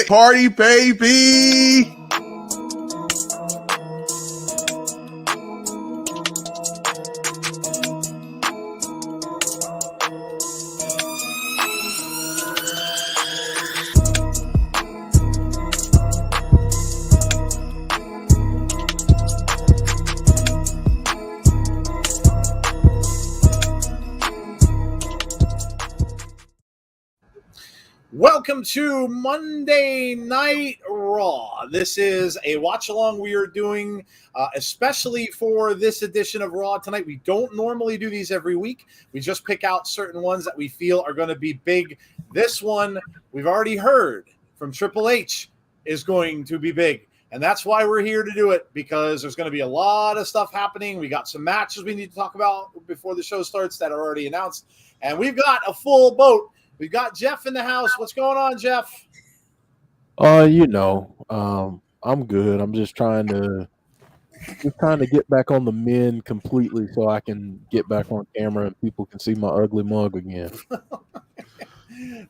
party, baby. Welcome to Monday Night Raw. This is a watch-along we are doing, especially for this edition of Raw tonight. We don't normally do these every week. We just pick out certain ones that we feel are going to be big. This one, we've already heard from Triple H, is going to be big. And that's why we're here to do it, because there's going to be a lot of stuff happening. We got some matches we need to talk about before the show starts that are already announced. And we've got a full boat. We've got Jeff in the house. What's going on, Jeff? I'm good. I'm just trying to get back on the men completely so I can get back on camera and people can see my ugly mug again.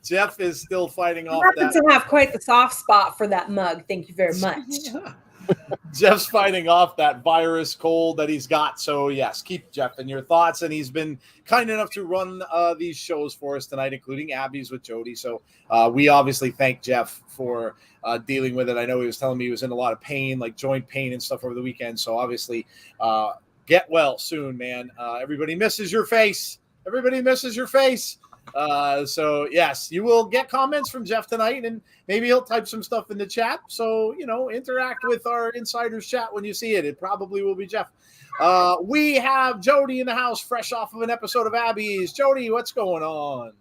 Jeff is still fighting off that. You happen to have quite the soft spot for that mug. Thank you very much. Jeff's fighting off that virus cold that he's got. So, yes, keep Jeff in your thoughts. And he's been kind enough to run these shows for us tonight, including Abby's with Jody. So we obviously thank Jeff for dealing with it. I know he was telling me he was in a lot of pain, like joint pain and stuff over the weekend. So, obviously, get well soon, man. Everybody misses your face. Everybody misses your face. So yes, you will get comments from Jeff tonight, and maybe he'll type some stuff in the chat. So, interact with our insiders chat when you see it. It probably will be Jeff. We have Jody in the house, fresh off of an episode of Abby's. Jody, what's going on?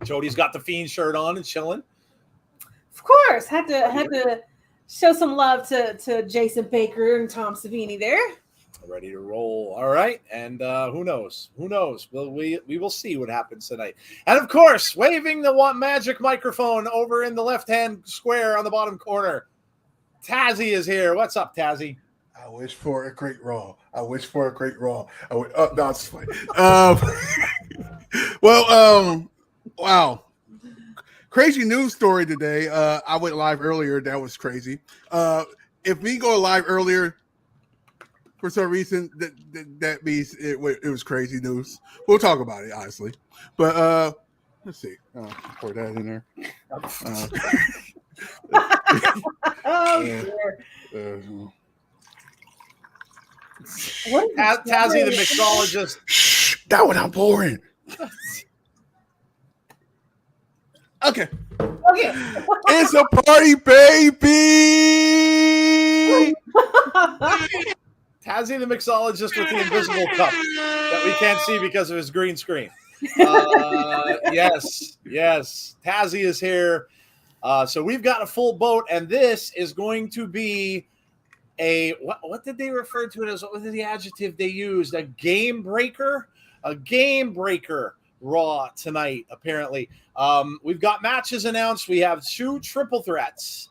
Jody's got the Fiend shirt on and chilling. Of course, had to show some love to Jason Baker and Tom Savini there. Ready to roll. All right. And who knows? We will see what happens tonight. And, of course, waving the magic microphone over in the left-hand square on the bottom corner, Tazzy is here. What's up, Tazzy? I wish for a great Raw. No, it's funny. Wow. Crazy news story today. I went live earlier. That was crazy. If we go live earlier, for some reason, that means it was crazy news. We'll talk about it, honestly. But let's see. Pour that in there. Tazzy, the mixologist. Shh, that what I'm pouring. Okay. It's a party, baby. Tazzy the mixologist with the invisible cup that we can't see because of his green screen. Yes. Tazzy is here. So we've got a full boat, and this is going to be what did they refer to it as? What was the adjective they used? A game breaker? A game breaker Raw tonight, apparently. We've got matches announced. We have 2 triple threats,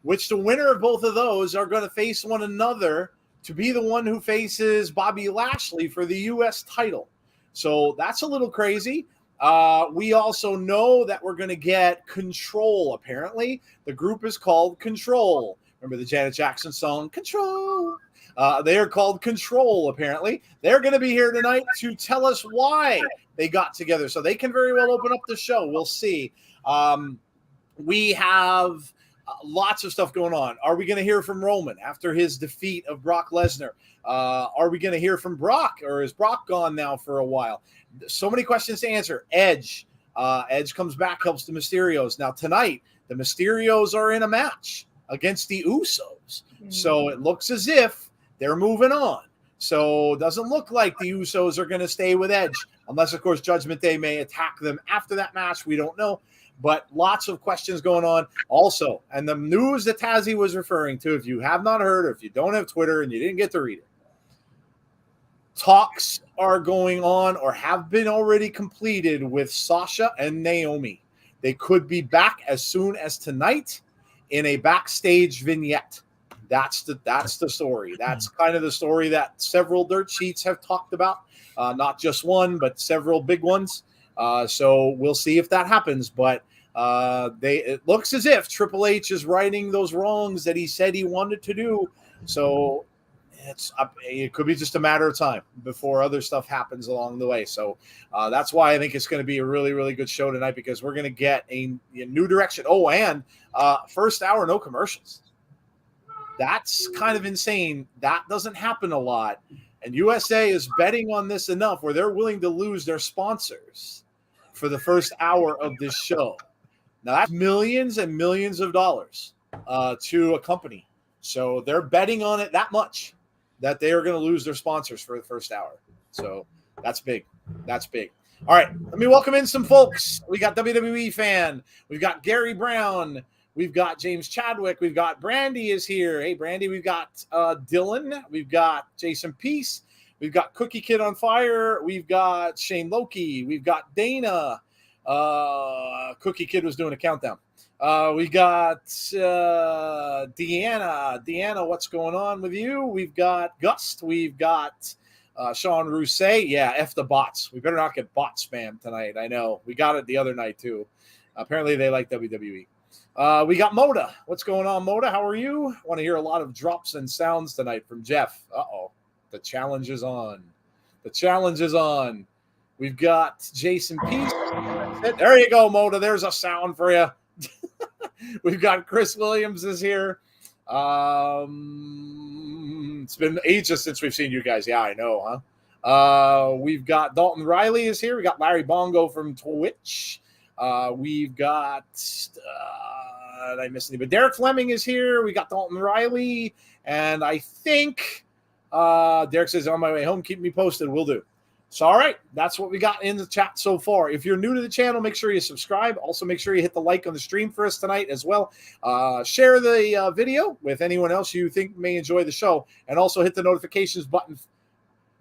which the winner of both of those are going to face one another to be the one who faces Bobby Lashley for the U.S. title. So that's a little crazy. We also know that we're going to get Control, apparently. The group is called Control. Remember the Janet Jackson song, Control? They are called Control, apparently. They're going to be here tonight to tell us why they got together. So they can very well open up the show. We'll see. We have lots of stuff going on. Are we going to hear from Roman after his defeat of Brock Lesnar? Are we going to hear from Brock, or is Brock gone now for a while? So many questions to answer. Edge comes back, helps the Mysterios. Now tonight, the Mysterios are in a match against the Usos. So it looks as if they're moving on. So it doesn't look like the Usos are going to stay with Edge, unless, of course, Judgment Day may attack them after that match. We don't know. But lots of questions going on also. And the news that Tazzy was referring to, if you have not heard, or if you don't have Twitter and you didn't get to read it, talks are going on or have been already completed with Sasha and Naomi. They could be back as soon as tonight in a backstage vignette. That's the story. That's kind of the story that several dirt sheets have talked about. Not just one, but several big ones. So we'll see if that happens. But it looks as if Triple H is righting those wrongs that he said he wanted to do. So it could be just a matter of time before other stuff happens along the way. So that's why I think it's going to be a really, really good show tonight, because we're going to get a new direction. Oh, and first hour, no commercials. That's kind of insane. That doesn't happen a lot. And USA is betting on this enough where they're willing to lose their sponsors for the first hour of this show. Now, that's millions and millions of dollars to a company. So they're betting on it that much that they are going to lose their sponsors for the first hour. So that's big. That's big. All right, let me welcome in some folks. We got WWE fan. We've got Gary Brown. We've got James Chadwick. We've got Brandy is here. Hey, Brandy. We've got Dylan. We've got Jason Peace. We've got Cookie Kid on Fire. We've got Shane Loki. We've got Dana. Cookie Kid was doing a countdown. We got Deanna. Deanna, what's going on with you? We've got Gust. We've got Sean Rousset. Yeah, F the bots. We better not get bot spam tonight. I know. We got it the other night, too. Apparently, they like WWE. We got Moda. What's going on, Moda? How are you? Want to hear a lot of drops and sounds tonight from Jeff. Uh-oh. The challenge is on. The challenge is on. We've got Jason Peace. There you go, Moda. There's a sound for you. We've got Chris Williams is here. It's been ages since we've seen you guys. Yeah, I know, huh? We've got Dalton Riley is here. We got Larry Bongo from Twitch. We've got did I miss anybody? Derek Fleming is here. We got Dalton Riley, and I think Derek says on my way home. Keep me posted. Will do. So, all right, that's what we got in the chat so far. If you're new to the channel, make sure you subscribe. Also, make sure you hit the like on the stream for us tonight as well. Share the video with anyone else you think may enjoy the show, and also hit the notifications button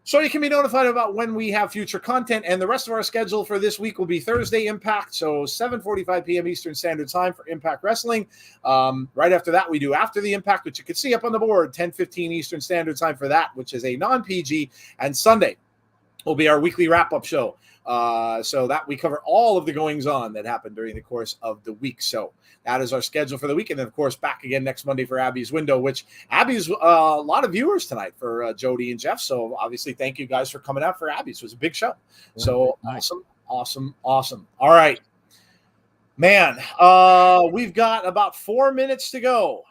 so you can be notified about when we have future content. And the rest of our schedule for this week will be Thursday Impact, so 7:45 p.m. Eastern Standard Time for Impact Wrestling. Right after that, we do After the Impact, which you can see up on the board, 10:15 Eastern Standard Time for that, which is a non-PG, and Sunday will be our weekly wrap-up show. So that we cover all of the goings-on that happened during the course of the week. So that is our schedule for the week. And then, of course, back again next Monday for Abby's Window, which Abby's a lot of viewers tonight for Jody and Jeff. So obviously, thank you guys for coming out for Abby's. It was a big show. So awesome. All right. Man, we've got about 4 minutes to go.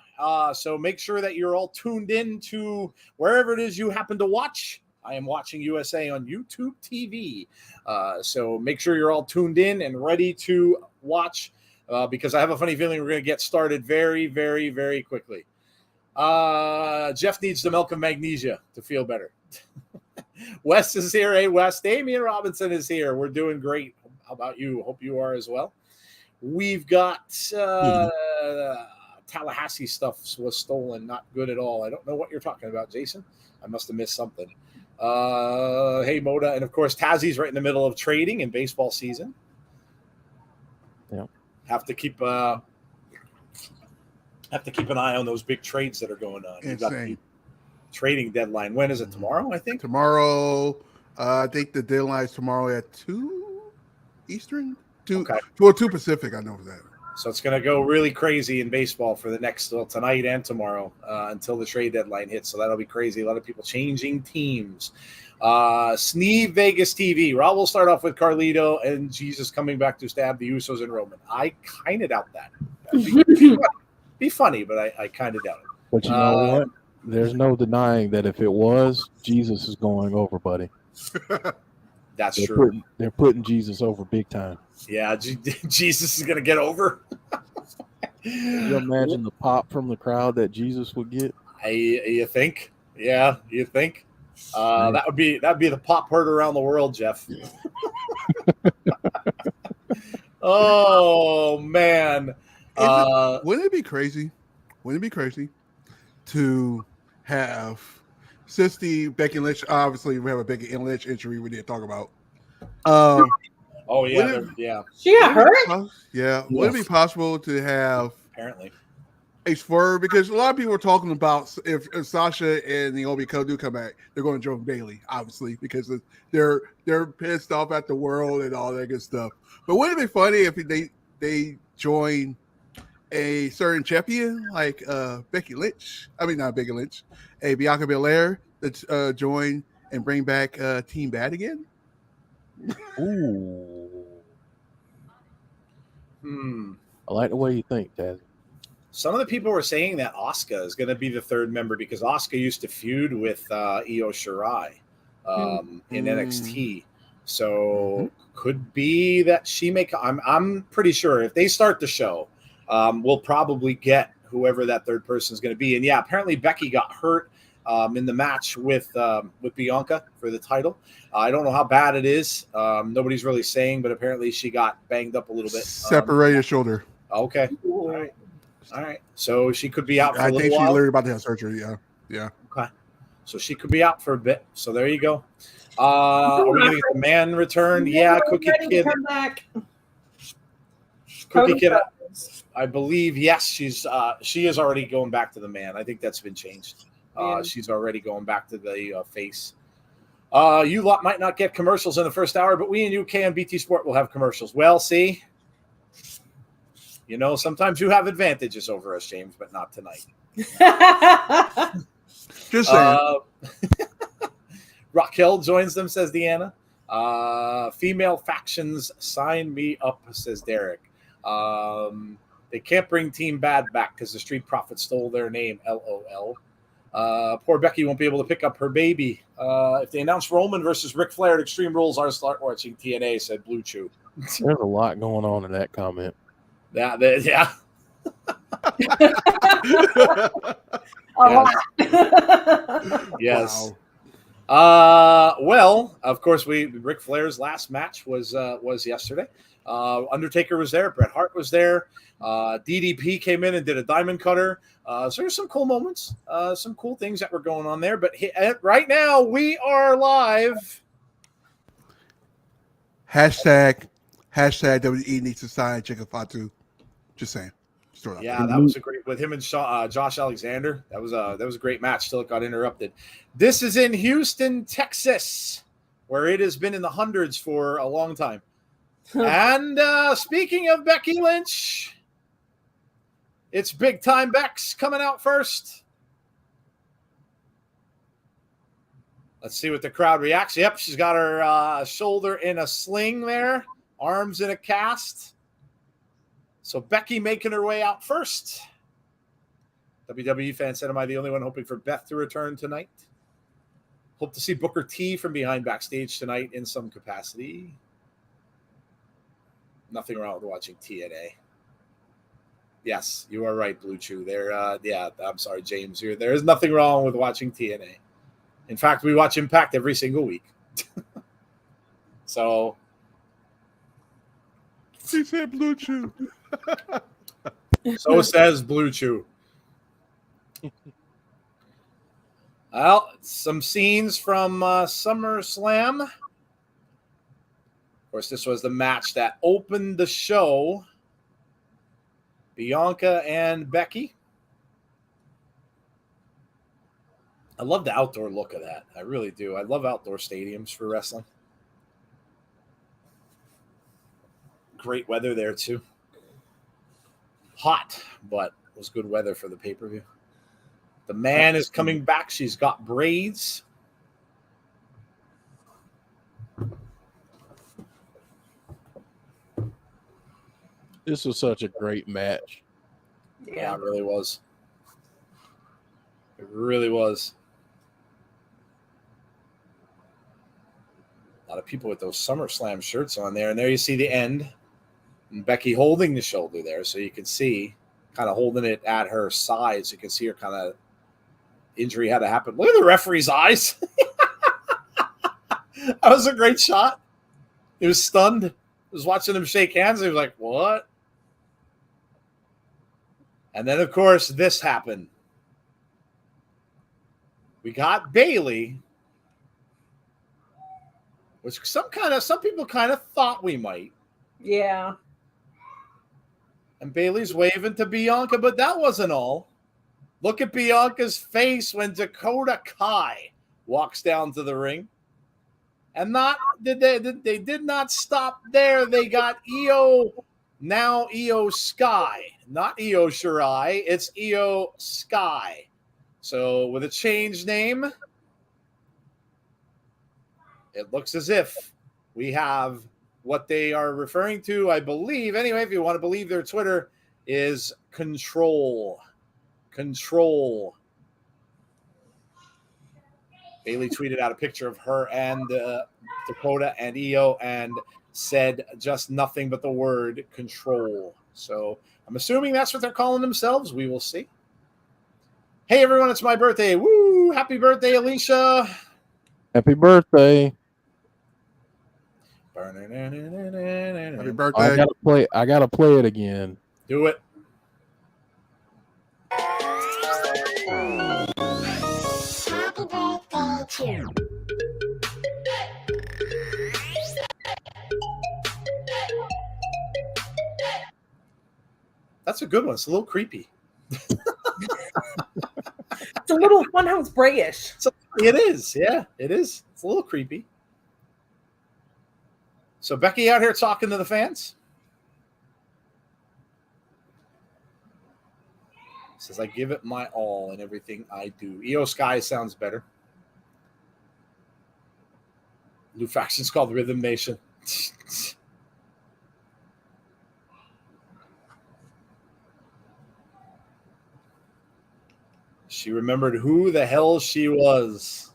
So make sure that you're all tuned in to wherever it is you happen to watch. I am watching USA on YouTube TV. So make sure you're all tuned in and ready to watch because I have a funny feeling we're going to get started very, very, very quickly. Jeff needs the milk of magnesia to feel better. Wes is here. Hey, Wes. Damian Robinson is here. We're doing great. How about you? Hope you are as well. We've got Tallahassee stuff was stolen. Not good at all. I don't know what you're talking about, Jason. I must have missed something. Hey, Moda. And, of course, Tazzie's right in the middle of trading in baseball season. Yeah. Have to keep an eye on those big trades that are going on. You've got the trading deadline. When is it? Tomorrow, I think? Tomorrow. I think the deadline is tomorrow at 2 Eastern? 2 Pacific, I know that. So it's going to go really crazy in baseball for the next tonight and tomorrow until the trade deadline hits. So that'll be crazy. A lot of people changing teams. Sneeve Vegas TV. Rob will start off with Carlito and Jesus coming back to stab the Usos and Roman. I kind of doubt that. Be funny, but I kind of doubt it. But you know what? There's no denying that if it was, Jesus is going over, buddy. That's true. They're putting Jesus over big time. Yeah, Jesus is going to get over. Can you imagine the pop from the crowd that Jesus would get? You think? Yeah, you think? That'd be the pop heard around the world, Jeff. Oh man. Wouldn't it be crazy? Wouldn't it be crazy to have, since the Becky Lynch, obviously we have a Becky Lynch injury we didn't talk about. Oh yeah, yeah. She got hurt. Yeah. Would it be possible to have apparently a swerve because a lot of people are talking about if Sasha and Naomi do come back, they're going to join Bailey, obviously, because they're pissed off at the world and all that good stuff. But wouldn't it be funny if they join a certain champion like Becky Lynch? I mean, not Becky Lynch, a Bianca Belair that join and bring back Team Bad again. Ooh. I like the way you think, Taz. Some of the people were saying that Asuka is going to be the third member because Asuka used to feud with Iyo Sky in NXT. So could be that she may. I'm pretty sure if they start the show, we'll probably get whoever that third person is going to be. And yeah, apparently Becky got hurt in the match with Bianca for the title. I don't know how bad it is. Nobody's really saying, but apparently she got banged up a little bit. Separated shoulder. Okay. All right. So she could be out for a little while. I think she's literally about to have surgery. Yeah. Okay. So she could be out for a bit. So there you go. Are we going to get the man return? Yeah, Cookie Kid. Come back. Cookie Kid. I believe yes. She is already going back to the man. I think that's been changed. She's already going back to the face. You lot might not get commercials in the first hour, but we and UK and BT Sport will have commercials. Well, see. You know, sometimes you have advantages over us, James, but not tonight. Just saying. Raquel joins them, says Deanna. Female factions, sign me up, says Derek. They can't bring Team Bad back because the Street Profits stole their name, LOL. Poor Becky won't be able to pick up her baby. If they announce Roman versus Ric Flair at Extreme Rules, I'll start watching TNA, said Blue Chew. There's a lot going on in that comment. Yeah. Yes. Wow. Well, of course, Ric Flair's last match was yesterday. Undertaker was there. Bret Hart was there. DDP came in and did a diamond cutter. So there's some cool moments, some cool things that were going on there. But right now, we are live. Hashtag WWE needs to sign Jacob Fatu. Just saying. Yeah, that was a great with him and Josh Alexander. That was a great match. Still, it got interrupted. This is in Houston, Texas, where it has been in the hundreds for a long time. And speaking of Becky Lynch, it's Big Time Bex coming out first. Let's see what the crowd reacts. Yep, she's got her shoulder in a sling there, arms in a cast. So Becky making her way out first. WWE fan said, am I the only one hoping for Beth to return tonight? Hope to see Booker T from behind backstage tonight in some capacity. Nothing wrong with watching TNA. Yes, you are right, Blue Chew. I'm sorry, James. There is nothing wrong with watching TNA. In fact, we watch Impact every single week. So. He said Blue Chew. So says Blue Chew. Well, some scenes from SummerSlam. Of course, this was the match that opened the show. Bianca and Becky. I love the outdoor look of that. I really do. I love outdoor stadiums for wrestling. Great weather there, too. Hot, but it was good weather for the pay-per-view. The man is coming back. She's got braids. This was such a great match. Yeah, it really was. It really was. A lot of people with those SummerSlam shirts on there. And there you see the end. And Becky holding the shoulder there. So you can see, kind of holding it at her side. So you can see her kind of injury had to happen. Look at the referee's eyes. That was a great shot. He was stunned. He was watching them shake hands. He was like, what? And then, of course, this happened. We got Bayley, which some people kind of thought we might. Yeah. And Bayley's waving to Bianca, but that wasn't all. Look at Bianca's face when Dakota Kai walks down to the ring. And they did not stop there. They got Iyo Sky. Not Iyo Shirai. It's Iyo Sky. So with a changed name, it looks as if we have what they are referring to, I believe. Anyway, if you want to believe their Twitter, is Control. Control. Bayley tweeted out a picture of her and Dakota and Iyo and said just nothing but the word Control. So I'm assuming that's what they're calling themselves. We will see. Hey, everyone, it's my birthday. Woo! Happy birthday, Alicia. Happy birthday. Happy birthday. I gotta play it again. Do it. That's a good one. It's a little creepy. It's a little Funhouse Brayish. It is. Yeah, it is. It's a little creepy. So Becky out here talking to the fans. Says, I give it my all in everything I do. Iyo Sky sounds better. New faction's called Rhythm Nation. She remembered who the hell she was.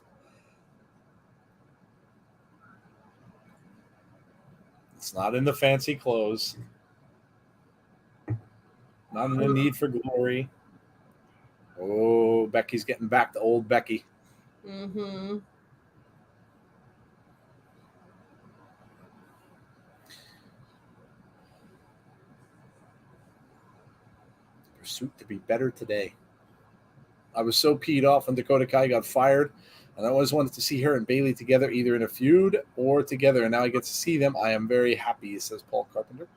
It's not in the fancy clothes. Not in the need for glory. Oh, Becky's getting back to old Becky. Mm-hmm. Pursuit to be better today. I was so peed off when Dakota Kai got fired, and I always wanted to see her and Bayley together, either in a feud or together, and now I get to see them. I am very happy, says Paul Carpenter.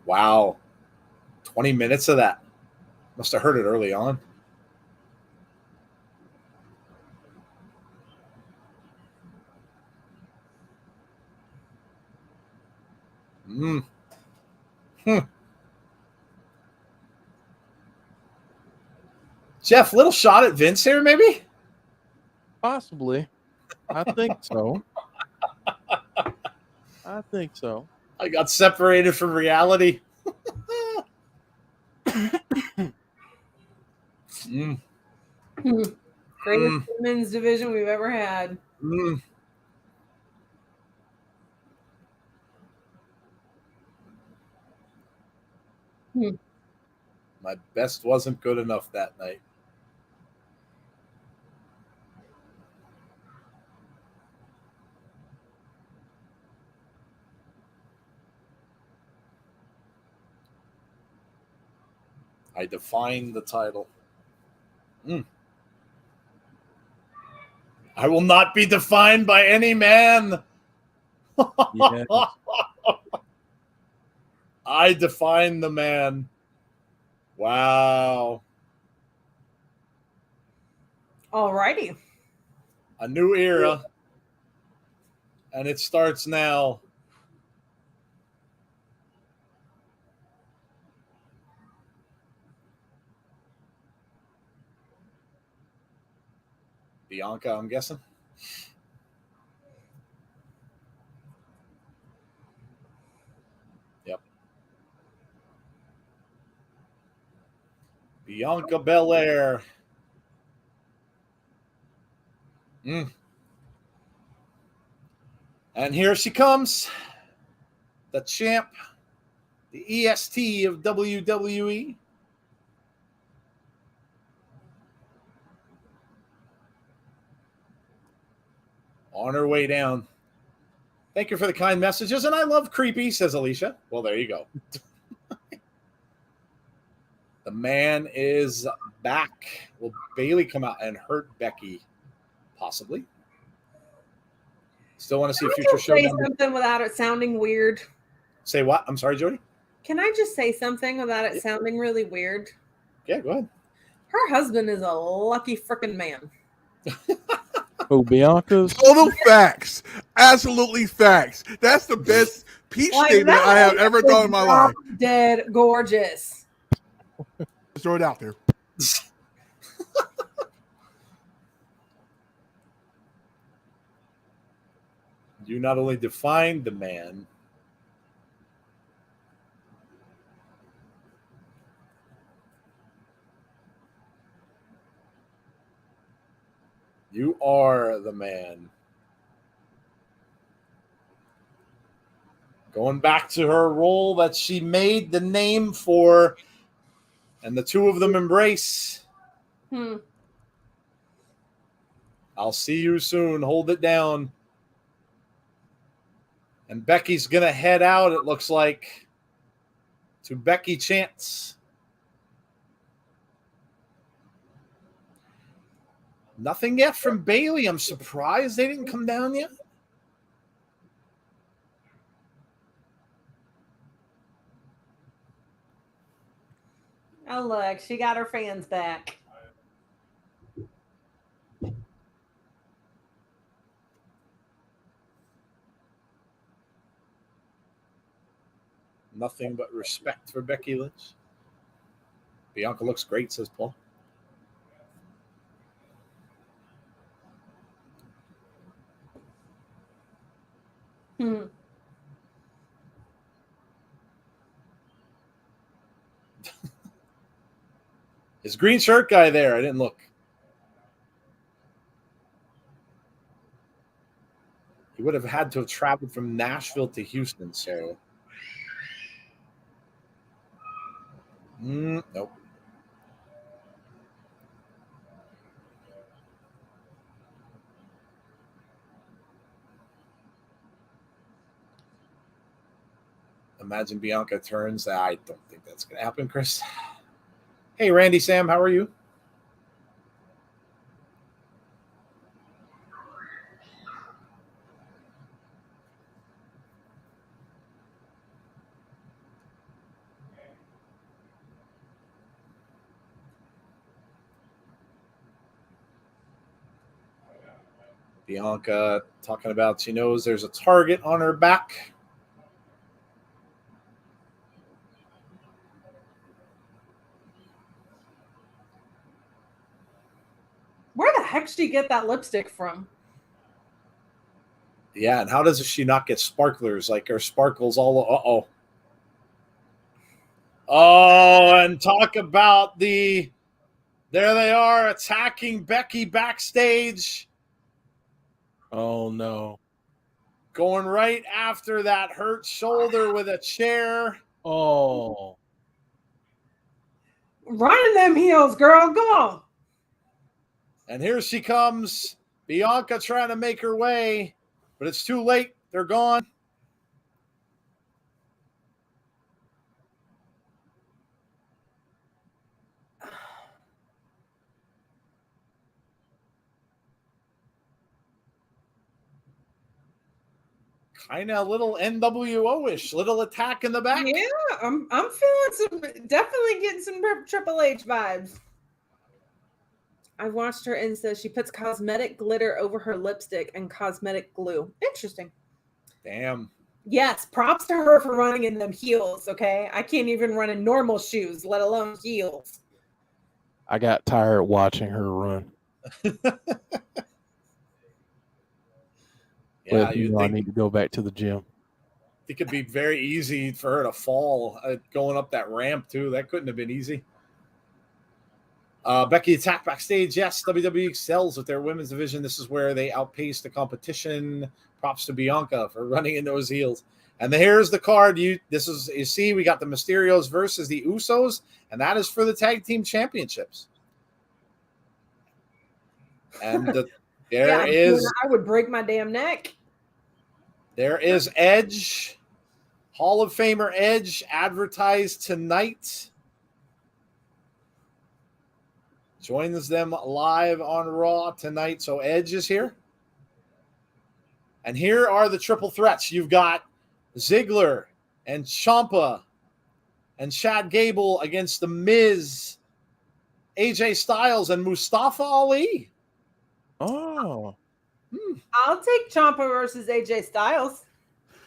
Wow. 20 minutes of that. Must have heard it early on. Jeff, little shot at Vince here, maybe? Possibly. I think so. I think so. I got separated from reality. Greatest women's division we've ever had. My best wasn't good enough that night. I defined the title. I will not be defined by any man. Yeah. I define the man. Wow. Alrighty. A new era. And it starts now. Bianca, I'm guessing. Yep. Bianca Belair. And here she comes. The champ. The EST of WWE. On her way down. Thank you for the kind messages. And I love creepy, says Alicia. Well, there you go. The man is back. Will Bailey come out and hurt Becky? Possibly. Still want to see a Can I future just say showdown. something without it sounding weird? Say what? I'm sorry, Jody. Can I just say something without it sounding really weird? Yeah, go ahead. Her husband is a lucky freaking man. Oh, Bianca's. Total facts. Absolutely facts. That's the best peach statement that I have woman ever is thought in my life. Dead gorgeous. Just throw it out there. You not only defined the man, you are the man. Going back to her role that she made the name for, and the two of them embrace. I'll see you soon. Hold it down. And Becky's going to head out, it looks like, to Becky Chance. Nothing yet from Bailey. I'm surprised they didn't come down yet. Oh, look, she got her fans back. Nothing but respect for Becky Lynch. Bianca looks great, says Paul. Is green shirt guy there? I didn't look. He would have had to have traveled from Nashville to Houston, so. Nope. Imagine Bianca turns. I don't think that's going to happen, Chris. Hey, Randy Sam, how are you? Bianca talking about she knows there's a target on her back. Where the heck did you get that lipstick from? Yeah, and how does she not get sparklers? Like her sparkles all. Uh-oh. Oh, and talk about the. There they are attacking Becky backstage. Oh, no. Going right after that hurt shoulder with a chair. Oh. Running them heels, girl. Go on. And here she comes. Bianca trying to make her way, but it's too late. They're gone. Kind of a little NWO-ish, little attack in the back. Yeah, I'm feeling definitely getting some Triple H vibes. I watched her Insta. She puts cosmetic glitter over her lipstick and cosmetic glue. Interesting. Damn. Yes, props to her for running in them heels, okay? I can't even run in normal shoes, let alone heels. I got tired watching her run. Yeah, But, you I think need to go back to the gym. it could be very easy for her to fall going up that ramp, too. That couldn't have been easy. Becky attacked backstage. Yes, WWE excels with their women's division. This is where they outpace the competition. Props to Bianca for running in those heels. And here's the card. You see, we got the Mysterios versus the Usos, and that is for the tag team championships. And I would break my damn neck. There is Edge, Hall of Famer Edge, advertised tonight. joins them live on Raw tonight. So Edge is here. And here are the triple threats. You've got Ziggler and Ciampa and Chad Gable against The Miz, AJ Styles, and Mustafa Ali. Oh. I'll take Ciampa versus AJ Styles.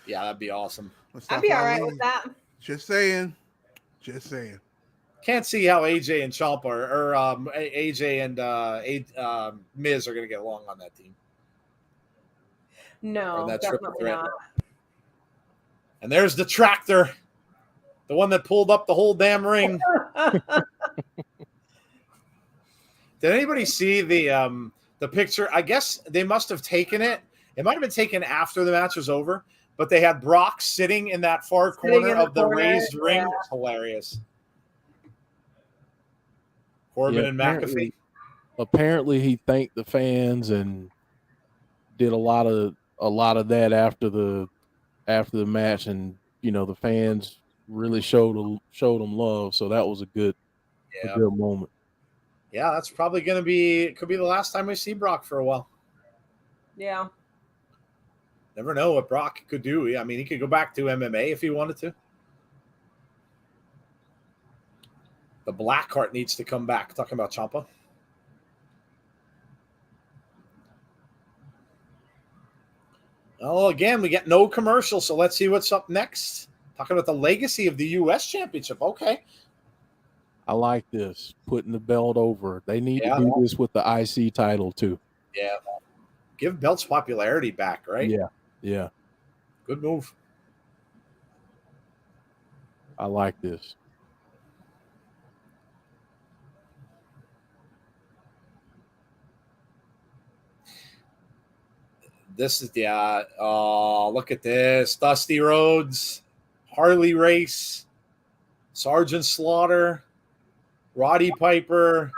Yeah, that'd be awesome. I'd be all right with that. Just saying. Just saying. Can't see how AJ and Ciampa or AJ and Miz are going to get along on that team. No, Or that triple definitely threat. not. And there's the tractor, the one that pulled up the whole damn ring. Did anybody see the picture? I guess they must have taken it. It might have been taken after the match was over, but they had Brock sitting in that far corner of the raised ring. Yeah. It's hilarious. Corbin and McAfee. Apparently, he thanked the fans and did a lot of that after the match, and the fans really showed him love. So that was a good moment. Yeah, that's probably going to be. It could be the last time we see Brock for a while. Yeah. Never know what Brock could do. I mean, he could go back to MMA if he wanted to. The Blackheart needs to come back. Talking about Ciampa. Well, again, we get no commercial, so let's see what's up next. Talking about the legacy of the U.S. Championship. Okay. I like this, putting the belt over. They need to do this with the IC title, too. Yeah. Give belts popularity back, right? Yeah. Good move. I like this. This is look at this. Dusty Rhodes, Harley Race, Sergeant Slaughter, Roddy Piper,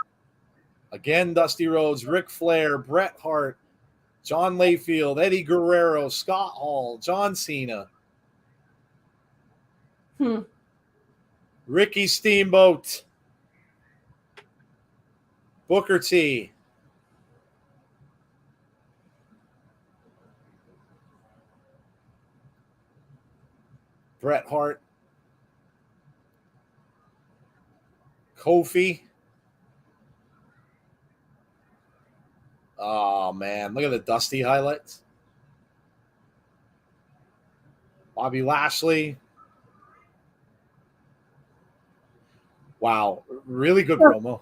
again Dusty Rhodes, Ric Flair, Bret Hart, John Layfield, Eddie Guerrero, Scott Hall, John Cena, Ricky Steamboat, Booker T, Bret Hart, Kofi. Oh, man. Look at the Dusty highlights. Bobby Lashley. Wow. Really good promo.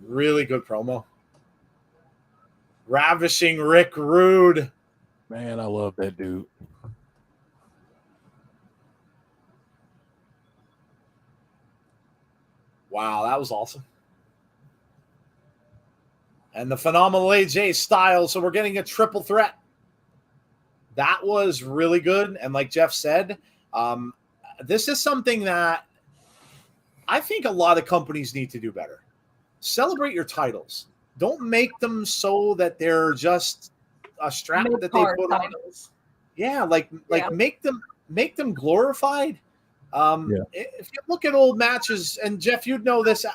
Really good promo. Ravishing Rick Rude. Man, I love that dude. Wow, that was awesome. And the phenomenal AJ Styles. So we're getting a triple threat. That was really good. And like Jeff said, this is something that I think a lot of companies need to do better. Celebrate your titles. Don't make them so that they're just a strap that they put on. Yeah, make them glorified. If you look at old matches, and Jeff, you'd know this.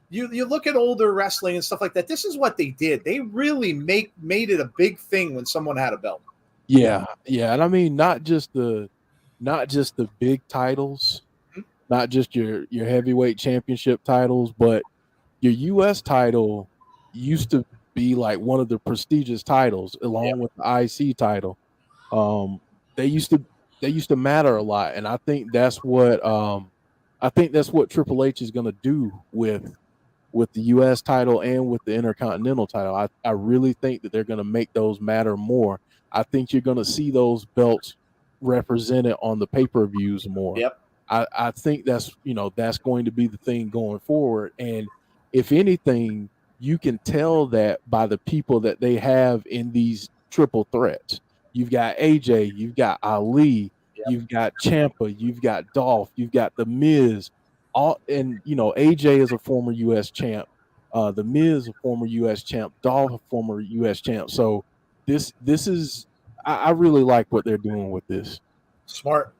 You look at older wrestling and stuff like that. This is what they did. They really made it a big thing when someone had a belt. Yeah, and I mean not just the big titles, not just your heavyweight championship titles, but your U.S. title used to be like one of the prestigious titles, along with the IC title. They used to matter a lot, and I think that's what Triple H is going to do with the U.S. title and with the Intercontinental title. I really think that they're going to make those matter more. I think you're going to see those belts represented on the pay-per-views more. Yep. I think that's going to be the thing going forward. And if anything, you can tell that by the people that they have in these triple threats. You've got AJ, you've got Ali, you've got Ciampa, you've got Dolph, you've got The Miz. AJ is a former U.S. champ. The Miz, a former U.S. champ. Dolph, a former U.S. champ. So this is, I really like what they're doing with this. Smart,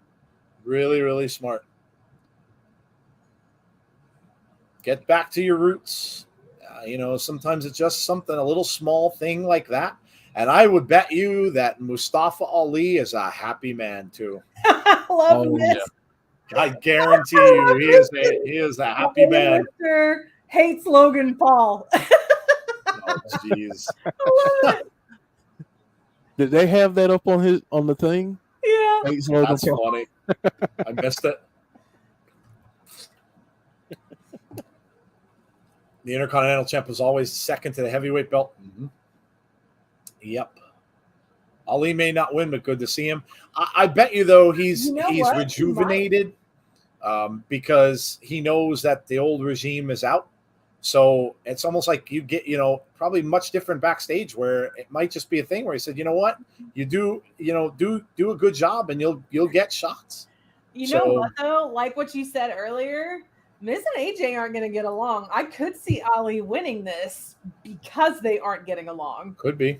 really, really smart. Get back to your roots. Sometimes it's just something, a little small thing like that. And I would bet you that Mustafa Ali is a happy man too. I love this. I guarantee you, he is a happy man. Hates Logan Paul. Oh, jeez. I love it. Did they have that up on the thing? Yeah. Hates Logan That's Paul. funny. I missed it. The Intercontinental Champ was always second to the heavyweight belt. Mm-hmm. Yep. Ali may not win, but good to see him. I bet you, though, he's rejuvenated because he knows that the old regime is out. So it's almost like you get, probably much different backstage where it might just be a thing where he said, you know what, you do a good job and you'll get shots. You know what, though? Like what you said earlier, Miz and AJ aren't going to get along. I could see Ali winning this because they aren't getting along. Could be.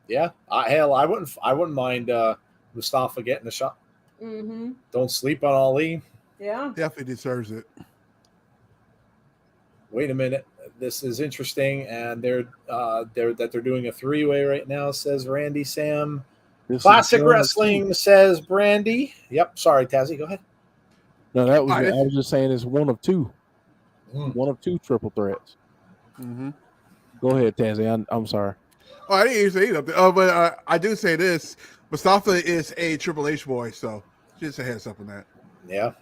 Yeah. I wouldn't mind Mustafa getting a shot. Mm-hmm. Don't sleep on Ali. Yeah. Definitely deserves it. Wait a minute. This is interesting. And they're doing a three-way right now, says Randy Sam. Classic Wrestling, says Brandy. Yep. Sorry, Tazzy. Go ahead. No, I was just saying it's one of two. One of two triple threats. Mm-hmm. Go ahead, Tazzy. I'm sorry. Oh, I didn't even say it. But I do say this. Mustafa is a Triple H boy, so just a heads up on that. Yeah.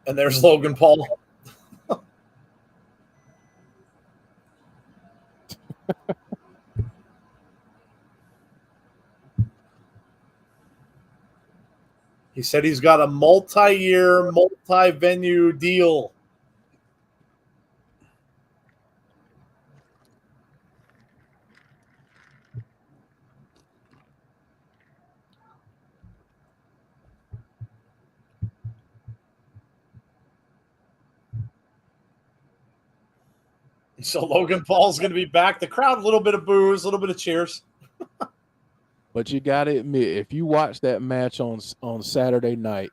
And there's Logan Paul. He said he's got a multi-year, multi-venue deal. So Logan Paul's going to be back. The crowd, a little bit of boos, a little bit of cheers. But you got to admit, if you watch that match on Saturday night,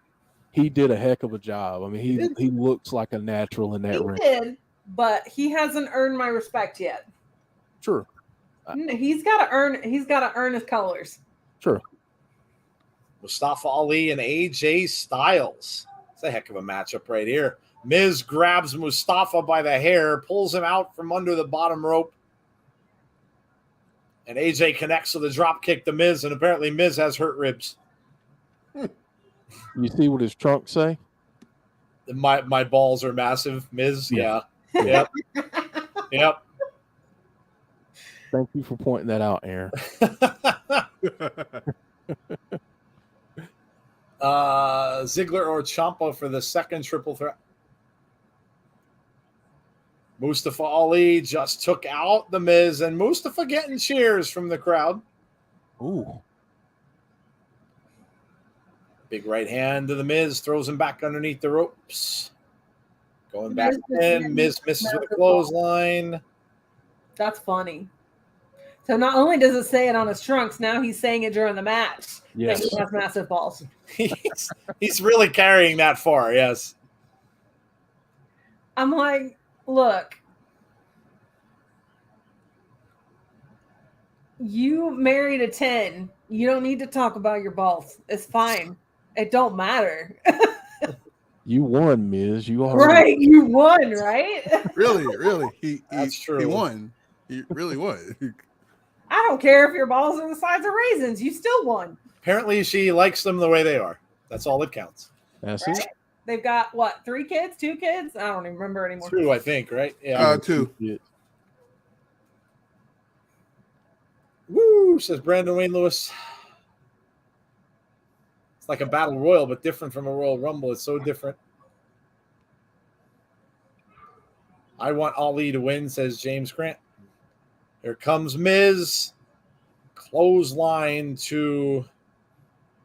he did a heck of a job. I mean, he looks like a natural in that ring. He did, but he hasn't earned my respect yet. Sure. He's got to earn his colors. Sure. Mustafa Ali and AJ Styles. It's a heck of a matchup right here. Miz grabs Mustafa by the hair, pulls him out from under the bottom rope. And AJ connects with a drop kick to Miz, and apparently Miz has hurt ribs. You see what his trunk say? My balls are massive, Miz. Yeah. Yep. Yep. Thank you for pointing that out, Aaron. Ziggler or Ciampa for the second triple threat. Mustafa Ali just took out the Miz, and Mustafa getting cheers from the crowd. Ooh. Big right hand to the Miz, throws him back underneath the ropes. Going back in, Miz misses with a clothesline. That's funny. So not only does it say it on his trunks, now he's saying it during the match. Yes. That he has massive balls. He's really carrying that far, yes. I'm like, look, you married a 10. You don't need to talk about your balls. It's fine. It don't matter. You won, Miz. You are right. You won, right? Really. That's true. He won. He really won. I don't care if your balls are the size of raisins. You still won. Apparently, she likes them the way they are. That's all that counts. That's right? it. They've got, what, 3 kids? 2 kids? I don't even remember anymore. 2, I think, right? Yeah. 2. Woo, says Brandon Wayne Lewis. It's like a battle royal, but different from a Royal Rumble. It's so different. I want Ali to win, says James Grant. Here comes Miz. Clothesline to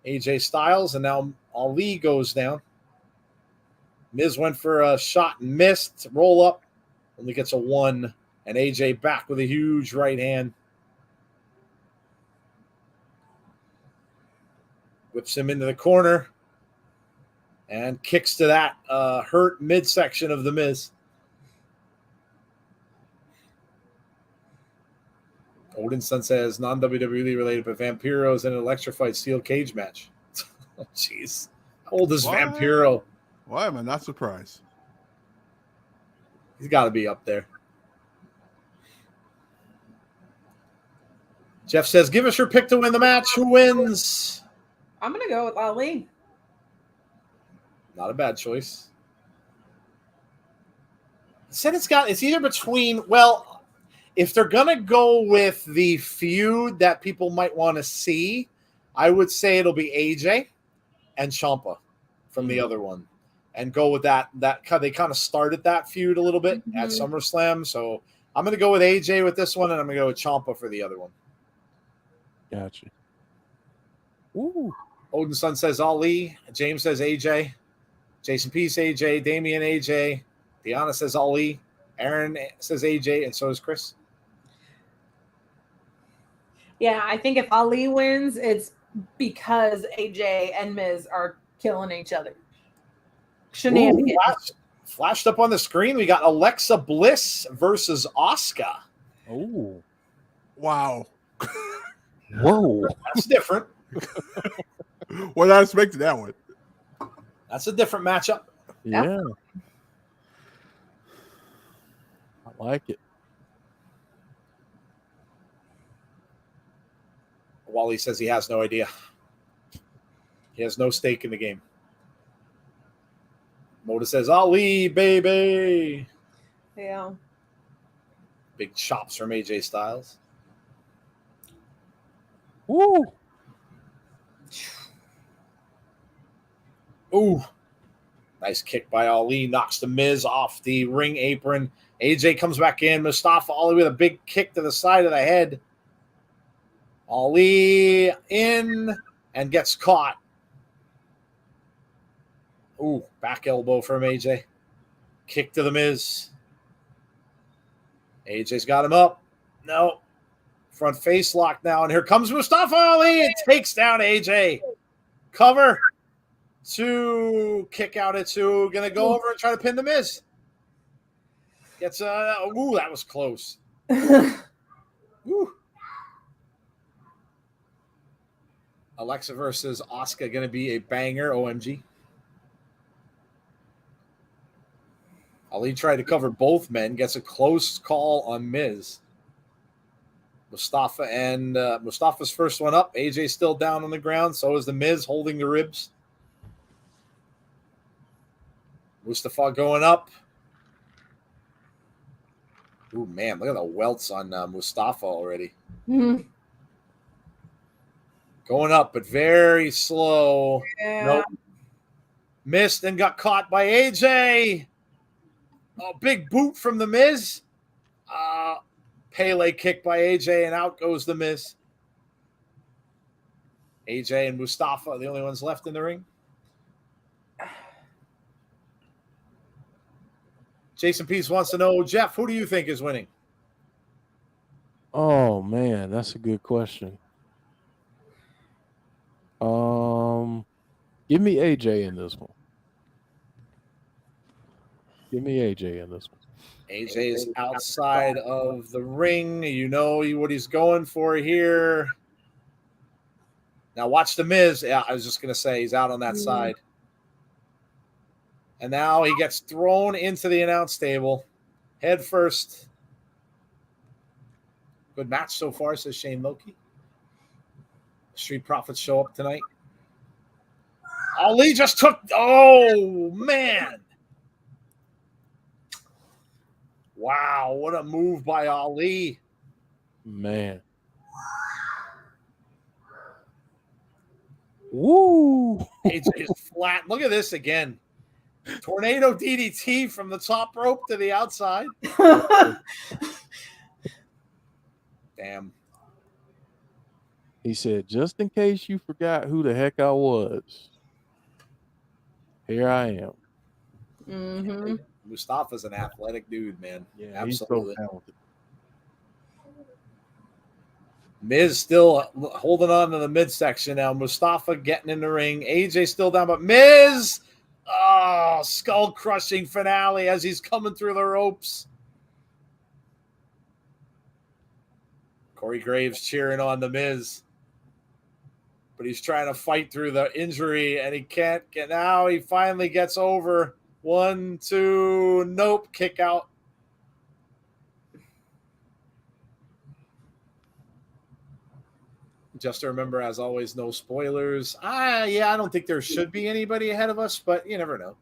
AJ Styles, and now Ali goes down. Miz went for a shot and missed. Roll up. Only gets a 1. And AJ back with a huge right hand. Whips him into the corner. And kicks to that hurt midsection of the Miz. Odinson says non-WWE related, but Vampiro's in an electrified steel cage match. Oh, jeez. How old is What? Vampiro? Why am I not surprised? He's got to be up there. Jeff says, give us your pick to win the match. Who wins? I'm gonna go with Ali. Not a bad choice. Said it's either between, well, if they're gonna go with the feud that people might want to see, I would say it'll be AJ and Ciampa from the other one, and go with that. They kind of started that feud a little bit at SummerSlam, so I'm gonna go with AJ with this one, and I'm gonna go with Ciampa for the other one. Gotcha. Ooh. Odinson says Ali. James says AJ. Jason P says AJ. Damian AJ. Deanna says Ali. Aaron says AJ, and so does Chris. Yeah, I think if Ali wins, it's because AJ and Miz are killing each other. Shenanigans. Ooh, flashed up on the screen. We got Alexa Bliss versus Asuka. Oh. Wow. Whoa. That's different. Well, I expected that one. That's a different matchup. Yeah. I like it. Wally says he has no idea. He has no stake in the game. Moda says, Ali, baby. Yeah. Big chops from AJ Styles. Woo. Ooh. Nice kick by Ali. Knocks the Miz off the ring apron. AJ comes back in. Mustafa Ali with a big kick to the side of the head. Ali in and gets caught. Ooh, back elbow from AJ. Kick to the Miz. AJ's got him up. No. Front face lock now. And here comes Mustafa Ali. It takes down AJ. Cover. Two. Kick out at two. Gonna go over and try to pin the Miz. Gets ooh, that was close. Ooh. Alexa versus Asuka going to be a banger, OMG. Ali tried to cover both men, gets a close call on Miz. Mustafa's first one up. AJ still down on the ground, so is the Miz holding the ribs. Mustafa going up. Ooh, man, look at the welts on Mustafa already. Going up, but very slow. Yeah. Nope. Missed and got caught by AJ. Oh, big boot from the Miz. Pele kick by AJ, and out goes the Miz. AJ and Mustafa are the only ones left in the ring. Jason Peace wants to know, Jeff, who do you think is winning? Oh man, that's a good question. Give me AJ in this one. Give me AJ in this one. AJ is outside of the ring. You know what he's going for here. Now watch the Miz. Yeah, I was just going to say he's out on that side. And now he gets thrown into the announce table. Head first. Good match so far, says Shane Loki. Street Profits show up tonight. Ali just took... Oh, man. Wow, what a move by Ali. Man. Woo. AJ is flat. Look at this again. Tornado DDT from the top rope to the outside. Damn. He said, just in case you forgot who the heck I was, here I am. Mm-hmm. Mustafa's an athletic dude, man. Yeah, absolutely. He's so talented. Miz still holding on to the midsection now. Mustafa getting in the ring. AJ still down, but Miz Oh, skull-crushing finale as he's coming through the ropes. Corey Graves cheering on The Miz. But he's trying to fight through the injury, and he can't get. Now he finally gets over. 1, 2, nope, kick out. Just to remember, as always, no spoilers. I don't think there should be anybody ahead of us, but you never know.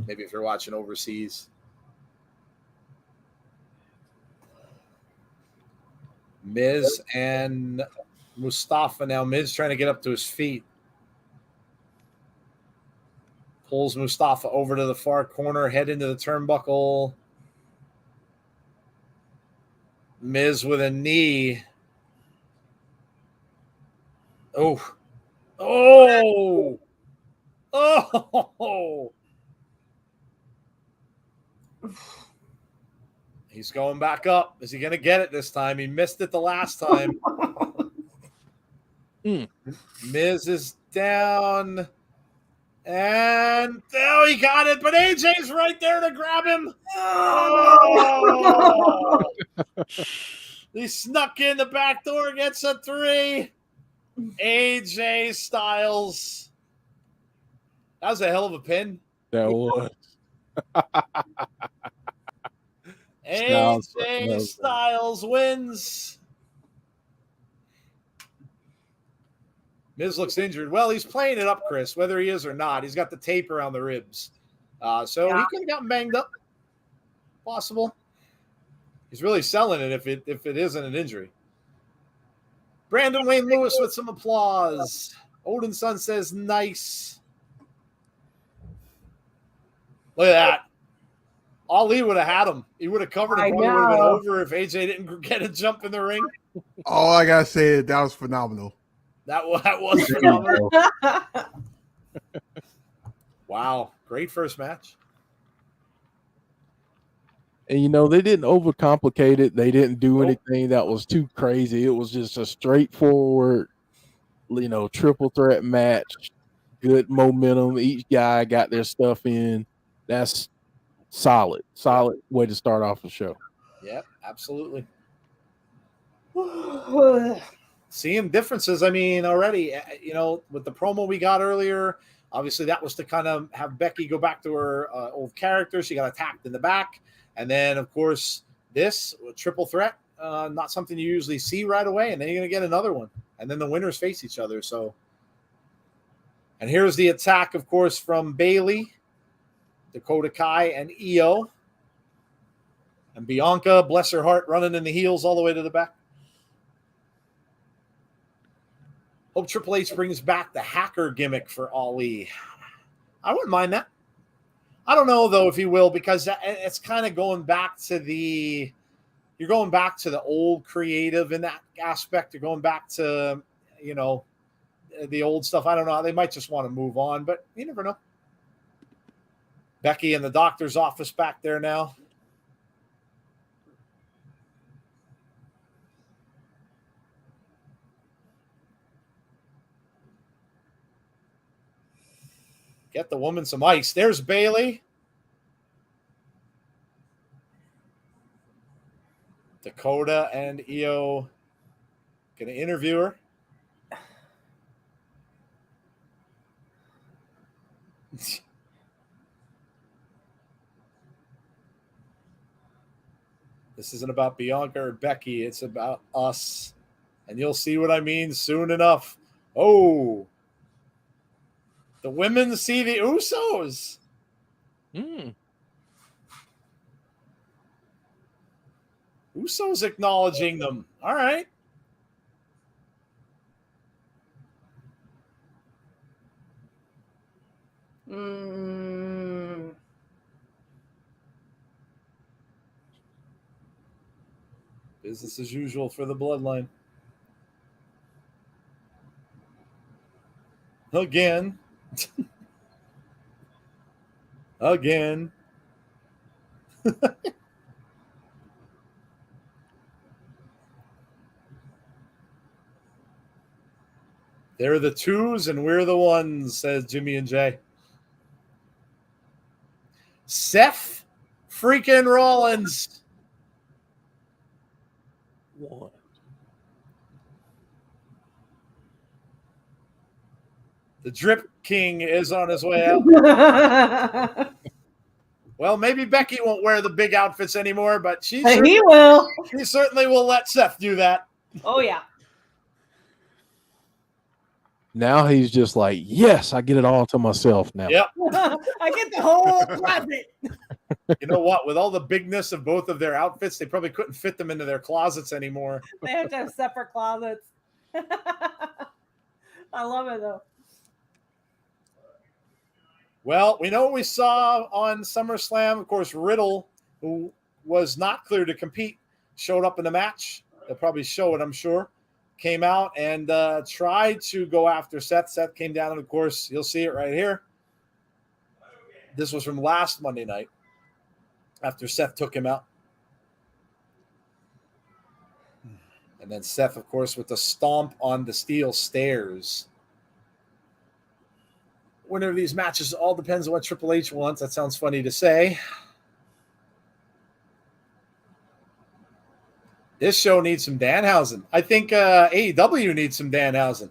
Maybe if you're watching overseas. Miz and Mustafa now. Miz trying to get up to his feet. Pulls Mustafa over to the far corner, head into the turnbuckle. Miz with a knee. Oh. Oh. Oh. He's going back up. Is he going to get it this time? He missed it the last time. Miz is down. And now he got it, but AJ's right there to grab him. Oh! He snuck in the back door, gets a 3. AJ Styles. That was a hell of a pin. That was. AJ Styles wins. Miz looks injured. Well, he's playing it up, Chris, whether he is or not. He's got the tape around the ribs. So he could have gotten banged up. Possible. He's really selling it if it isn't an injury. Brandon Wayne Lewis with some applause. Odinson says, nice. Look at that. Ali would have had him. He would have covered him. Probably would have been over if AJ didn't get a jump in the ring. All I got to say is that was phenomenal. That was phenomenal. Wow. Great first match. And, they didn't overcomplicate it. They didn't do anything that was too crazy. It was just a straightforward, triple threat match. Good momentum. Each guy got their stuff in. That's solid way to start off the show. Yep, absolutely. Seeing differences, already, with the promo we got earlier, obviously that was to kind of have Becky go back to her old character. She got attacked in the back. And then, of course, this triple threat, not something you usually see right away. And then you're going to get another one. And then the winners face each other. So, and here's the attack, of course, from Bayley, Dakota Kai, and Iyo. And Bianca, bless her heart, running in the heels all the way to the back. Hope Triple H brings back the hacker gimmick for Ali. I wouldn't mind that. I don't know, though, if he will, because it's kind of going back to the old creative in that aspect. You're going back to, the old stuff. I don't know. They might just want to move on, but you never know. Becky in the doctor's office back there now. Get the woman some ice. There's Bayley. Dakota and Iyo going to interview her. This isn't about Bianca or Becky. It's about us. And you'll see what I mean soon enough. Oh. The women see the Usos. Usos acknowledging them. All right. Business as usual for the bloodline. Again. Again. They're the twos and we're the ones, says Jimmy and Jay. Seth freaking Rollins. What? The Drip King is on his way out. Well, maybe Becky won't wear the big outfits anymore, but he will. She certainly will let Seth do that. Oh, yeah. Now he's just like, yes, I get it all to myself now. Yep. I get the whole closet. You know what? With all the bigness of both of their outfits, they probably couldn't fit them into their closets anymore. They have to have separate closets. I love it, though. Well, we know what we saw on SummerSlam. Of course, Riddle, who was not clear to compete, showed up in the match. They'll probably show it, I'm sure. Came out and tried to go after Seth. Seth came down, and of course, you'll see it right here. This was from last Monday night after Seth took him out. And then Seth, of course, with the stomp on the steel stairs. Winner of these matches all depends on what Triple H wants. That sounds funny to say. This show needs some Danhausen. I think AEW needs some Danhausen.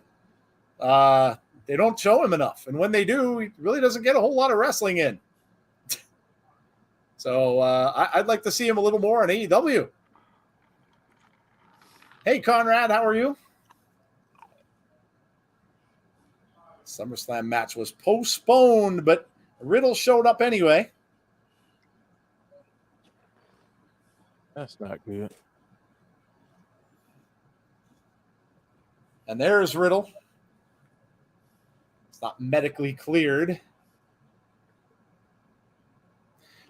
They don't show him enough. And when they do, he really doesn't get a whole lot of wrestling in. So I'd like to see him a little more on AEW. Hey, Conrad, how are you? SummerSlam match was postponed, but Riddle showed up anyway. That's not good. And there's Riddle. It's not medically cleared.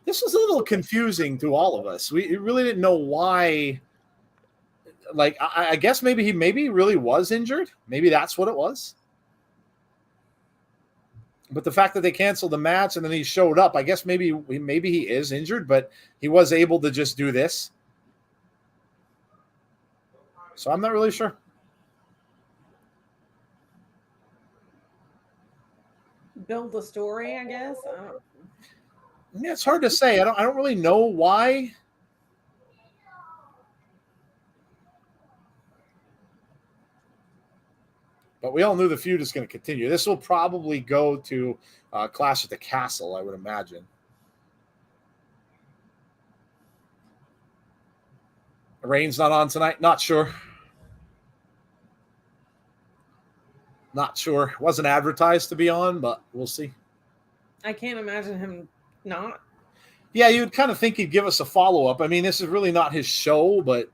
This was a little confusing to all of us. We really didn't know why. Like, I guess maybe he really was injured. Maybe that's what it was. But the fact that they canceled the match and then he showed up, I guess maybe he is injured, but he was able to just do this. So I'm not really sure. Build the story, I guess. Yeah, it's hard to say. I don't really know why. But we all knew the feud is going to continue. This will probably go to Clash at the Castle, I would imagine. Reigns not on tonight? Not sure. Not sure. Wasn't advertised to be on, but we'll see. I can't imagine him not. Yeah, you'd kind of think he'd give us a follow-up. I mean, this is really not his show, but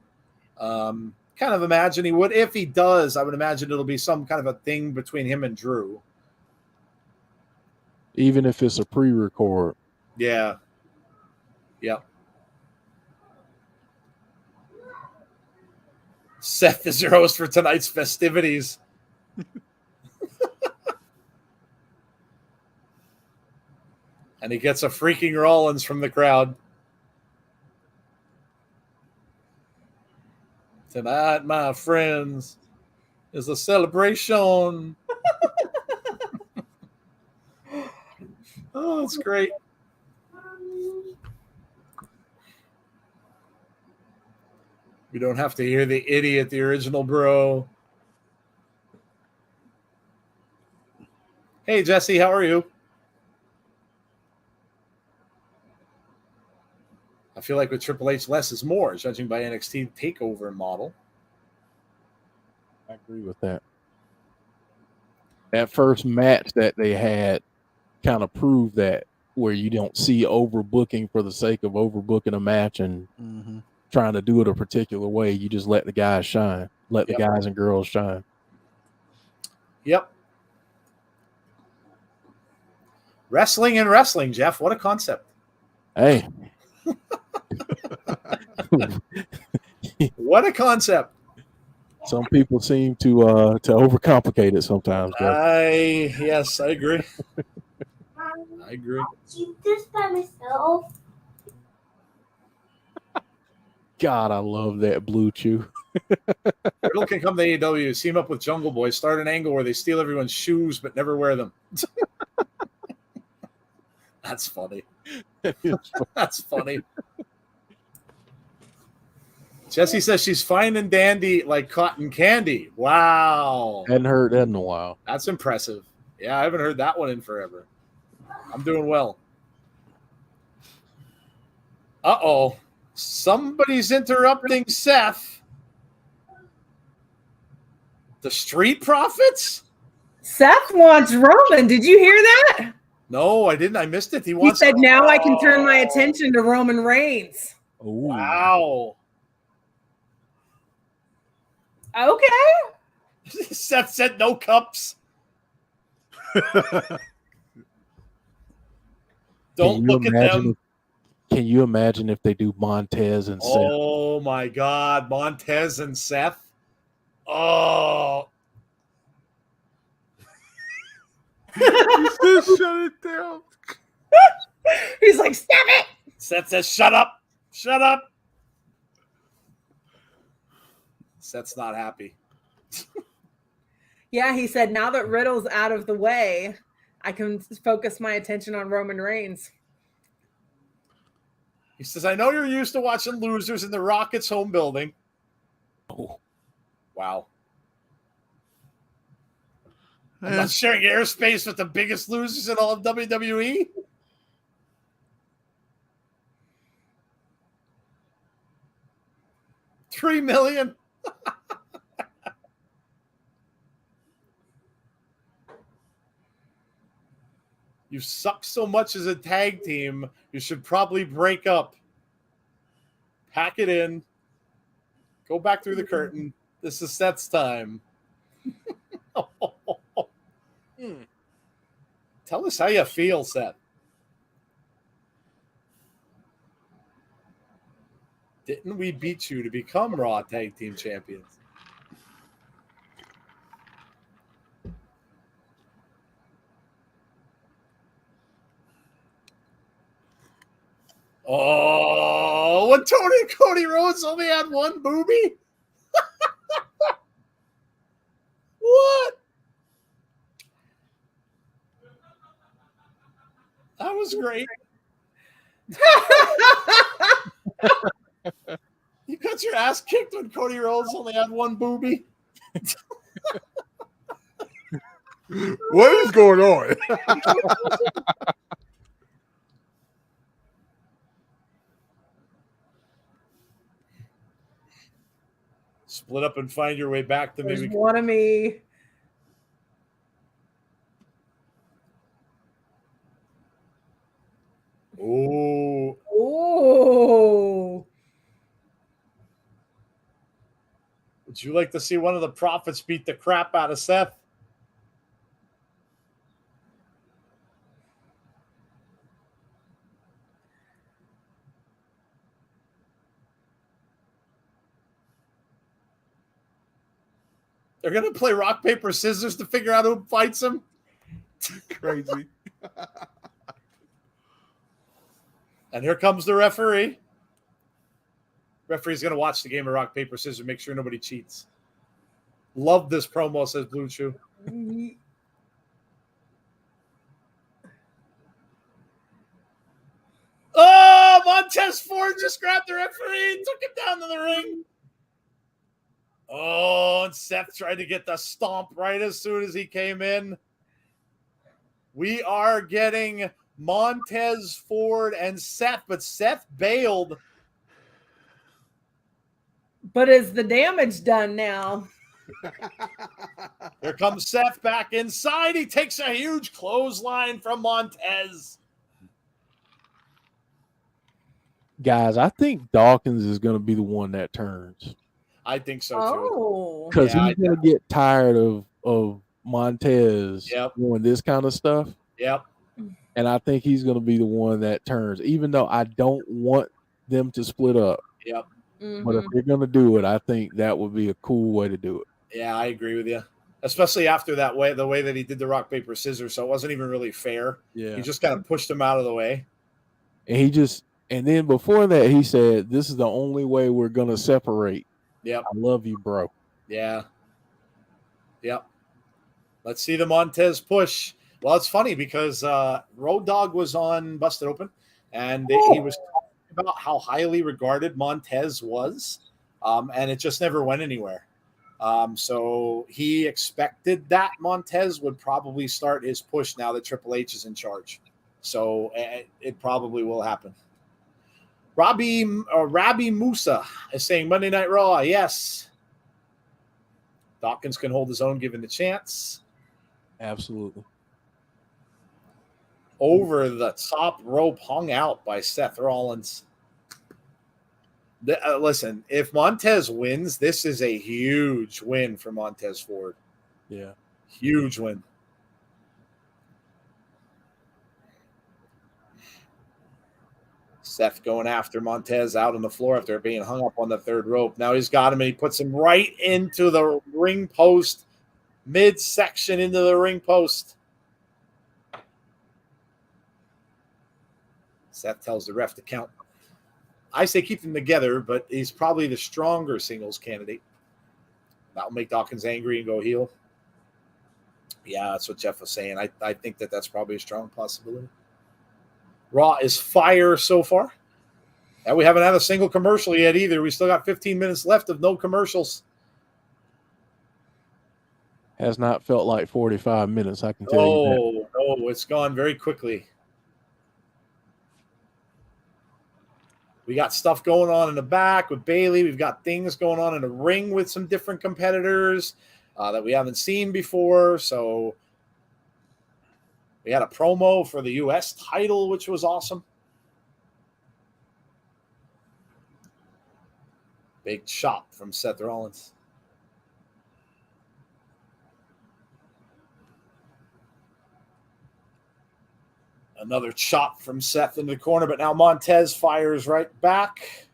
kind of imagine he would. If he does, I would imagine it'll be some kind of a thing between him and Drew. Even if it's a pre-record. Yeah. Yep. Seth is your host for tonight's festivities. And he gets a freaking Rollins from the crowd. Tonight, my friends, is a celebration. Oh, it's great. We don't have to hear the idiot, the original bro. Hey, Jesse, how are you? I feel like with Triple H, less is more, judging by NXT TakeOver model. I agree with that. That first match that they had kind of proved that, where you don't see overbooking for the sake of overbooking a match and trying to do it a particular way. You just let the guys shine. Let the guys and girls shine. Yep. Wrestling and wrestling, Jeff. What a concept. Hey. What a concept. Some people seem to overcomplicate it sometimes. Yes, I agree. I agree. Keep this by myself. God, I love that Blue Chew. Riddle can come to AEW, team up with Jungle Boy, start an angle where they steal everyone's shoes but never wear them. That's funny. That's funny. Jesse says she's fine and dandy like cotton candy. Wow. Hadn't heard that in a while. That's impressive. Yeah, I haven't heard that one in forever. I'm doing well. Uh-oh. Somebody's interrupting Seth. The Street Profits? Seth wants Roman. Did you hear that? No, I didn't. I missed it. He said, now I can turn my attention to Roman Reigns. Ooh. Wow. Okay. Seth said no cups. Don't look at them. Can you imagine if they do Montez and Seth? Oh, my God. Montez and Seth? Oh. Just shut it down. He's like, stop it. Seth says, shut up. Shut up. Seth's not happy. Yeah, he said, now that Riddle's out of the way, I can focus my attention on Roman Reigns. He says, I know you're used to watching losers in the Rockets' home building. Oh. Wow. I'm not sharing airspace with the biggest losers in all of WWE. $3 million. You suck so much as a tag team, you should probably break up. Pack it in. Go back through the curtain. This is Seth's time. Tell us how you feel, Seth. Didn't we beat you to become Raw Tag Team Champions? Oh, when Tony and Cody Rhodes only had one boobie? What? That was great. You got your ass kicked when Cody Rhodes only had one boobie? What is going on? Split up and find your way back to There's maybe. one of me. Oh, Oh. would you like to see one of the Prophets beat the crap out of Seth? They're going to play rock, paper, scissors to figure out who fights him? Crazy. And here comes the referee. Referee's going to watch the game of rock, paper, scissors, make sure nobody cheats. Love this promo, says Blue Chew. Oh, Montez Ford just grabbed the referee and took him down to the ring. Oh, and Seth tried to get the stomp right as soon as he came in. We are getting Montez Ford and Seth, but Seth bailed. But is the damage done now? Here comes Seth back inside. He takes a huge clothesline from Montez. Guys, I think Dawkins is going to be the one that turns. I think so, too. Oh. Because Yeah, he's going to get tired of Montez doing this kind of stuff. Yep. And I think he's going to be the one that turns, even though I don't want them to split up. Yep. Mm-hmm. But if they're going to do it, I think that would be a cool way to do it. Yeah, I agree with you. Especially after that way, the way that he did the rock, paper, scissors. So it wasn't even really fair. Yeah. He just kind of pushed him out of the way. And then before that, he said, this is the only way we're going to separate. Yep. I love you, bro. Yeah. Yep. Let's see the Montez push. Well, it's funny because Road Dogg was on Busted Open, and he was talking about how highly regarded Montez was, and it just never went anywhere. So he expected that Montez would probably start his push now that Triple H is in charge. So it probably will happen. Rabbi Musa is saying Monday Night Raw. Yes. Dawkins can hold his own given the chance. Absolutely. Over the top rope hung out by Seth Rollins. Listen, if Montez wins, this is a huge win for Montez Ford. Yeah. Huge win. Seth going after Montez out on the floor after being hung up on the third rope. Now he's got him and he puts him right into the ring post, midsection into the ring post. Seth tells the ref to count. I say keep them together, but he's probably the stronger singles candidate. That'll make Dawkins angry and go heel. Yeah, that's what Jeff was saying. I think that's probably a strong possibility. Raw is fire so far. And we haven't had a single commercial yet either. We still got 15 minutes left of no commercials. Has not felt like 45 minutes, I can tell you that. No, it's gone very quickly. We got stuff going on in the back with Bailey. We've got things going on in the ring with some different competitors that we haven't seen before. So we had a promo for the U.S. title, which was awesome. Big chop from Seth Rollins. Another chop from Seth in the corner, but now Montez fires right back.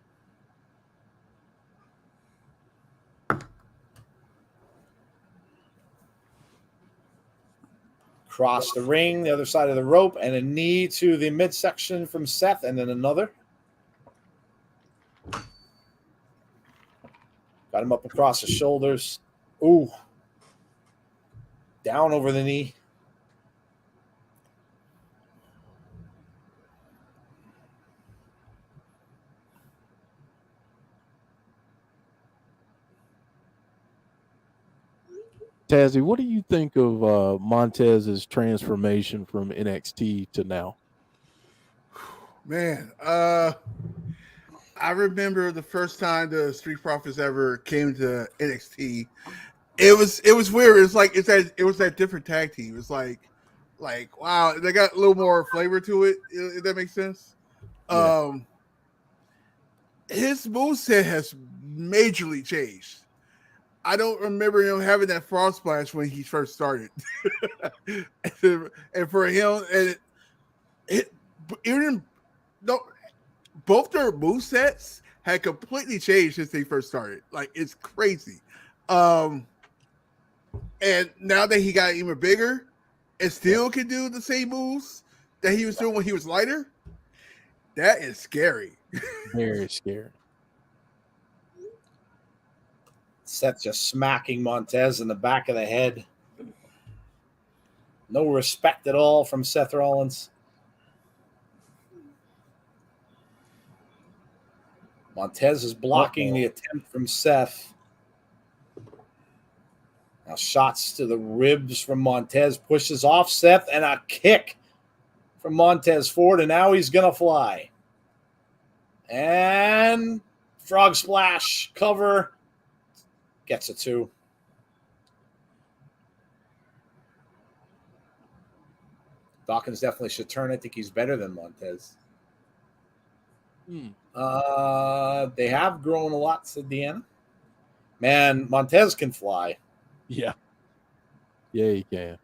Cross the ring, the other side of the rope, and a knee to the midsection from Seth, and then another. Got him up across the shoulders. Ooh. Down over the knee. Tazzy, what do you think of Montez's transformation from NXT to now? Man, I remember the first time the Street Profits ever came to NXT. It was weird. It was that different tag team. It's like wow, they got a little more flavor to it. If that makes sense. Yeah. His moveset has majorly changed. I don't remember him having that frog splash when he first started. and for him, both their movesets had completely changed since they first started. Like, it's crazy. And now that he got even bigger and still can do the same moves that he was doing when he was lighter, that is scary. Very scary. Seth just smacking Montez in the back of the head. No respect at all from Seth Rollins. Montez is blocking the attempt from Seth. Now shots to the ribs from Montez. Pushes off Seth and a kick from Montez forward. And now he's going to fly. And frog splash cover. Gets it too. Dawkins definitely should turn. I think he's better than Montez. They have grown a lot, said Deanna. Man, Montez can fly. Yeah. Yeah, he can.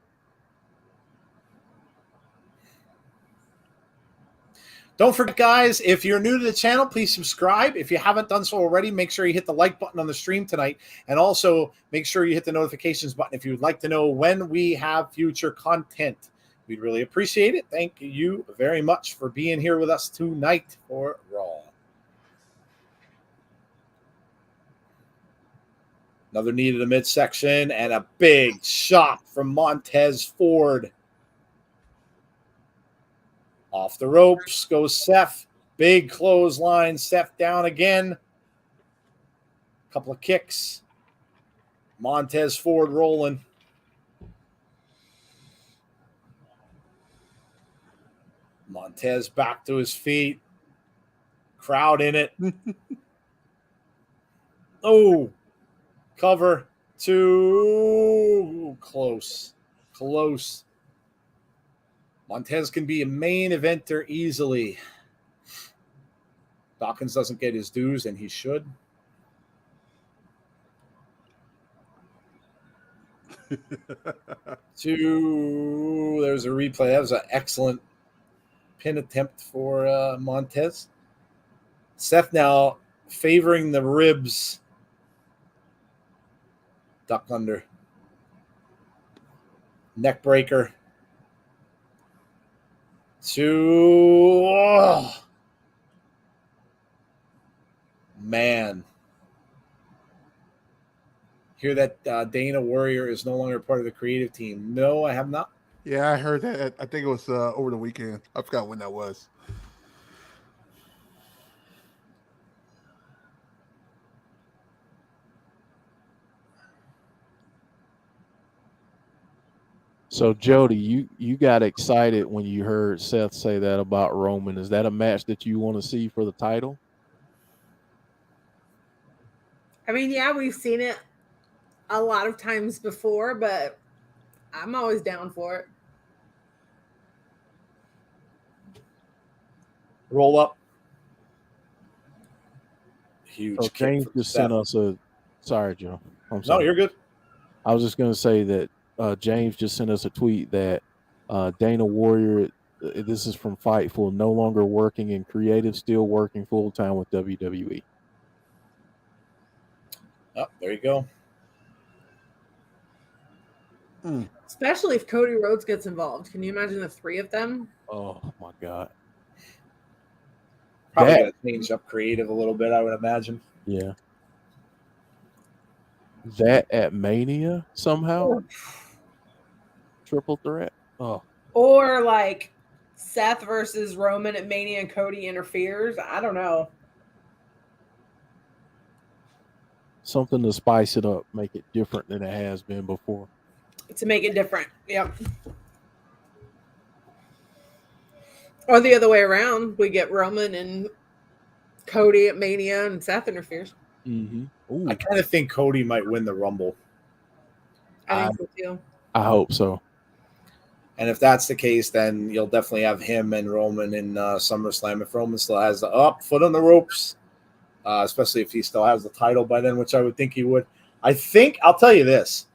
Don't forget, guys, if you're new to the channel, please subscribe. If you haven't done so already, make sure you hit the like button on the stream tonight. And also make sure you hit the notifications button if you would like to know when we have future content. We'd really appreciate it. Thank you very much for being here with us tonight for Raw. Another knee to the midsection and a big shot from Montez Ford. Off the ropes goes Seth. Big clothesline. Seth down again. Couple of kicks. Montez Ford rolling. Montez back to his feet. Crowd in it. Oh, cover. Too close. Close. Montez can be a main eventer easily. Dawkins doesn't get his dues, and he should. There's a replay. That was an excellent pin attempt for Montez. Seth now favoring the ribs. Duck under. Neck breaker. Man. Hear that Dana Warrior is no longer part of the creative team. No, I have not. Yeah, I heard that. I think it was over the weekend. I forgot when that was. So Jody, you got excited when you heard Seth say that about Roman. Is that a match that you want to see for the title? I mean, yeah, we've seen it a lot of times before, but I'm always down for it. Roll up. Huge So kick James from just Seth. sent us a. Sorry, Joe. I'm No, sorry. you're good. I was just going to say that James just sent us a tweet that Dana Warrior, this is from Fightful, no longer working in creative, still working full time with WWE. Oh, there you go. Especially if Cody Rhodes gets involved. Can you imagine the three of them? Oh my God. Probably That- got to change up creative a little bit, I would imagine. Yeah. That at Mania somehow? Triple threat? Oh. Or like Seth versus Roman at Mania and Cody interferes. I don't know. Something to spice it up, make it different than it has been before. To make it different. Yep. Or the other way around. We get Roman and Cody at Mania and Seth interferes. Mm-hmm. I kind of think Cody might win the Rumble. I think so too. I hope so. And if that's the case, then you'll definitely have him and Roman in SummerSlam. If Roman still has the foot on the ropes, especially if he still has the title by then, which I would think he would. I'll tell you this.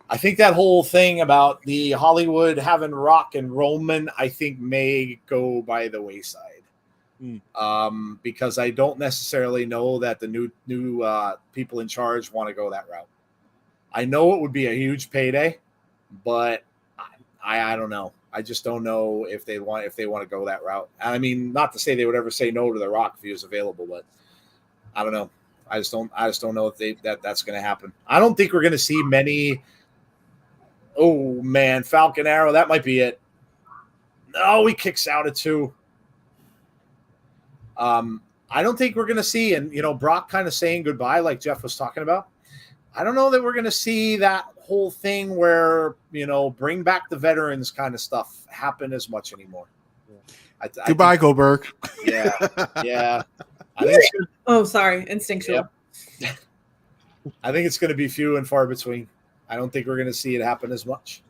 I think that whole thing about the Hollywood having Rock and Roman, I think may go by the wayside. Because I don't necessarily know that the new people in charge want to go that route. I know it would be a huge payday, but I don't know. I just don't know if they want to go that route. I mean, not to say they would ever say no to the Rock if he was available, but I don't know. I just don't know if that's going to happen. I don't think we're going to see many. Oh man, Falcon Arrow, that might be it. No, he kicks out at 2. I don't think we're going to see, and Brock kind of saying goodbye, like Jeff was talking about. I don't know that we're going to see that whole thing where bring back the veterans kind of stuff happen as much anymore. Goodbye, Goldberg. Yeah. I think sorry, instinctual. Yep. I think it's going to be few and far between. I don't think we're going to see it happen as much.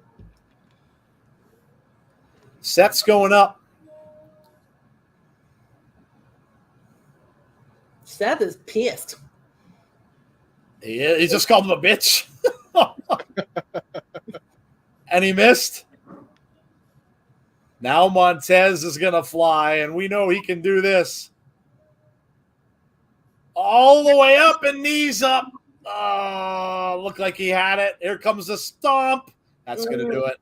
Seth's going up. Seth is pissed. He just called him a bitch. And he missed. Now Montez is going to fly, and we know he can do this. All the way up and knees up. Oh, looked like he had it. Here comes the stomp. That's going to do it.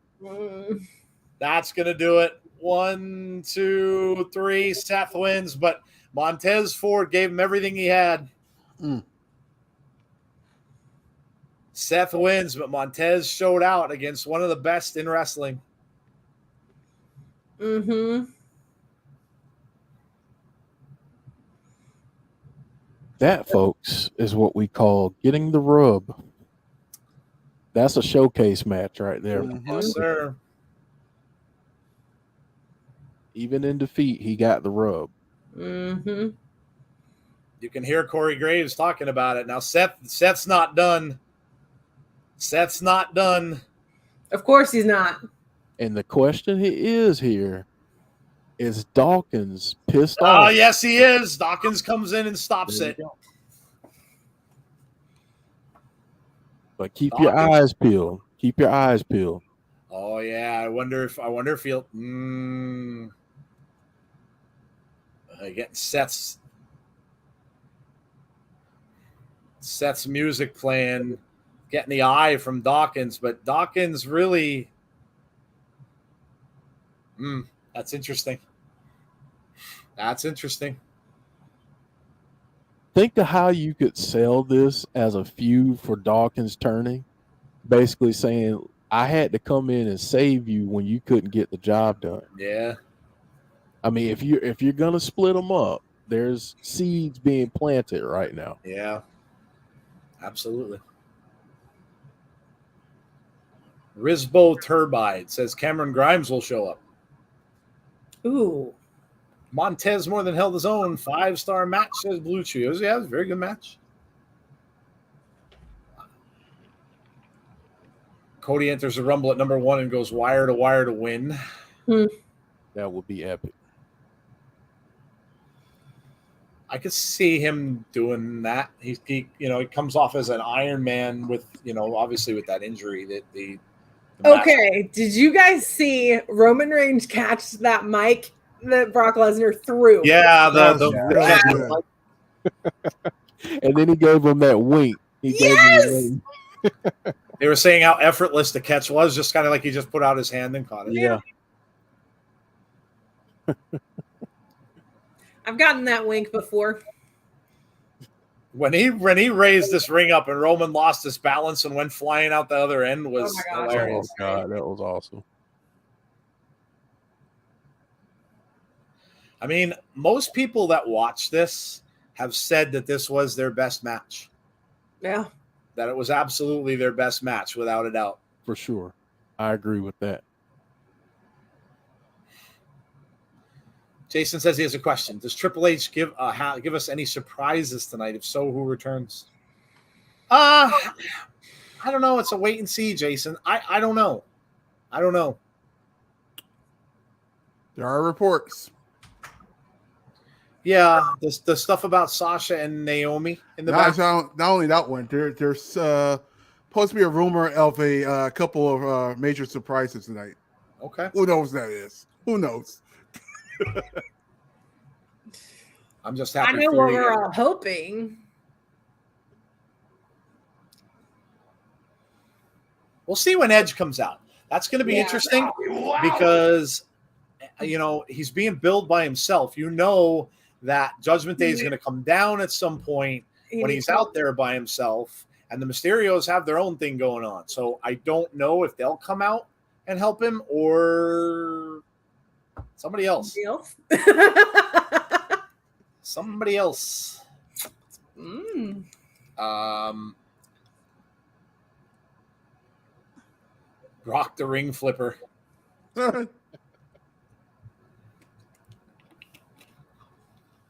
That's going to do it. 1, 2, 3. Seth wins, but Montez Ford gave him everything he had. Seth wins, but Montez showed out against one of the best in wrestling. Mm-hmm. That, folks, is what we call getting the rub. That's a showcase match right there. Yes, sir. Even in defeat, he got the rub. Mm-hmm. You can hear Corey Graves talking about it. Now, Seth's not done. Seth's not done. Of course he's not. And the question is here, is Dawkins pissed Oh, off? yes, he is. Dawkins comes in and stops it. But keep your eyes peeled. Keep your eyes peeled. Oh, yeah. I wonder if he'll getting Seth's music playing, getting the eye from Dawkins, but Dawkins really that's interesting. That's interesting. Think of how you could sell this as a feud for Dawkins turning. Basically saying, I had to come in and save you when you couldn't get the job done. Yeah. I mean, if you're gonna split them up, there's seeds being planted right now. Yeah. Absolutely. Risbo Turbide says Cameron Grimes will show up. Ooh. Montez more than held his own. 5-star match, says Blue Trios. Yeah, it was a very good match. Cody enters the Rumble at number 1 and goes wire to win. That would be epic. I could see him doing that. He comes off as an Iron Man with, obviously with that injury that the Okay, did you guys see Roman Reigns catch that mic that Brock Lesnar threw? Yeah, and then he gave him that wink. Yes! They were saying how effortless the catch was, just kind of like he just put out his hand and caught it. Yeah. I've gotten that wink before. When he raised this ring up and Roman lost his balance and went flying out the other end was hilarious. Oh God, that was awesome. I mean, most people that watch this have said that this was their best match. Yeah. That it was absolutely their best match, without a doubt. For sure. I agree with that. Jason says he has a question. Does Triple H give us any surprises tonight? If so, who returns? I don't know. It's a wait and see, Jason. I don't know. There are reports. Yeah, the stuff about Sasha and Naomi in the back. Not only that one. There's supposed to be a rumor of a couple of major surprises tonight. Okay. Who knows what that is? Who knows? I'm just happy. I know what we're all hoping. We'll see when Edge comes out. That's going to be interesting because, he's being billed by himself. That Judgment Day is going to come down at some point when he's out there by himself, and the Mysterios have their own thing going on. So I don't know if they'll come out and help him or somebody else. Somebody else. Brock the ring flipper.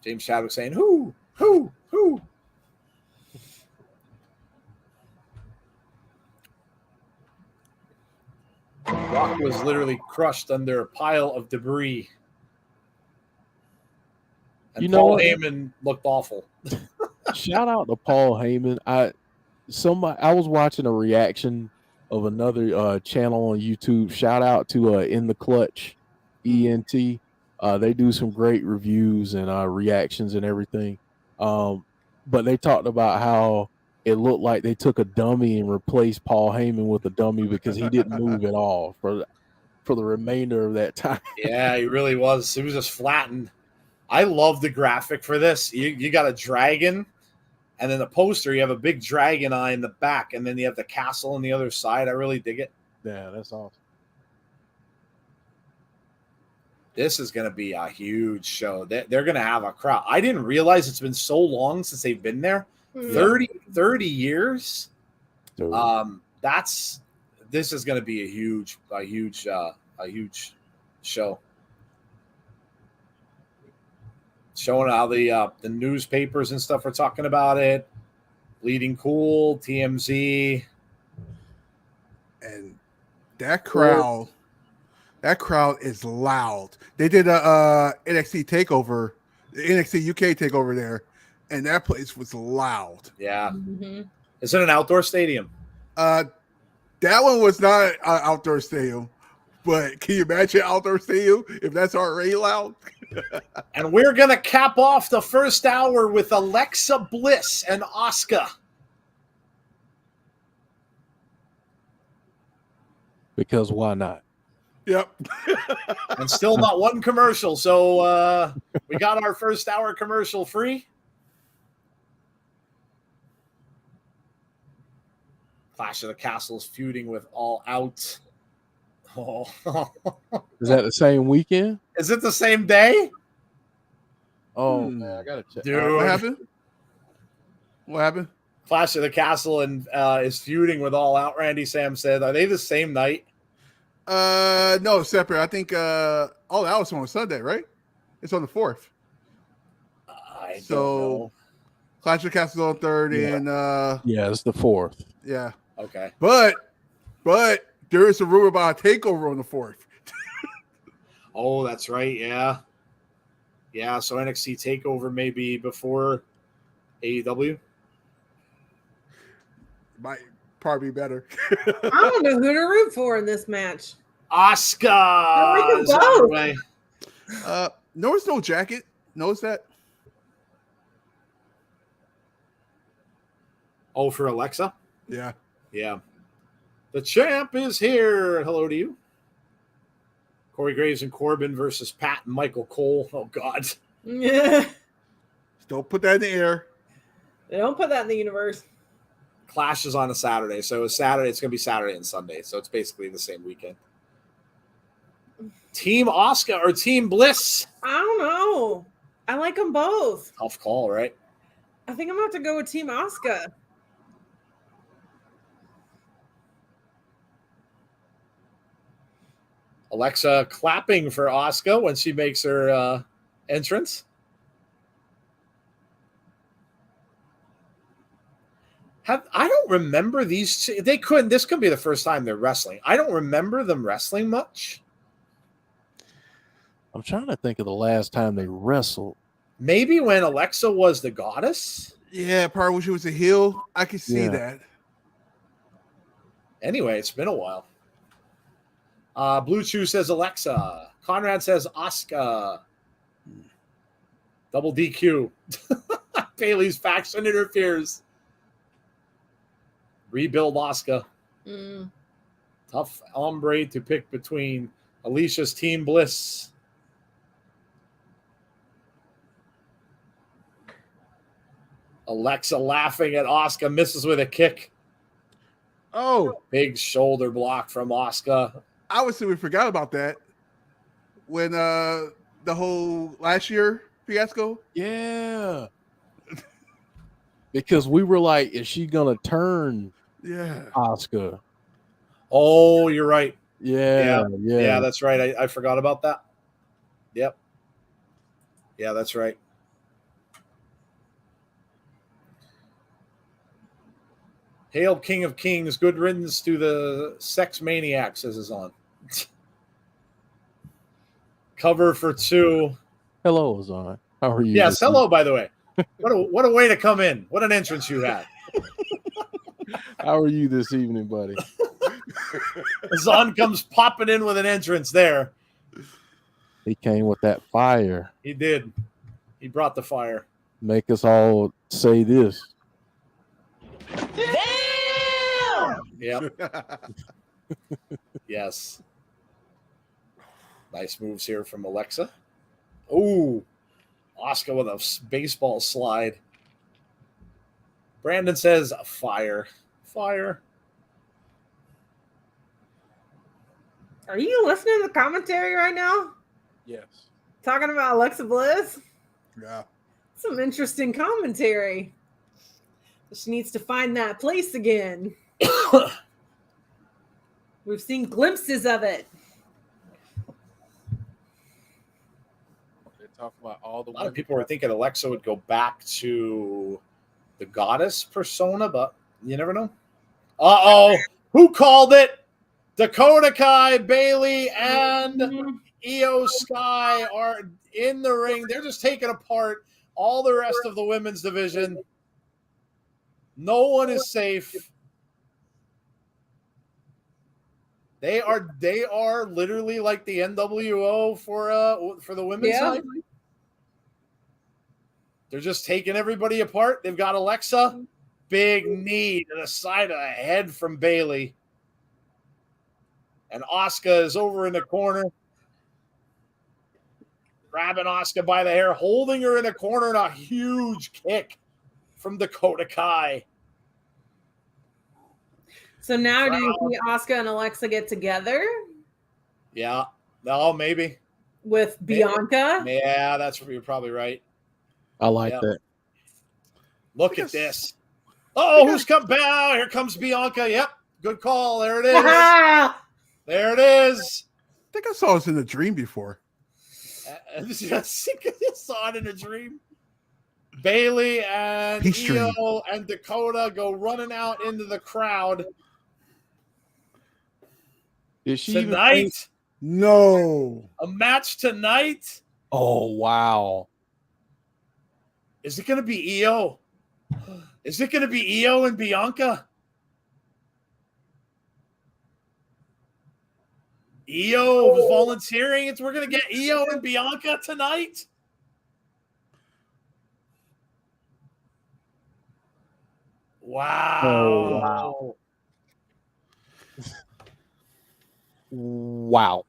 James Chadwick saying, who? Brock was literally crushed under a pile of debris. And Paul Heyman looked awful. Shout out to Paul Heyman. I was watching a reaction of another channel on YouTube. Shout out to In the Clutch, ENT. They do some great reviews and reactions and everything. But they talked about how it looked like they took a dummy and replaced Paul Heyman with a dummy because he didn't move at all for the remainder of that time. Yeah, he really was. He was just flattened. I love the graphic for this. You got a dragon, And then the poster, you have a big dragon eye in the back, and then you have the castle on the other side. I really dig it. Yeah, that's awesome. This is going to be a huge show. They're going to have a crowd. I didn't realize it's been so long since they've been there. 30 years. This is going to be a huge show. Showing how the newspapers and stuff are talking about it. Bleeding Cool, TMZ, and that crowd is loud. They did a NXT takeover, the NXT UK takeover there, and that place was loud. Yeah. Is it an outdoor stadium? That one was not an outdoor stadium, but can you imagine outdoor stadium if that's already loud? And we're going to cap off the first hour with Alexa Bliss and Asuka. Because why not? Yep. And still not one commercial. So we got our first hour commercial free. Clash of the Castles feuding with All Out. Oh. Is that the same weekend? Is it the same day? Oh, man, I gotta check. Dude. What happened? What happened? Clash of the Castle and is feuding with All Out. Randy Sam said, are they the same night? No, separate. I think All Out was on Sunday, right? It's on the 4th. I don't know. Clash of the Castle on 3rd, and yeah, it's the 4th. Yeah. Okay. But there is a rumor about a takeover on the 4th. Oh, that's right. Yeah. Yeah. So NXT takeover may be before AEW. Might probably be better. I don't know who to root for in this match. Asuka. Is on her way. Notice no jacket. Notice that. Oh, for Alexa? Yeah. Yeah. The champ is here. Hello to you. Corey Graves and Corbin versus Pat and Michael Cole. Oh, God. Yeah. Don't put that in the air. Don't put that in the universe. Clash is on a Saturday. So it's Saturday. It's going to be Saturday and Sunday. So it's basically the same weekend. Team Asuka or Team Bliss? I don't know. I like them both. Tough call, right? I think I'm going to have to go with Team Asuka. Alexa clapping for Asuka when she makes her entrance. I don't remember these. This could be the first time they're wrestling. I don't remember them wrestling much. I'm trying to think of the last time they wrestled. Maybe when Alexa was the goddess. Yeah, probably when she was a heel. I could see that. Anyway, it's been a while. Blue Chew says Alexa. Conrad says Asuka. Double DQ. Bailey's faction interferes. Rebuild Asuka. Tough hombre to pick between Alicia's Team Bliss. Alexa laughing at Asuka, misses with a kick. Oh, big shoulder block from Asuka. Obviously, we forgot about that when the whole last year fiasco. Yeah. Because we were like, is she gonna turn Asuka? Oh, you're right. Yeah, that's right. I forgot about that. Yep. Yeah, that's right. Hail King of Kings, good riddance to the sex maniacs, as is on. Cover for 2. Hello, Azan. How are you? Yes, hello, by the way. What a way to come in. What an entrance you had. How are you this evening, buddy? Azan comes popping in with an entrance there. He came with that fire. He did. He brought the fire. Make us all say this. Damn! Yep. Yes. Nice moves here from Alexa. Ooh. Asuka with a baseball slide. Brandon says fire. Fire. Are you listening to the commentary right now? Yes. Talking about Alexa Bliss? Yeah. Some interesting commentary. She needs to find that place again. We've seen glimpses of it. They talk about all the A lot of people were thinking Alexa would go back to the goddess persona, but you never know. Uh-oh. Who called it? Dakota Kai, Bailey, and Iyo Sky are in the ring. They're just taking apart all the rest of the women's division. No one is safe. They are literally like the NWO for the women's side. They're just taking everybody apart. They've got Alexa, big knee to the side of the head from Bailey. And Asuka is over in the corner, grabbing Asuka by the hair, holding her in a corner, and a huge kick from Dakota Kai. So now do you see Asuka and Alexa get together? Yeah. No, maybe. With Bianca? Yeah, you're probably right. I like that. Look at this. Oh, who's come back? Here comes Bianca. Yep. Good call. There it is. There it is. I think I saw this in a dream before. I saw it in a dream. Bailey and Iyo and Dakota go running out into the crowd. Is she tonight? No. A match tonight? Oh, wow. Is it going to be Iyo? Is it going to be Iyo and Bianca? Iyo was volunteering. We're going to get Iyo and Bianca tonight? Wow. Oh, wow. Wow.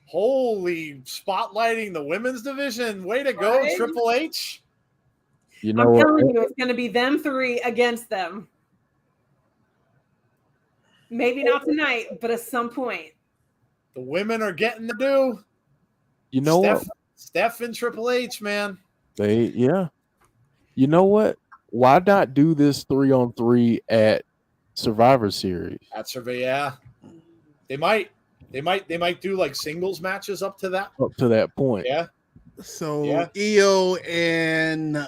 Holy, spotlighting the women's division. Way to go, Right? Triple H. You know I'm what? telling you, it's going to be them three against them. Maybe not tonight, but at some point. The women are getting the due. You know what? Steph and Triple H, man. You know what? Why not do this 3-on-3 at Survivor Series? At Survey, yeah. They might do like singles matches up to that. Up to that point. Yeah. So Iyo and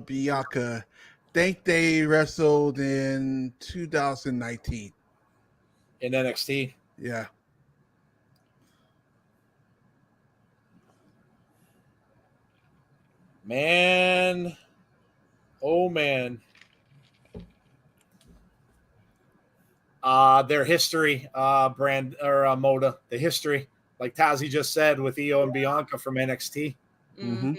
Bianca, think they wrestled in 2019 in NXT. Yeah. Man. Oh man. Their history, Moda, the history, like Tazi just said with Iyo and Bianca from NXT. Mm-hmm.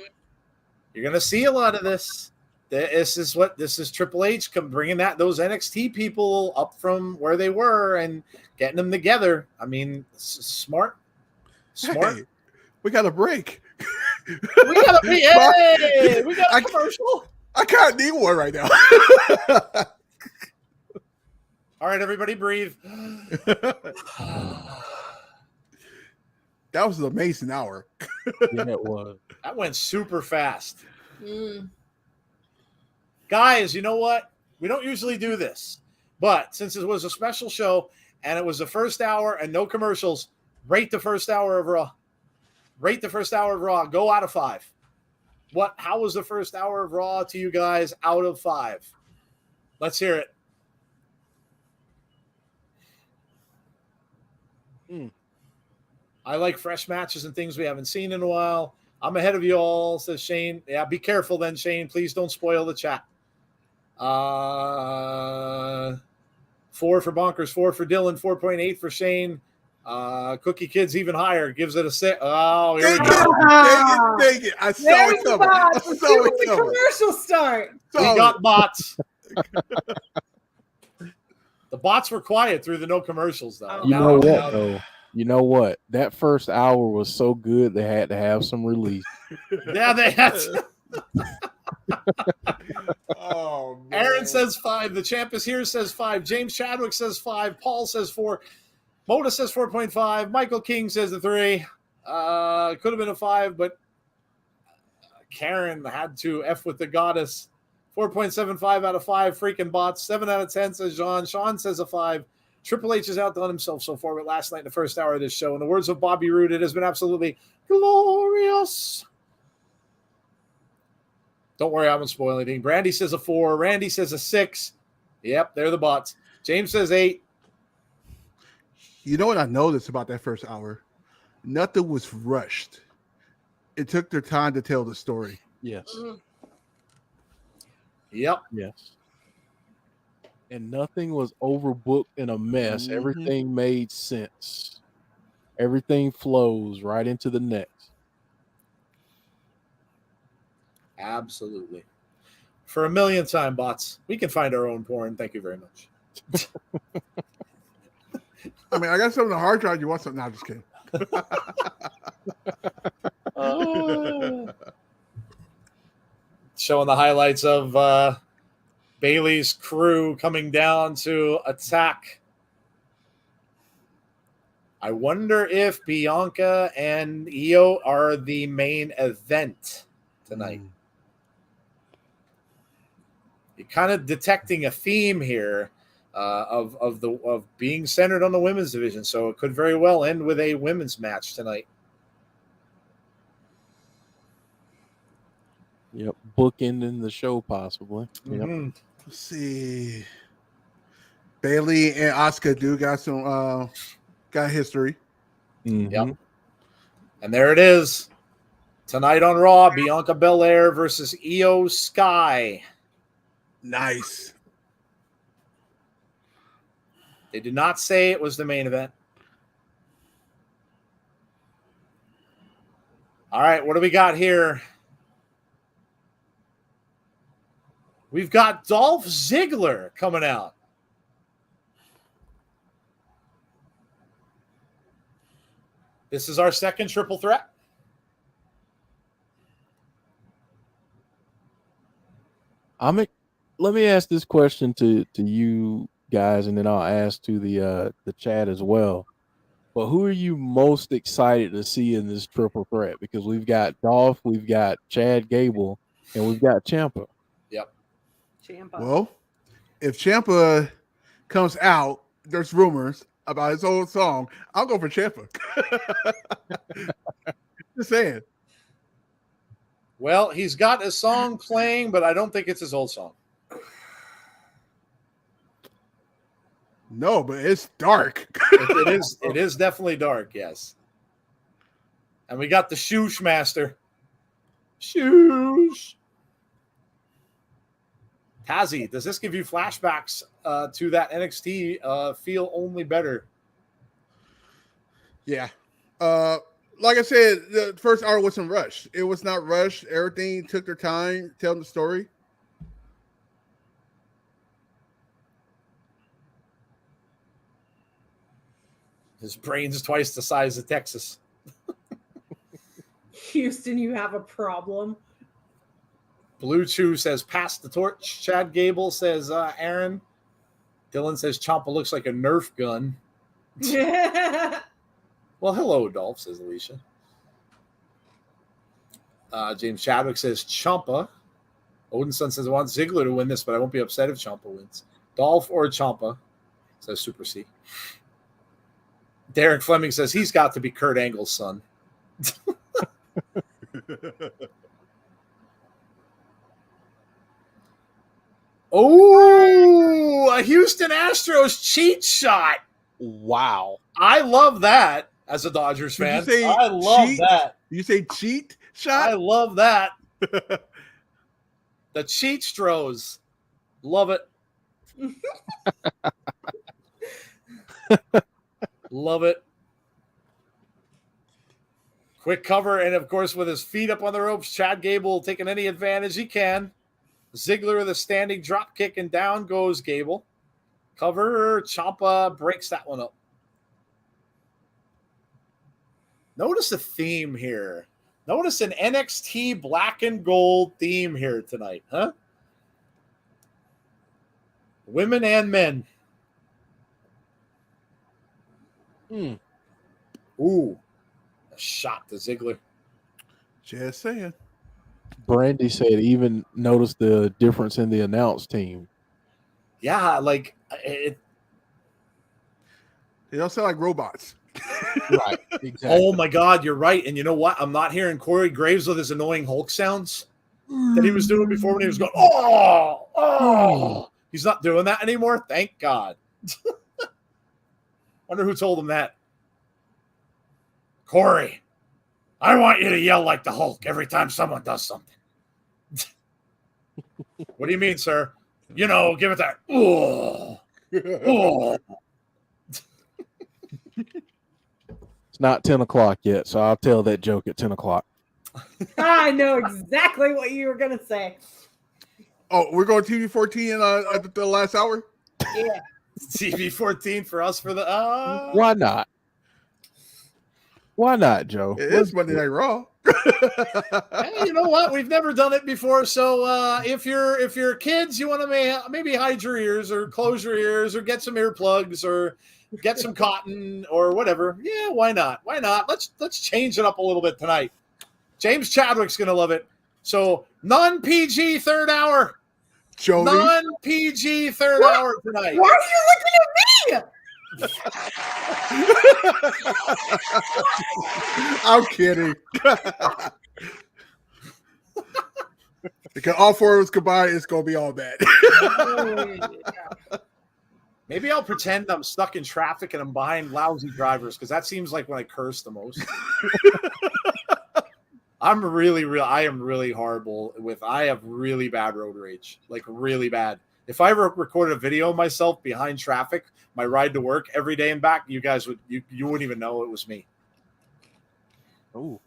You're gonna see a lot of this. This is Triple H bringing those NXT people up from where they were and getting them together. I mean, smart. Hey, we got a break. We got a commercial. I can't need one right now. All right, everybody breathe. That was an amazing hour. Yeah, it was. That went super fast. Mm. Guys, you know what? We don't usually do this. But since it was a special show and it was the first hour and no commercials, rate the first hour of Raw. Rate the first hour of Raw. Go out of 5. How was the first hour of Raw to you guys out of 5? Let's hear it. I like fresh matches and things we haven't seen in a while. I'm ahead of you all, says Shane. Yeah, be careful then, Shane. Please don't spoil the chat. 4 for Bonkers, 4 for Dylan, 4.8 for Shane. Cookie Kid's even higher, gives it a 6. Oh, here we go. Dang it. I saw it coming. I saw it The coming. commercial start. We got bots. The bots were quiet through the no commercials, though. You know what, though? You know what? That first hour was so good they had to have some release. Yeah, they had to. Oh, man. Aaron says 5. The champ is here says 5. James Chadwick says 5. Paul says 4. Moda says 4.5. Michael King says a 3. Could have been a 5, but Karen had to F with the goddess. 4.75 out of 5. Freaking bots. 7 out of 10 says John. Sean says a 5. Triple H has outdone himself so far with last night in the first hour of this show. In the words of Bobby Roode, it has been absolutely glorious. Don't worry, I won't spoil anything. Brandy says a 4. Randy says a 6. Yep, they're the bots. James says 8. You know what I noticed about that first hour? Nothing was rushed. It took their time to tell the story. Yes. Yep. Yes. And nothing was overbooked in a mess. Mhm. Everything made sense. Everything flows right into the next. Absolutely. For a millionth time, bots, we can find our own porn. Thank you very much. I mean, I got something on the hard drive. You want something? No, just kidding. Showing the highlights of Bailey's crew coming down to attack. I wonder if Bianca and Iyo are the main event tonight. You're kind of detecting a theme here of being centered on the women's division, so it could very well end with a women's match tonight. Yep. Bookending the show, possibly. Yep. Mm-hmm. Let's see. Bailey and Asuka do got some got history. Mhm. Yep. And there it is. Tonight on Raw, Bianca Belair versus Iyo Sky. Nice. They did not say it was the main event. All right, what do we got here? We've got Dolph Ziggler coming out. This is our second triple threat. Let me ask this question to you guys, and then I'll ask to the chat as well. But who are you most excited to see in this triple threat? Because we've got Dolph, we've got Chad Gable, and we've got Ciampa. Yep. Ciampa. Well, if Ciampa comes out, there's rumors about his old song. I'll go for Ciampa. Just saying. Well, he's got a song playing, but I don't think it's his old song. No, but it's dark. It is definitely dark, yes. And we got the Shoosh Master. Shoosh. Tazzy, does this give you flashbacks to that NXT feel only better? Yeah. Like I said, the first hour wasn't rushed. It was not rushed. Everything took their time telling the story. His brain's twice the size of Texas. Houston, you have a problem. Blue Chew says, pass the torch. Chad Gable says, Aaron. Dylan says, Ciampa looks like a Nerf gun. Well, hello, Dolph, says Alicia. James Chadwick says, Ciampa. Odinson says, I want Ziggler to win this, but I won't be upset if Ciampa wins. Dolph or Ciampa, says Super C. Derek Fleming says, he's got to be Kurt Angle's son. Oh, a Houston Astros cheat shot. Wow. I love that as a Dodgers fan. Did you say I love cheat? that. You say cheat I shot? love that. The cheat stros. Love it. Love it. Quick cover, and of course, with his feet up on the ropes, Chad Gable taking any advantage he can. Ziggler with a standing drop kick, and down goes Gable. Cover, Ciampa breaks that one up. Notice a theme here. Notice an NXT black and gold theme here tonight, huh? Women and men. Ooh, a shot to Ziggler. Just saying. Brandy said even noticed the difference in the announce team. Yeah, like it. They don't sound like robots. Right. Exactly. Oh my God, you're right. And you know what? I'm not hearing Corey Graves with his annoying Hulk sounds that he was doing before when he was going, oh. He's not doing that anymore. Thank God. Wonder who told him that. Corey, I want you to yell like the Hulk every time someone does something. What do you mean, sir? You know, give it that. Oh. Oh. It's not 10 o'clock yet, so I'll tell that joke at 10 o'clock. I know exactly what you were gonna say. Oh, we're going TV 14 at the last hour? Yeah. TV 14 for us for the. Why not? Why not, Joe? It is Monday Night Raw. Hey, you know what? We've never done it before. So if you're kids, you want to maybe hide your ears or close your ears or get some earplugs or get some cotton or whatever. Yeah, why not? Why not? Let's change it up a little bit tonight. James Chadwick's gonna love it. So non-PG third hour. Jody. Non-PG third hour tonight. Why are you looking at me? I'm kidding. Because all four of us combined, it's going to be all bad. Maybe I'll pretend I'm stuck in traffic and I'm behind lousy drivers because that seems like when I curse the most. I am really horrible I have really bad road rage, like really bad. If I ever recorded a video of myself behind traffic, my ride to work every day and back, you guys you wouldn't even know it was me. Oh,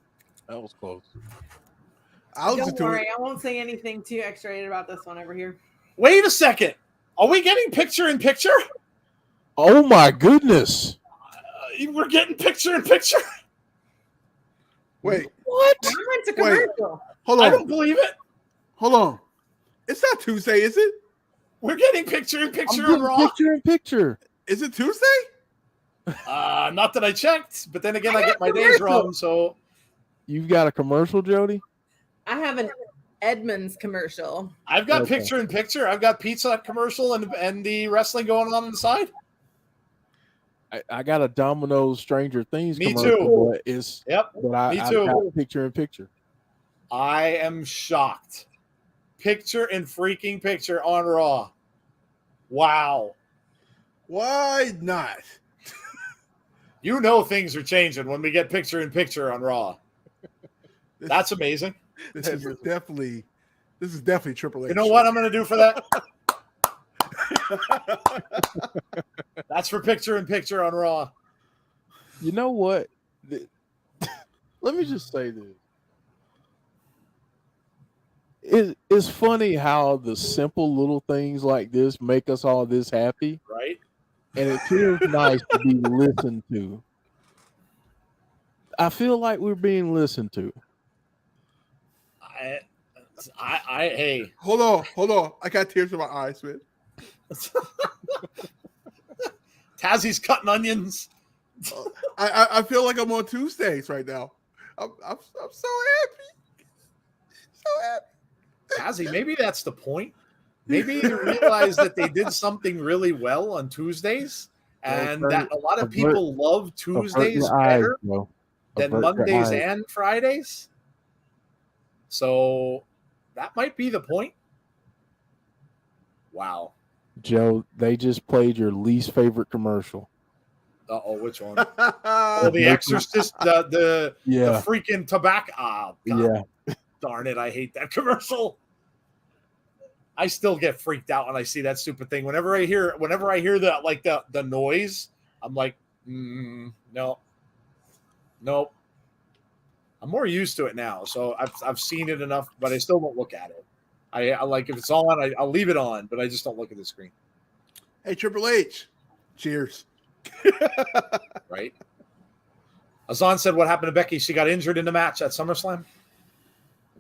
that was close. Don't worry, I won't say anything too X-rated about this one over here. Wait a second. Are we getting picture in picture? Oh my goodness. We're getting picture in picture. Wait. What? I went to commercial. Hold on. I don't believe it. Hold on. It's not Tuesday, is it? We're getting picture in picture on Raw. Picture in picture. Is it Tuesday? Not that I checked, but then again, I get my days wrong. So You've got a commercial, Jody? I have an Edmunds commercial. I've got picture in picture. I've got Pizza Hut commercial and the wrestling going on the side. I got a Domino's Stranger Things Me commercial. too. But Me I too. got picture in picture. I am shocked. Picture in freaking picture on Raw. Wow. Why not? You know things are changing when we get picture in picture on Raw. That's amazing. This is definitely Triple H. You know what I'm going to do for that? That's for picture in picture on Raw. You know what? Let me just say this. It's funny how the simple little things like this make us all this happy. Right? And it feels nice to be listened to. I feel like we're being listened to. Hey. Hold on. I got tears in my eyes, man. Tazzie's cutting onions. I feel like I'm on Tuesdays right now. I'm so happy. So happy. Tazzie, maybe that's the point. Maybe you realize that they did something really well on Tuesdays and that a lot of people love Tuesdays better than Mondays and Fridays. So that might be the point. Wow. Joe, they just played your least favorite commercial. Uh-oh, which one? Oh, The Exorcist, the freaking tobacco. Oh, God. Yeah. Darn it, I hate that commercial. I still get freaked out when I see that stupid thing. Whenever I hear that, like the noise, I'm like, no. Nope. I'm more used to it now, so I've seen it enough, but I still don't look at it. I like if it's on, I'll leave it on, but I just don't look at the screen. Hey, Triple H, cheers. Right? Azan said, "What happened to Becky? She got injured in the match at SummerSlam.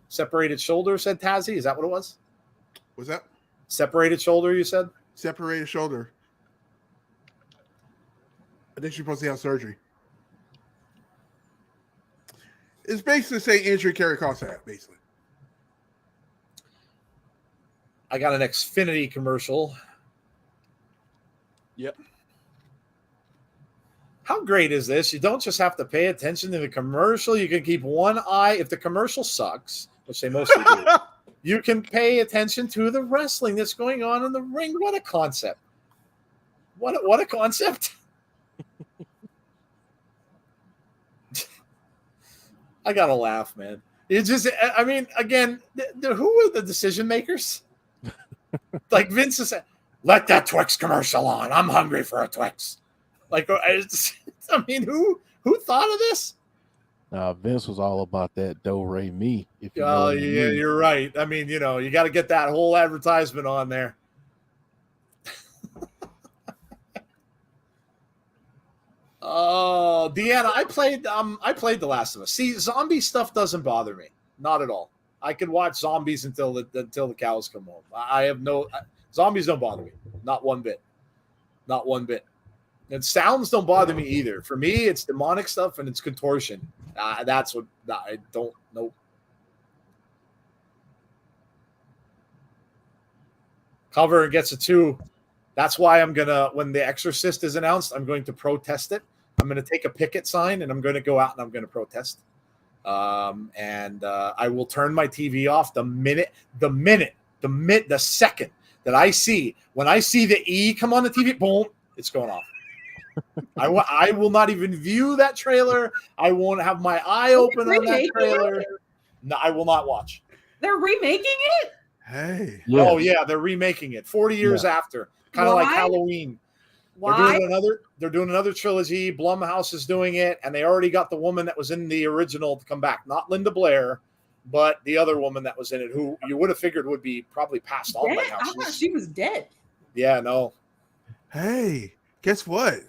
Separated shoulder," said Tazzy. Is that what it was? Was that separated shoulder? You said separated shoulder. I think she's supposed to have surgery. It's basically the same injury Kerry Cross had, basically. I got an Xfinity commercial. Yep. How great is this? You don't just have to pay attention to the commercial. You can keep one eye. If the commercial sucks, which they mostly do, you can pay attention to the wrestling that's going on in the ring. What a concept. What a concept. I got to laugh, man. It just, I mean, again, who are the decision makers? Like Vince is saying, let that Twix commercial on. I'm hungry for a Twix. Like, I mean, who thought of this? Vince was all about that do re mi. If you know Oh, what I yeah, mean. you're right. I mean, you got to get that whole advertisement on there. Oh, Deanna, I played The Last of Us. See, zombie stuff doesn't bother me, not at all. I can watch zombies until the cows come home. Zombies don't bother me, not one bit, not one bit. And sounds don't bother me either. For me, it's demonic stuff and it's contortion. That's what I don't know. Cover gets a 2. That's why I'm gonna, when The Exorcist is announced, I'm going to protest it. I'm going to take a picket sign and I'm going to go out and I'm going to protest. I will turn my TV off the second that I see, when I see the E come on the TV, boom, it's going off. I will not even view that trailer. I won't have my eye open on that trailer. No, I will not watch. They're remaking it? Hey. Yes. Oh yeah, they're remaking it 40 years after, kind of like Halloween. Why? They're doing another trilogy. Blumhouse is doing it, and they already got the woman that was in the original to come back. Not Linda Blair, but the other woman that was in it, who you would have figured would be probably passed on by now. I thought she was dead. Yeah, no. Hey, guess what?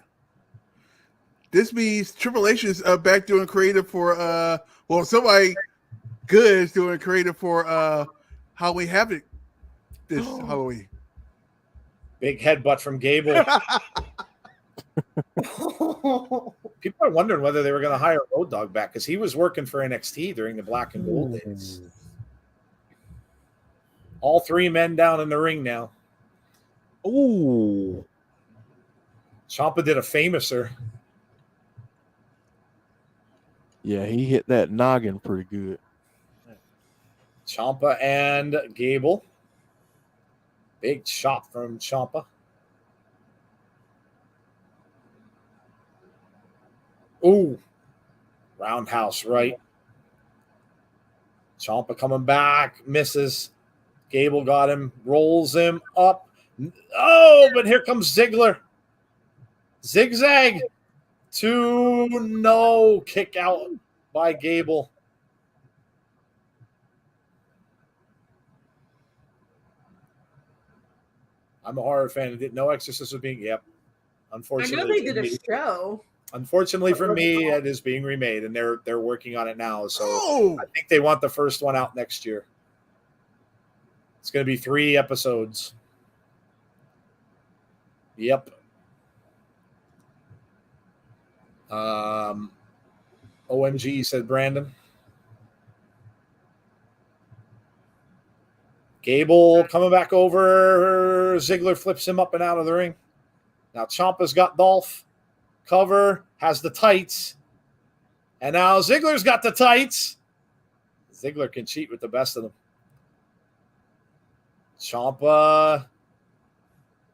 This means Triple H is back doing creative for somebody good is doing creative for Halloween Havoc this Halloween. Big headbutt from Gable. People are wondering whether they were going to hire Road Dogg back because he was working for NXT during the Black and Gold days. All 3 men down in the ring now. Ooh. Ciampa did a famouser. Yeah, he hit that noggin pretty good. Ciampa and Gable. Big chop from Ciampa. Ooh. Roundhouse right. Ciampa coming back. Misses. Gable got him. Rolls him up. Oh, but here comes Ziggler. Zigzag. 2 no. Kick out by Gable. I'm a horror fan. No Exorcist was being. Yep. Unfortunately, I know they did a show. Unfortunately for me, it is being remade, and they're working on it now. So I think they want the first one out next year. It's going to be 3 episodes. Yep. OMG, said Brandon. Gable coming back over. Ziggler flips him up and out of the ring. Now Ciampa's got Dolph. Cover, has the tights. And now Ziggler's got the tights. Ziggler can cheat with the best of them. Ciampa.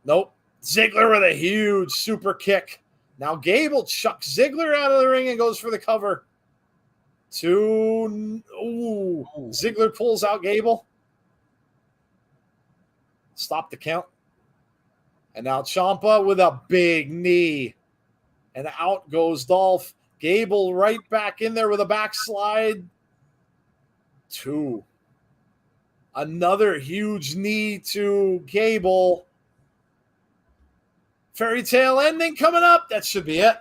Nope. Ziggler with a huge super kick. Now Gable chucks Ziggler out of the ring and goes for the cover. 2. Ooh. Ziggler pulls out Gable. Stop the count. And now Ciampa with a big knee. And out goes Dolph. Gable right back in there with a backslide. 2. Another huge knee to Gable. Fairy tale ending coming up. That should be it.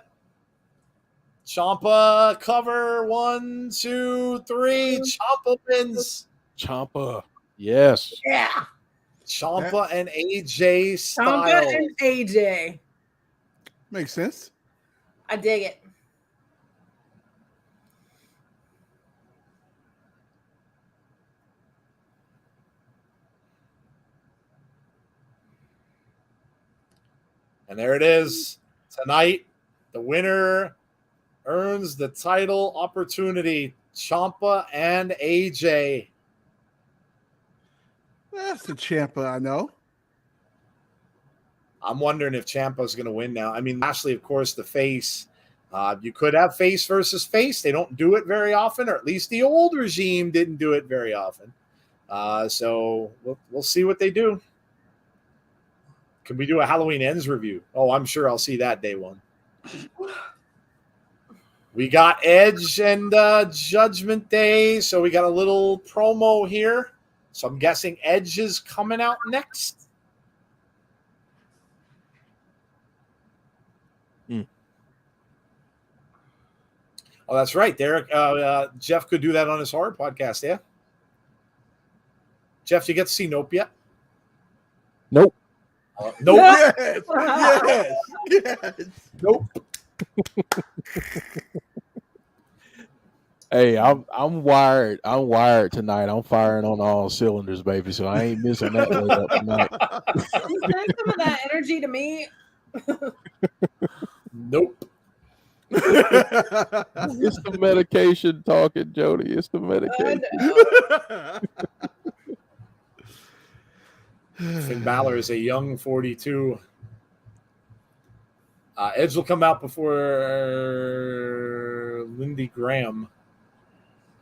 Ciampa cover. 1, 2, 3. Ciampa wins. Ciampa. Yes. Yeah. Ciampa and AJ Ciampa Styles. and AJ. Makes sense. I dig it. And there it is. Tonight, the winner earns the title opportunity. Ciampa and AJ. That's the Ciampa I know. I'm wondering if Ciampa's going to win now. I mean, Lashley, of course, the face. You could have face versus face. They don't do it very often, or at least the old regime didn't do it very often. So we'll see what they do. Can we do a Halloween Ends review? Oh, I'm sure I'll see that day one. We got Edge and Judgment Day, so we got a little promo here. So I'm guessing Edge is coming out next. Oh, that's right. Derek, Jeff could do that on his horror podcast, yeah? Jeff, you get to see Nope yet? Nope. Nope. Yes. Yes. Yes. Nope. Hey, I'm wired. I'm wired tonight. I'm firing on all cylinders, baby. So I ain't missing that leg up tonight. You send some of that energy to me. Nope. It's the medication talking, Jody. It's the medication. Finn Balor is a young 42. Edge will come out before Lindy Graham.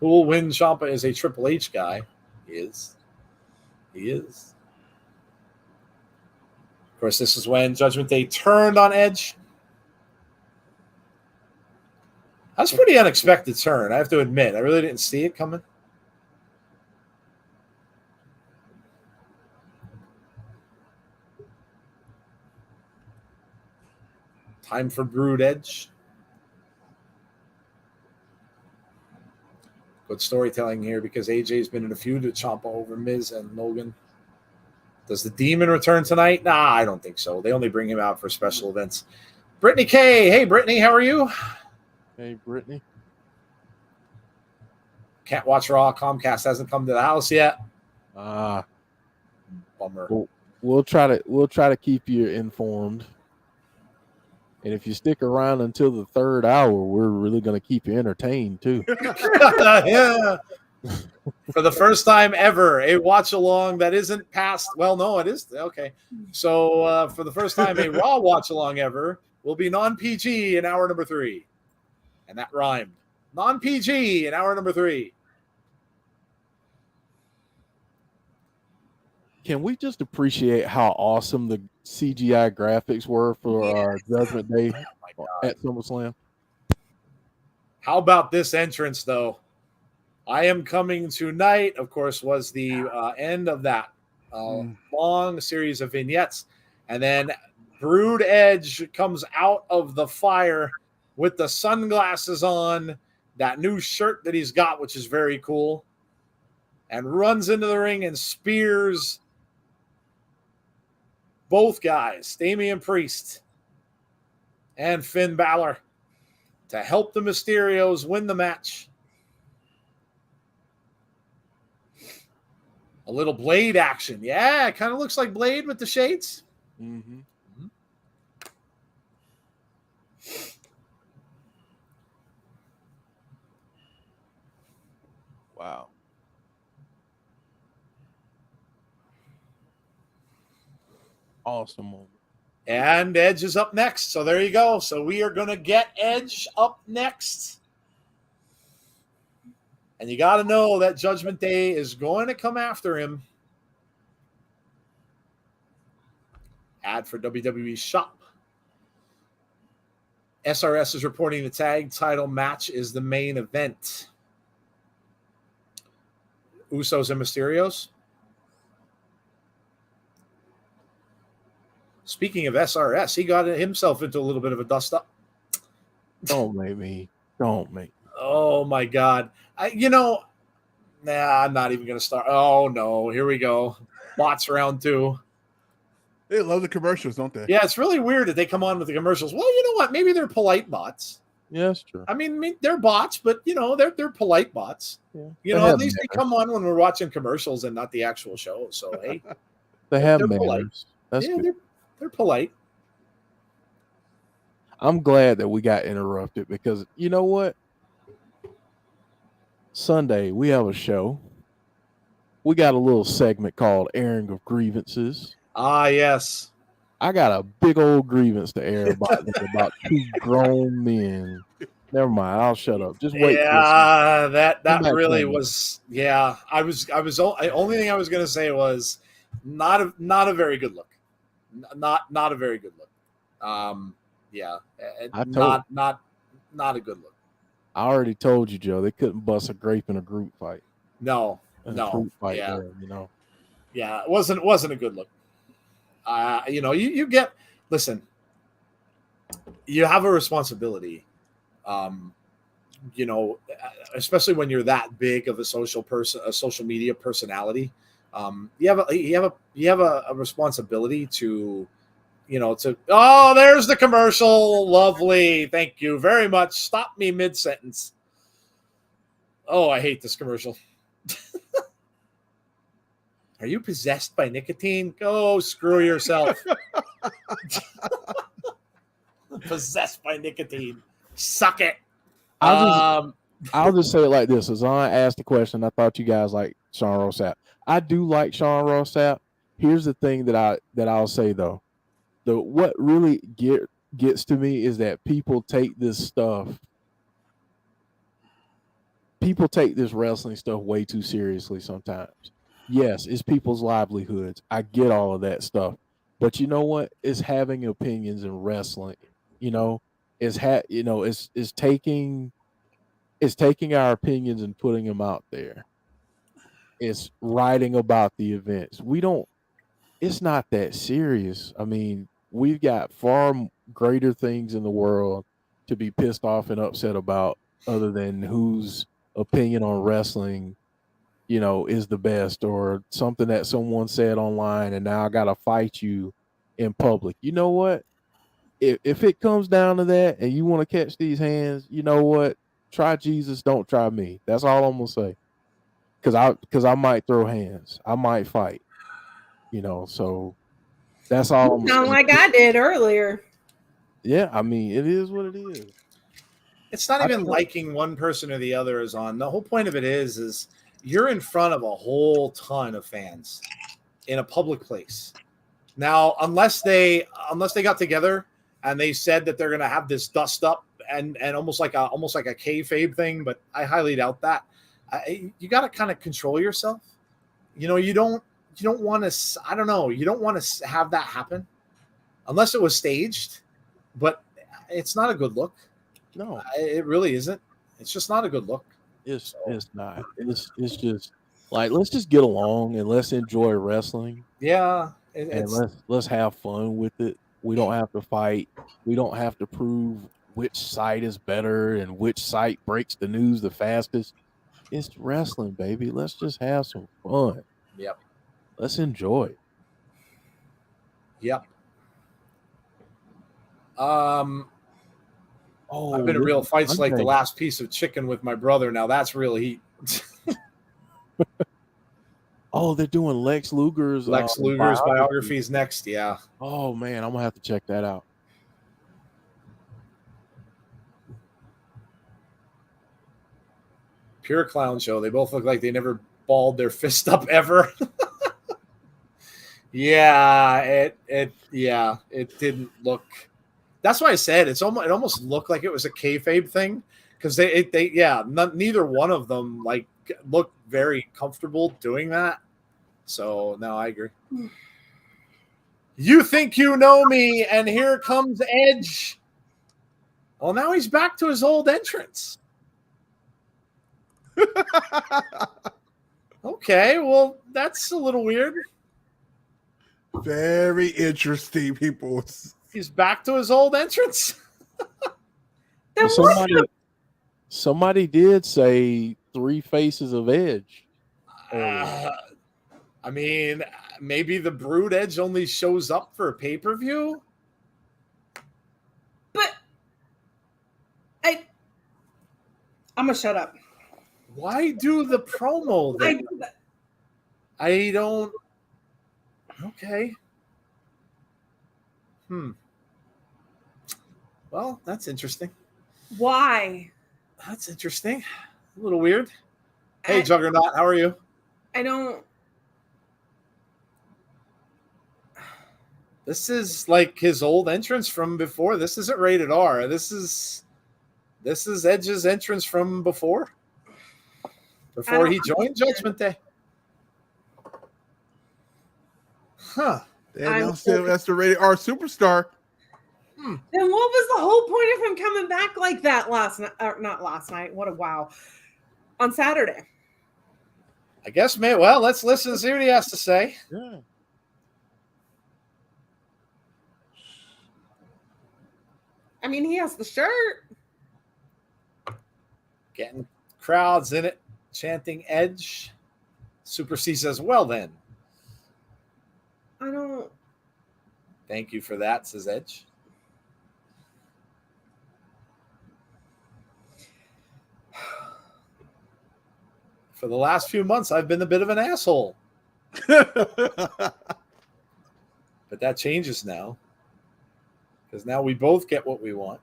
Who will win? Ciampa is a Triple H guy. He is. Of course, this is when Judgment Day turned on Edge. That's a pretty unexpected turn, I have to admit. I really didn't see it coming. Time for Brood Edge. Good storytelling here because AJ's been in a feud with Ciampa over Miz and Logan. Does the Demon return tonight? Nah, I don't think so. They only bring him out for special events. Brittany K. Hey, Brittany, how are you? Hey, Brittany. Can't watch Raw. Comcast hasn't come to the house yet. Bummer. We'll try to keep you informed. And if you stick around until the third hour, we're really going to keep you entertained too. Yeah. For the first time ever, a watch along that isn't past. Well, no, it is. Okay. So for the first time, a Raw watch along ever will be non-PG in hour number 3. And that rhymed. Non-PG in hour number 3. Can we just appreciate how awesome the CGI graphics were for Judgment Day at SummerSlam? How about this entrance, though? I Am Coming Tonight, of course, was the end of that long series of vignettes. And then Brood Edge comes out of the fire with the sunglasses on, that new shirt that he's got, which is very cool, and runs into the ring and spears both guys, Damian Priest and Finn Balor, to help the Mysterios win the match. A little Blade action. Yeah, it kind of looks like Blade with the shades. Mm-hmm. Wow. Awesome moment. And Edge is up next. So there you go. So we are going to get Edge up next. And you got to know that Judgment Day is going to come after him. Ad for WWE Shop. SRS is reporting the tag title match is the main event. Usos and Mysterios. Speaking of SRS, he got himself into a little bit of a dust-up. Don't make me. Oh, my God. Nah, I'm not even going to start. Oh, no. Here we go. Bots round 2. They love the commercials, don't they? Yeah, it's really weird that they come on with the commercials. Well, you know what? Maybe they're polite bots. Yeah, that's true. I mean, they're bots, but, they're polite bots. Yeah. At least they come on when we're watching commercials and not the actual show. So, hey. They have they're manners. polite. That's good. They're polite. I'm glad that we got interrupted because you know what? Sunday, we have a show. We got a little segment called Airing of Grievances. Ah, yes. I got a big old grievance to air about 2 grown men. Never mind, I'll shut up. Just wait. Yeah, that really was. Yeah, I was. The only thing I was going to say was not a very good look. Not a very good look. Yeah, not a good look. I already told you, Joe. They couldn't bust a grape in a group fight. No. Group fight Yeah. There, Yeah, it wasn't a good look. You get. Listen, you have a responsibility. Especially when you're that big of a social media personality. You have a responsibility to. There's the commercial. Lovely. Thank you very much. Stop me mid-sentence. Oh, I hate this commercial. Are you possessed by nicotine? Go screw yourself. Possessed by nicotine. Suck it. I'll just say it like this. As I asked the question, I thought you guys like Sean Ross Sapp. I do like Sean Ross Sapp. Here's the thing that I'll say though. What really gets to me is that people take this wrestling stuff way too seriously sometimes. Yes, it's people's livelihoods. I get all of that stuff. But you know what? It's having opinions in wrestling. It's taking our opinions and putting them out there. It's writing about the events. It's not that serious. I mean, we've got far greater things in the world to be pissed off and upset about other than whose opinion on wrestling, is the best or something that someone said online and now I got to fight you in public. You know what? If it comes down to that and you want to catch these hands, you know what? Try Jesus, don't try me. That's all I'm going to say. Because I might throw hands. I might fight. So that's all. Not like I did earlier. Yeah, I mean, it is what it is. It's not even liking one person or the other is on. The whole point of it is you're in front of a whole ton of fans in a public place. Now, unless they got together and they said that they're going to have this dust up and almost like a kayfabe thing, but I highly doubt that. You got to kind of control yourself. You don't want to. I don't know. You don't want to have that happen unless it was staged, but it's not a good look. No, it really isn't. It's just not a good look. It's not. It's just like let's just get along and let's enjoy wrestling. Yeah, and let's have fun with it. We don't have to fight. We don't have to prove which site is better and which site breaks the news the fastest. It's wrestling, baby. Let's just have some fun. Yep. Let's enjoy it. Yep. I've been in real fights like the last piece of chicken with my brother. Now that's real heat. Oh, they're doing Lex Luger's biographies next. Yeah. Oh man, I'm gonna have to check that out. Pure clown show. They both look like they never balled their fist up ever. Yeah, it didn't look. That's why I said it almost looked like it was a kayfabe thing because neither one of them looked very comfortable doing that. So no, I agree. You think you know me, and here comes Edge. Well, now he's back to his old entrance. Okay, well, that's a little weird. Very interesting, people. He's back to his old entrance. Somebody did say 3 faces of Edge. earlier. I mean, maybe the Brood Edge only shows up for a pay-per-view. But I'm gonna shut up. Why do the promo then? I don't. Okay. Well, that's interesting. Why? That's interesting. A little weird. Hey, Juggernaut, how are you? I don't. This is like his old entrance from before. This isn't rated R. This is Edge's entrance from before he joined Judgment Day. Huh. They announced him as the rated R superstar. Then what was the whole point of him coming back like that last night? Not last night. What a wow. On Saturday. I guess, man. Well, let's listen and see what he has to say. Yeah. I mean, he has the shirt. Getting crowds in it, chanting Edge. Super C says, well, then. I don't. Thank you for that, says Edge. For the last few months, I've been a bit of an asshole. But that changes now. Because now we both get what we want.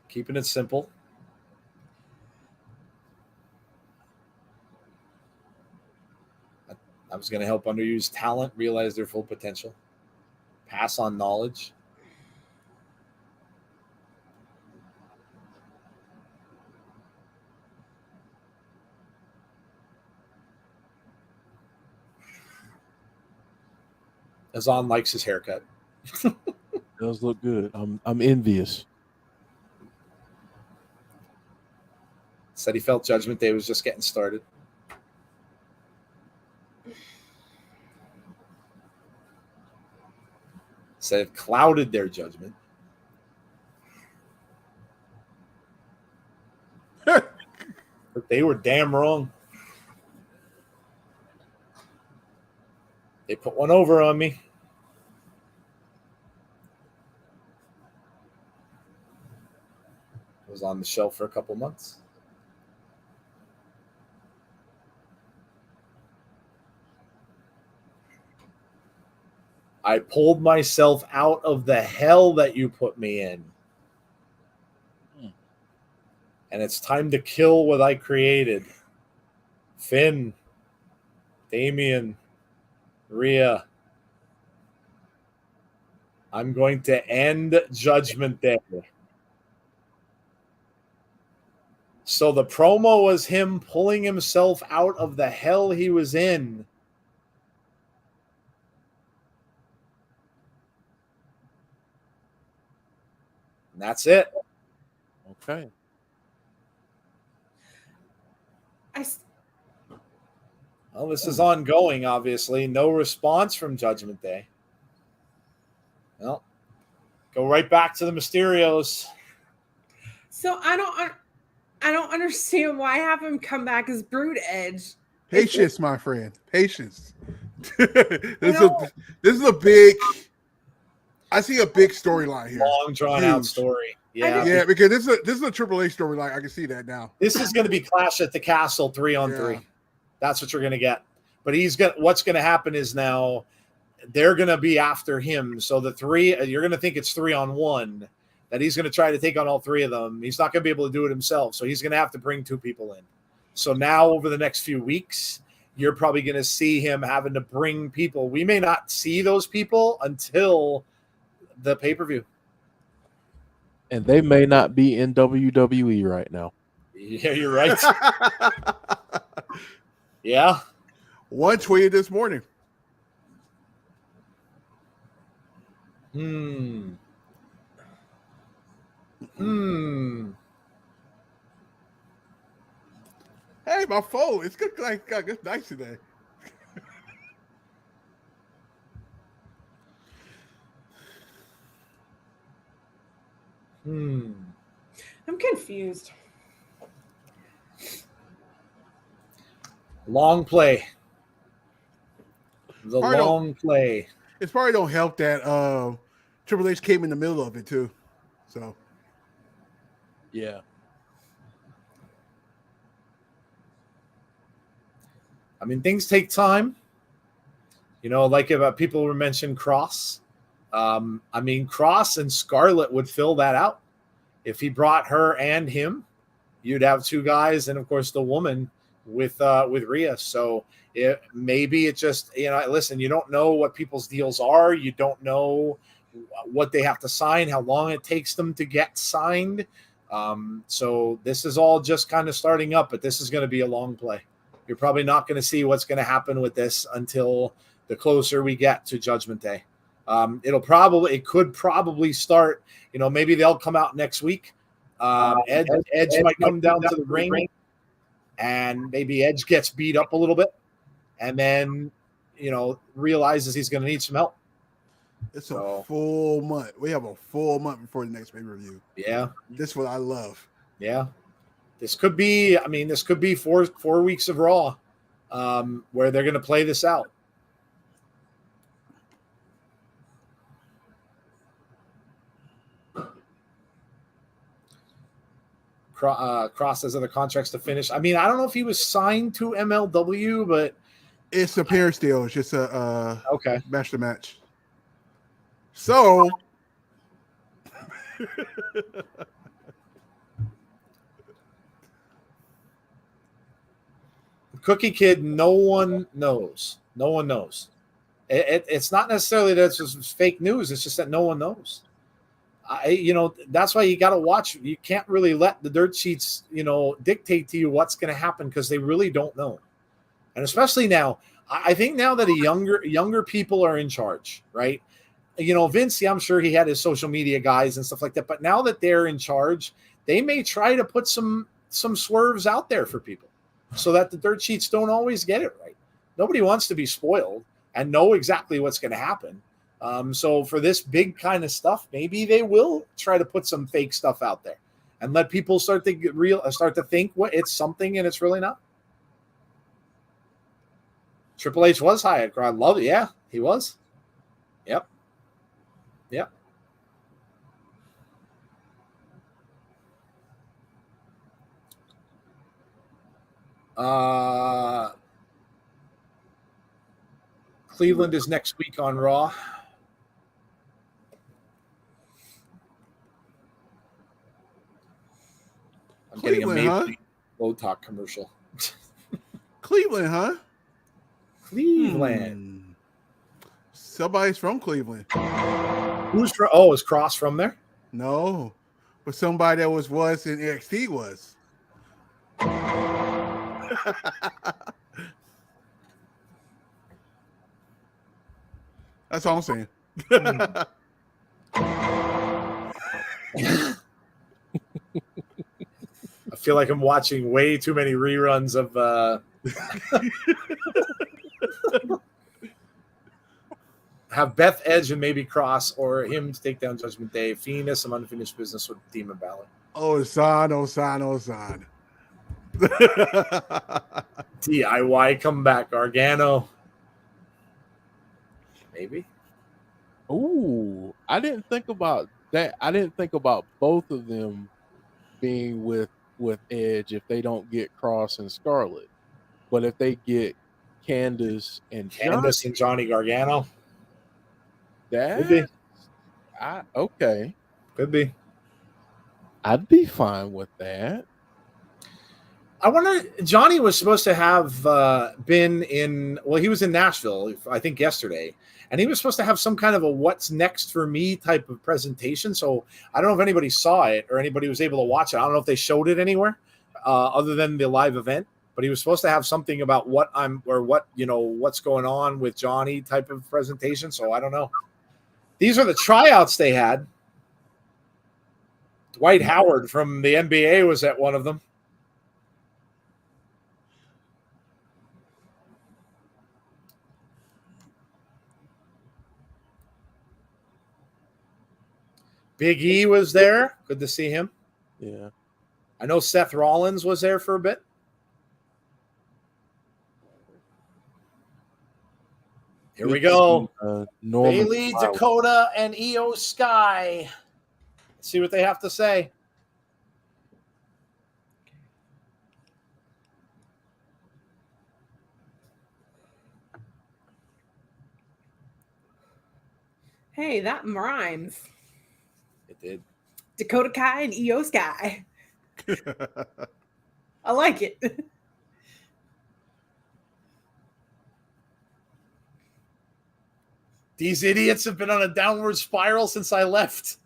Keeping it simple. I was going to help underused talent realize their full potential. Pass on knowledge. Azan likes his haircut. Does look good. I'm envious. Said he felt Judgment Day was just getting started. Said it clouded their judgment. But they were damn wrong. They put one over on me. I was on the shelf for a couple months. I pulled myself out of the hell that you put me in. And it's time to kill what I created. Finn, Damian, Rhea. I'm going to end Judgment Day. So the promo was him pulling himself out of the hell he was in. And that's it. Okay. Well, this is ongoing, obviously. No response from Judgment Day. Well, go right back to the Mysterios. So I don't understand why have him come back as Brood Edge. Patience, my friend. Patience. This is a big. I see a big storyline here. Long drawn out story. Yeah, because this is a Triple H storyline. I can see that now. This is going to be Clash at the Castle 3-on-3. That's what you're going to get. But what's going to happen is now they're going to be after him. So the three, you're going to think it's 3-on-1. That he's going to try to take on all three of them. He's not going to be able to do it himself. So he's going to have to bring two people in. So now over the next few weeks, you're probably going to see him having to bring people. We may not see those people until the pay-per-view. And they may not be in WWE right now. Yeah, you're right. Yeah. One tweeted this morning. Hey, my phone. It's good. It's nice today. I'm confused. Long play. The Probably long play. It probably don't help that Triple H came in the middle of it too. So Yeah. I mean, things take time. Like about people were mentioned Cross. I mean, Cross and Scarlett would fill that out. If he brought her and him, you'd have two guys, and of course the woman with Rhea. So maybe it just listen. You don't know what people's deals are. You don't know what they have to sign, how long it takes them to get signed. So this is all just kind of starting up, but this is going to be a long play. You're probably not going to see what's going to happen with this until the closer we get to Judgment Day. It could probably start. Maybe they'll come out next week. Edge might come down to the ring, and maybe Edge gets beat up a little bit, and then realizes he's going to need some help. It's a full month. We have a full month before the next pay-per-view. Yeah, this is what I love. Yeah, this could be. I mean, this could be 4 weeks of Raw, where they're going to play this out. Cross has other contracts to finish. I mean, I don't know if he was signed to MLW, but it's a pair deal. It's just a okay match to match. So Cookie Kid, no one knows. No one knows. It's not necessarily that it's just fake news. It's just that no one knows. That's why you got to watch. You can't really let the dirt sheets, dictate to you what's going to happen because they really don't know. And especially now, I think now that younger people are in charge, right? Vince, I'm sure he had his social media guys and stuff like that. But now that they're in charge, they may try to put some swerves out there for people so that the dirt sheets don't always get it right. Nobody wants to be spoiled and know exactly what's going to happen. So for this big kind of stuff, maybe they will try to put some fake stuff out there and let people start to think what it's something and it's really not. Triple H was high at crowd. Love it. Yeah, he was. Yep. Cleveland is next week on Raw. I'm getting a Maple Low Talk commercial. Cleveland, huh? Cleveland. Somebody's from Cleveland. Who's from? Oh, is Cross from there? No, but somebody that was in NXT was. That's all I'm saying. I feel like I'm watching way too many reruns of have Beth Edge and maybe Cross or him to take down Judgment Day. Fiend has some unfinished business with Demon Balor. Osan. DIY comeback, Gargano. Maybe. Ooh, I didn't think about that. I didn't think about both of them being with Edge if they don't get Cross and Scarlett. But if they get Candice and Johnny Gargano, that could be. Okay. Could be. I'd be fine with that. I wonder, Johnny was supposed to have been he was in Nashville, I think yesterday, and he was supposed to have some kind of a what's next for me type of presentation. So I don't know if anybody saw it or anybody was able to watch it. I don't know if they showed it anywhere other than the live event, but he was supposed to have something about what's going on with Johnny type of presentation. So I don't know. These are the tryouts they had. Dwight Howard from the NBA was at one of them. Big E was there. Good to see him. Yeah. I know Seth Rollins was there for a bit. Here we go. Norman Bailey, Smiley. Dakota, and Iyo Sky. Let's see what they have to say. Hey, that rhymes. It did. Dakota Kai and Iyo Sky. I like it. These idiots have been on a downward spiral since I left.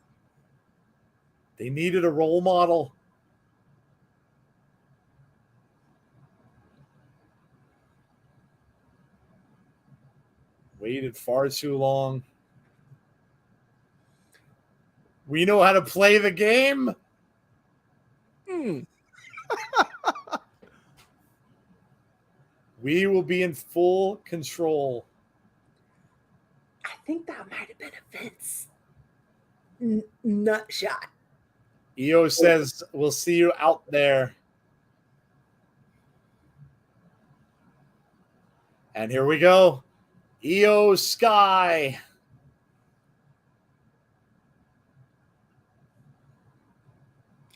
They needed a role model. Waited far too long. We know how to play the game. We will be in full control. I think that might have been a Vince nut shot. Iyo says, we'll see you out there. And here we go. Iyo Sky.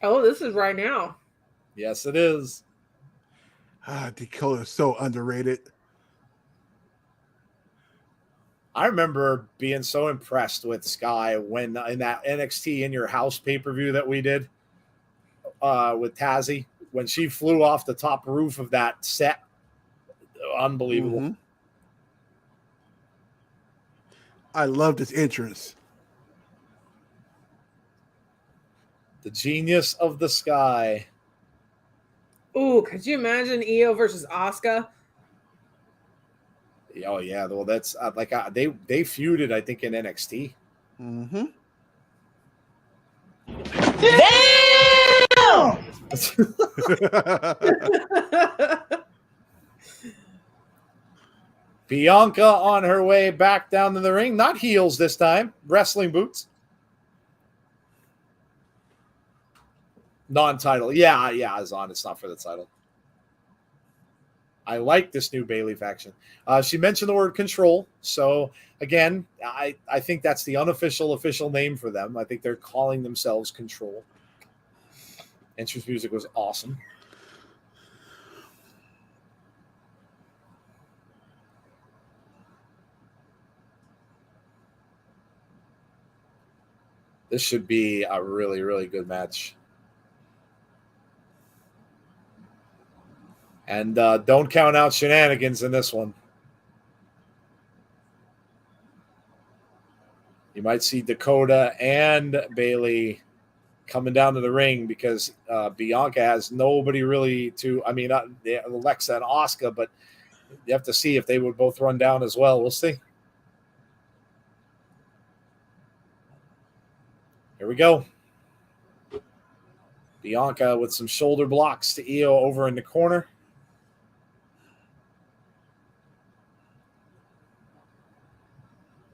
Oh, this is right now. Yes, it is. Dakota is so underrated. I remember being so impressed with Sky when in that NXT In Your House pay-per-view that we did with Tazzy, when she flew off the top roof of that set. Unbelievable. Mm-hmm. I love this entrance. The genius of the Sky. Ooh, could you imagine Iyo versus Asuka? Oh yeah, well that's they feuded, I think, in NXT. Mm-hmm. Bianca on her way back down to the ring, not heels this time, wrestling boots. Non-title, yeah, Azan. It's not for the title. I like this new Bailey faction. She mentioned the word control. So, again, I think that's the unofficial official name for them. I think they're calling themselves Control. Entrance music was awesome. This should be a really, really good match. And don't count out shenanigans in this one. You might see Dakota and Bailey coming down to the ring because Bianca has nobody really to. I mean, Alexa and Asuka, but you have to see if they would both run down as well. We'll see. Here we go. Bianca with some shoulder blocks to Iyo over in the corner.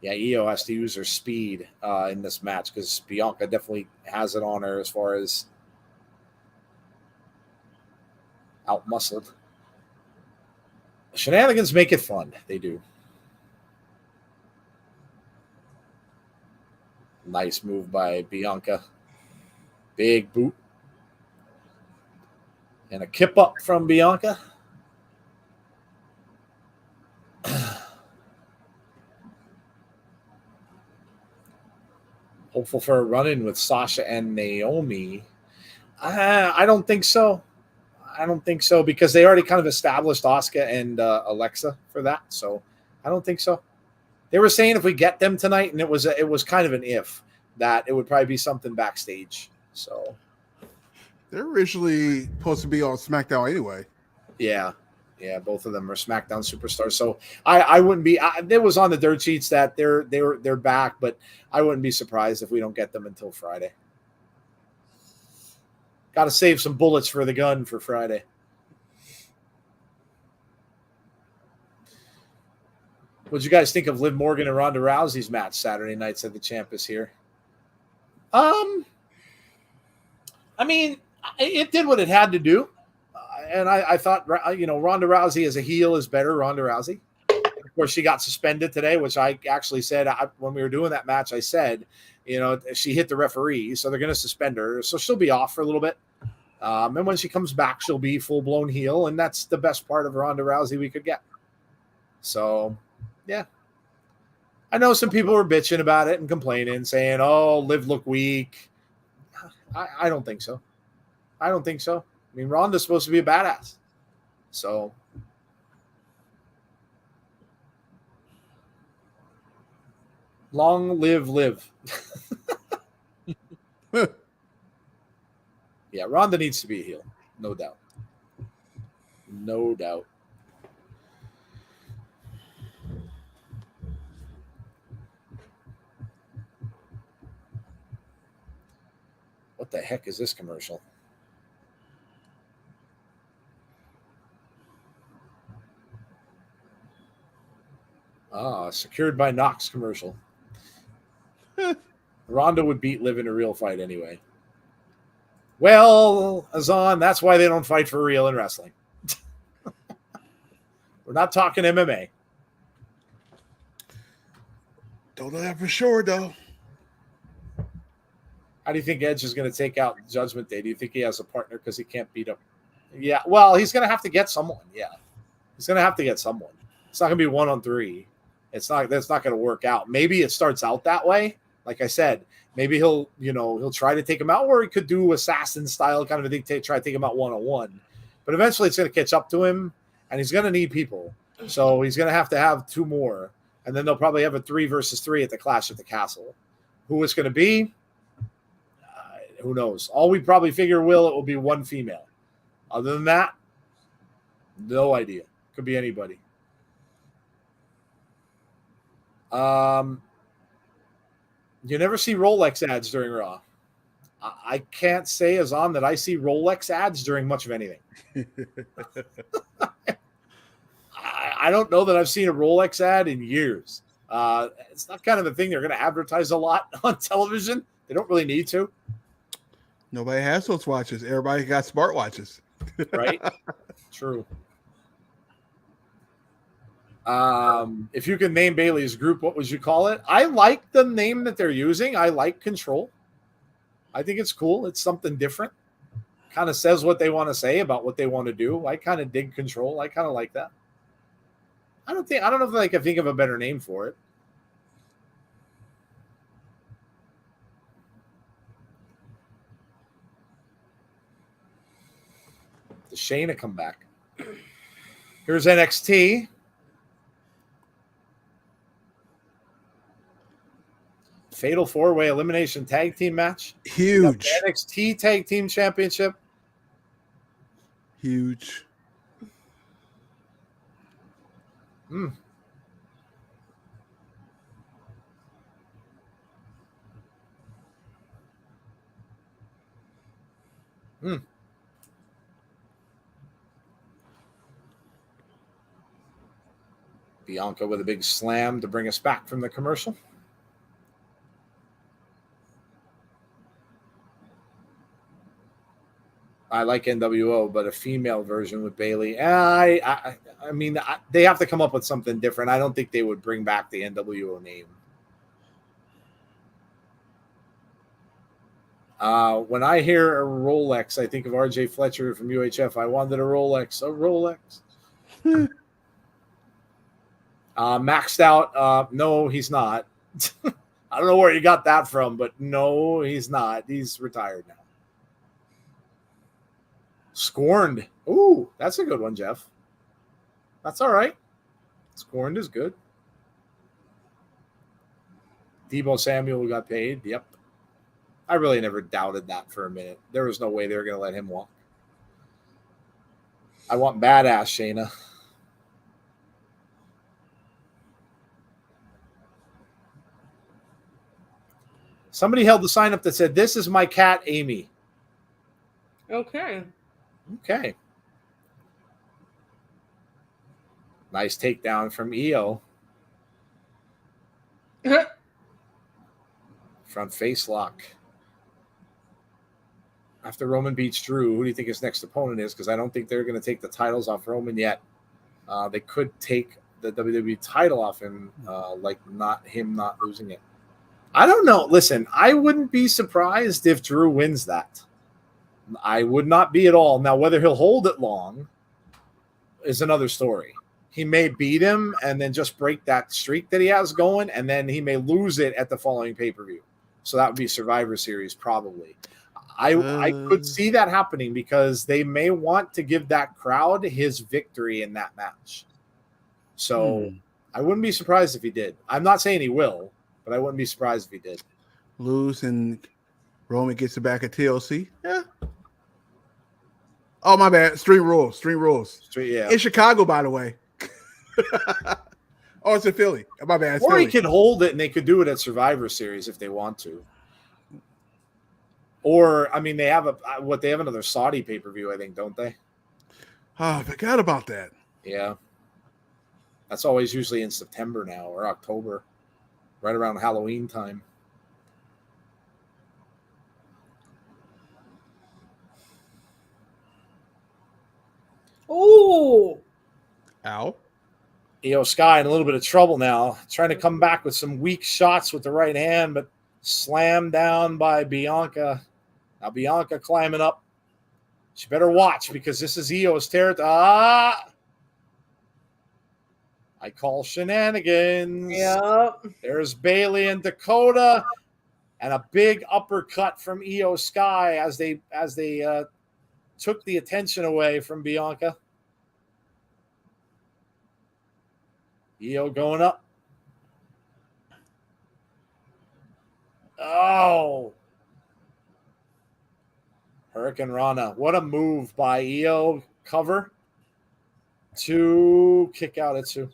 Yeah, Iyo has to use her speed in this match because Bianca definitely has it on her as far as out-muscled. Shenanigans make it fun. They do. Nice move by Bianca. Big boot. And a kip up from Bianca. Hopeful for a run-in with Sasha and Naomi. I don't think so. I don't think so because they already kind of established Asuka and Alexa for that. So I don't think so. They were saying if we get them tonight, and it was kind of an if, that it would probably be something backstage. So they're originally supposed to be on SmackDown anyway. Yeah, both of them are SmackDown superstars. So I wouldn't be. It was on the dirt sheets that they're back, but I wouldn't be surprised if we don't get them until Friday. Got to save some bullets for the gun for Friday. What'd you guys think of Liv Morgan and Ronda Rousey's match Saturday night? Said the champ is here. I mean, it did what it had to do. And I thought, Ronda Rousey as a heel is better. Ronda Rousey. of course, she got suspended today, which I actually said when we were doing that match. I said, she hit the referee, so they're going to suspend her. So she'll be off for a little bit. And when she comes back, she'll be full-blown heel, and that's the best part of Ronda Rousey we could get. So, yeah. I know some people were bitching about it and complaining, saying, oh, Liv look weak. I don't think so. I mean, Ronda's supposed to be a badass. So, long live Liv. Yeah, Ronda needs to be a heel. No doubt. No doubt. What the heck is this commercial? Secured by Knox commercial. Ronda would beat Liv in a real fight anyway. Well, Azan, that's why they don't fight for real in wrestling. We're not talking MMA. Don't know that for sure, though. How do you think Edge is going to take out Judgment Day? Do you think he has a partner because he can't beat him? Yeah, well, he's going to have to get someone. Yeah, he's going to have to get someone. It's not going to be 1-on-3. That's not going to work out. Maybe it starts out that way. Like I said, maybe he'll try to take him out, or he could do assassin style kind of a thing, try to take him out 1-on-1. But eventually it's going to catch up to him, and he's going to need people. So he's going to have 2 more, and then they'll probably have a 3 versus 3 at the Clash at the Castle. Who it's going to be? Who knows? All we probably figure it will be 1 female. Other than that, no idea. Could be anybody. You never see Rolex ads during Raw. I can't say as on that I see Rolex ads during much of anything. I don't know that I've seen a Rolex ad in years. It's not kind of the thing they're going to advertise a lot on television. They don't really need to. Nobody has those watches. Everybody got smart watches. Right? True. If you can name Bailey's group, what would you call it? I like the name that they're using. I like Control. I think it's cool. It's something different. Kind of says what they want to say about what they want to do. I kind of dig Control. I kind of like that. I don't know if I can think of a better name for it. Does Shayna come back? Here's NXT. Fatal 4-way elimination tag team match. Huge. NXT Tag Team Championship. Huge. Bianca with a big slam to bring us back from the commercial. I like NWO, but a female version with Bailey. I mean, they have to come up with something different. I don't think they would bring back the NWO name. When I hear a Rolex, I think of RJ Fletcher from UHF. I wanted a Rolex. A Rolex. Maxed out. No, he's not. I don't know where you got that from, but no, he's not. He's retired now. Scorned. Ooh, that's a good one, Jeff. That's all right. Scorned is good. Deebo Samuel got paid. Yep. I really never doubted that for a minute. There was no way they were going to let him walk. I want badass Shayna. Somebody held the sign up that said, "This is my cat, Amy." Okay. Okay. Nice takedown from Iyo. Front face lock. After Roman beats Drew, who do you think his next opponent is? Because I don't think they're going to take the titles off Roman yet. They could take the WWE title off him, like not losing it. I don't know. Listen, I wouldn't be surprised if Drew wins that. I would not be at all. Now, whether he'll hold it long is another story. He may beat him and then just break that streak that he has going, and then he may lose it at the following pay-per-view. So that would be Survivor Series probably. I could see that happening because they may want to give that crowd his victory in that match. So I wouldn't be surprised if he did. I'm not saying he will, but I wouldn't be surprised if he did. Lose and Roman gets it back at TLC. Yeah. Oh, my bad. Stream rules. Yeah. In Chicago, by the way. Oh, it's in Philly. My bad. It's Or Philly. he could hold it and they could do it at Survivor Series if they want to. Or, I mean, they have another Saudi pay-per-view, I think, don't they? Oh, I forgot about that. Yeah. That's always usually in September now or October, right around Halloween time. Ooh. Ow. Iyo Sky in a little bit of trouble now, trying to come back with some weak shots with the right hand, but slammed down by Bianca. Now Bianca climbing up. She better watch because this is Io's territory. I call shenanigans. Yep. There's Bailey and Dakota, and a big uppercut from Iyo Sky as they took the attention away from Bianca. Iyo going up. Oh. Hurricane Rana. What a move by Iyo. Cover. To kick out at 2.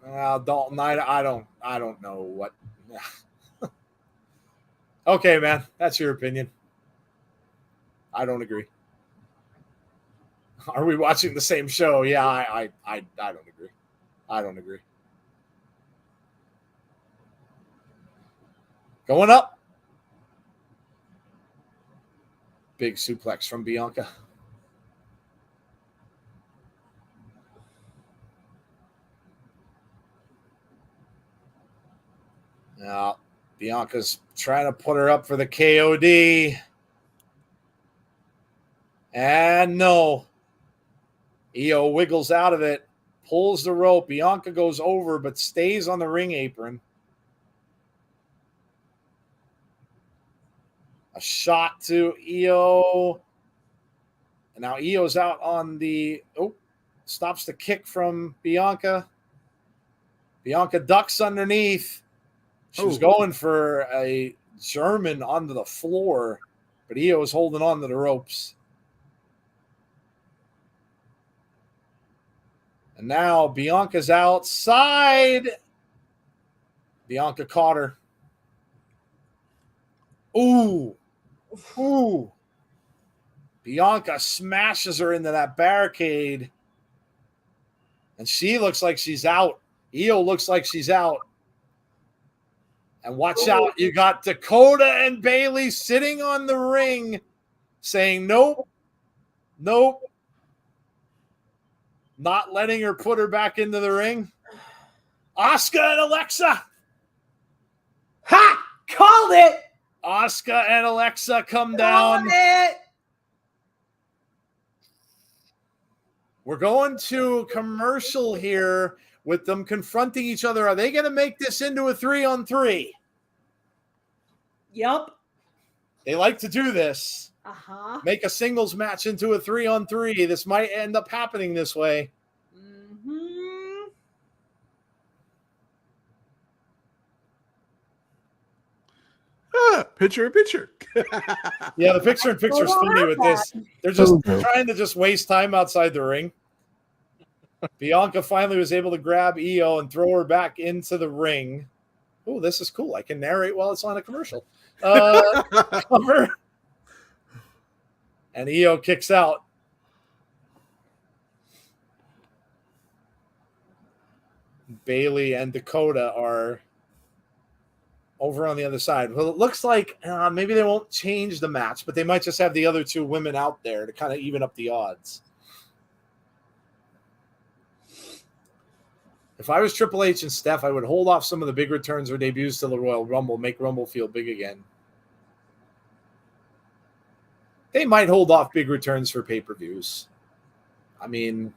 Dalton, I don't know what. Okay, man. That's your opinion. I don't agree. Are we watching the same show? Yeah, I don't agree. I don't agree. Going up. Big suplex from Bianca. Now, Bianca's trying to put her up for the KOD. And no. Iyo wiggles out of it, pulls the rope. Bianca goes over, but stays on the ring apron. A shot to Iyo. And now Io's out on the... Oh, stops the kick from Bianca. Bianca ducks underneath. She was going for a German onto the floor, but Iyo was holding on to the ropes. And now Bianca's outside. Bianca caught her. Ooh. Bianca smashes her into that barricade. And she looks like she's out. Iyo looks like she's out. And watch out. You got Dakota and Bailey sitting on the ring saying, nope. Not letting her put her back into the ring. Asuka and Alexa. Ha! Called it! Asuka and Alexa come down. Called it! We're going to commercial here with them confronting each other. Are they going to make this into a 3-on-3? Yup. They like to do this. Uh-huh. Make a singles match into a 3-on-3. This might end up happening this way. Mm-hmm. Picture in picture. Yeah, the picture-in-picture is funny with this. They're just trying to just waste time outside the ring. Bianca finally was able to grab Iyo and throw her back into the ring. Oh, this is cool. I can narrate while it's on a commercial. Cover. And Iyo kicks out. Bailey and Dakota are over on the other side. Well, it looks like maybe they won't change the match, but they might just have the other two women out there to kind of even up the odds. If I was Triple H and Steph, I would hold off some of the big returns or debuts to the Royal Rumble, make Rumble feel big again. They might hold off big returns for pay-per-views. I mean,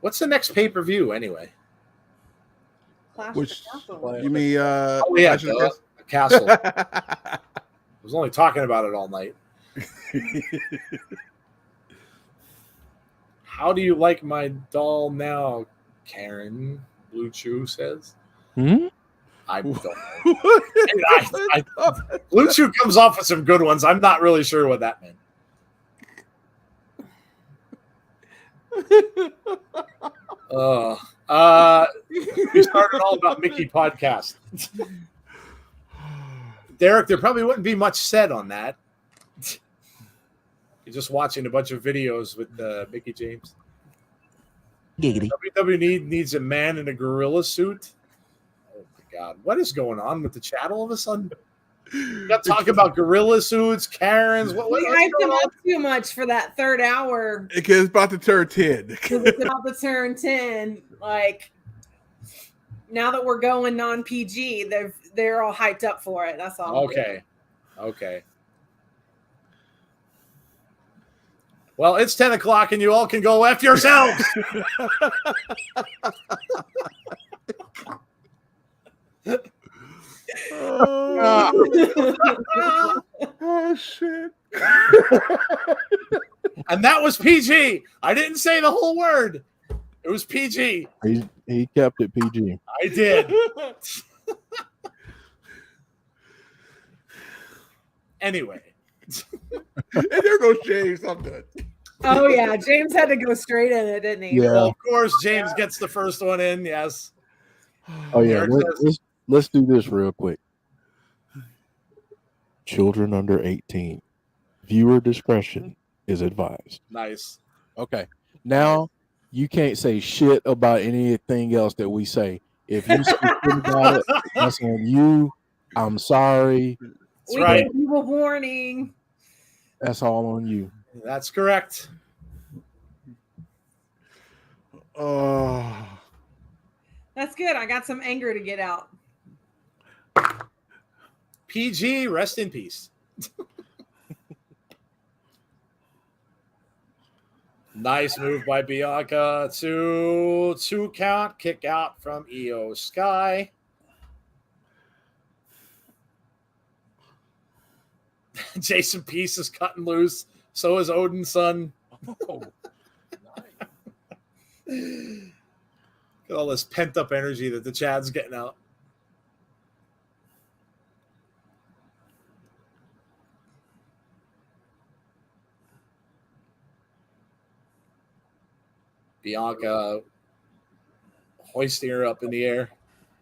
what's the next pay-per-view anyway? Clash Which of the Castle. you mean? Oh yeah, Clash of the the Castle. I was only talking about it all night. How do you like my doll now, Karen? Blue Chew says. I don't know. Blue Chew comes off with some good ones. I'm not really sure what that meant. We started all about Mickey podcast. Derek, there probably wouldn't be much said on that. You're just watching a bunch of videos with Mickey James. Giggity. WWE needs a man in a gorilla suit. Oh my God, what is going on with the chat all of a sudden? You got to talk about gorilla suits, Karens. We hyped them up too much for that third hour. Because it's about to turn 10. It's about to turn 10. Like, now that we're going non-PG, they're all hyped up for it. That's all. Okay. Well, it's 10 o'clock and you all can go F yourselves. Oh shit. And that was PG. I didn't say the whole word. It was PG. He kept it PG. I did. Anyway. And there goes James. I'm done. Oh yeah, James had to go straight in it, didn't he? Yeah. Well, of course, James gets the first one in. Yes. Oh yeah. Derek Let's do this real quick. Children under 18. Viewer discretion is advised. Nice. Okay. Now you can't say shit about anything else that we say. If you say shit about it, that's on you. I'm sorry. That's We right. gave you a warning. That's all on you. That's correct. Oh. That's good. I got some anger to get out. PG, rest in peace. Nice move by Bianca to 2 count, kick out from Iyo Sky. Jason Peace is cutting loose. So is Odin's son. Oh, Look at all this pent up energy that the Chad's getting out. Bianca hoisting her up in the air.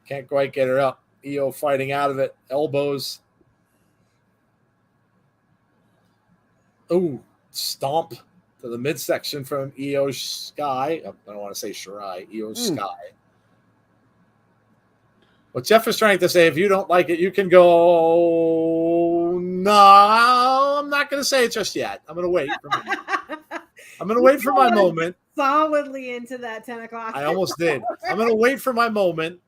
Can't quite get her up. Iyo fighting out of it. Elbows. Oh, stomp to the midsection from Iyo Sky. I don't want to say Shirai. Iyo Sky. What Jeff is trying to say, if you don't like it, you can go. No, I'm not going to say it just yet. I'm going to wait. I'm going to wait for my moment. Solidly into that 10 o'clock. I almost did. I'm going to wait for my moment.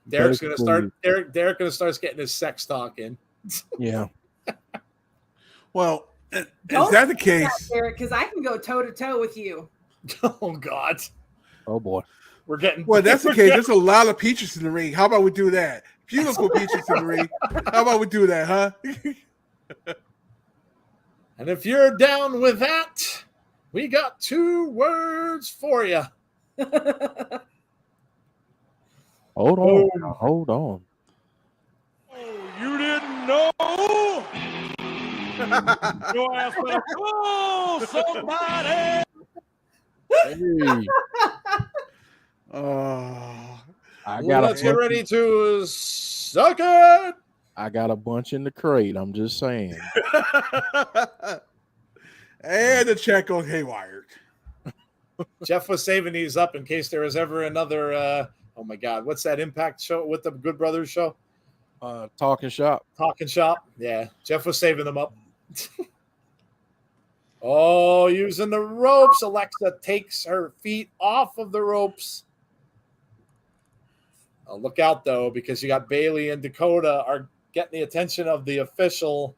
Derek's going to start. Derek going to start getting his sex talk in. yeah. Well, is that the case? Derek, because I can go toe to toe with you. Oh God. Oh boy. We're getting. Well, that's the case. There's a lot of peaches in the ring. How about we do that? Beautiful peaches in the ring. How about we do that, huh? And if you're down with that, we got 2 words for you. Hold on. Now, hold on. You didn't know? Your ass better call somebody. Hey, Let's get ready to suck it. I got a bunch in the crate. I'm just saying. And the check goes haywire. Jeff was saving these up in case there was ever another. Oh my God, what's that Impact show with the Good Brothers show? Talking shop. Talking Shop. Yeah, Jeff was saving them up. Oh, using the ropes. Alexa takes her feet off of the ropes. Oh, look out, though, because you got Bailey and Dakota are getting the attention of the official.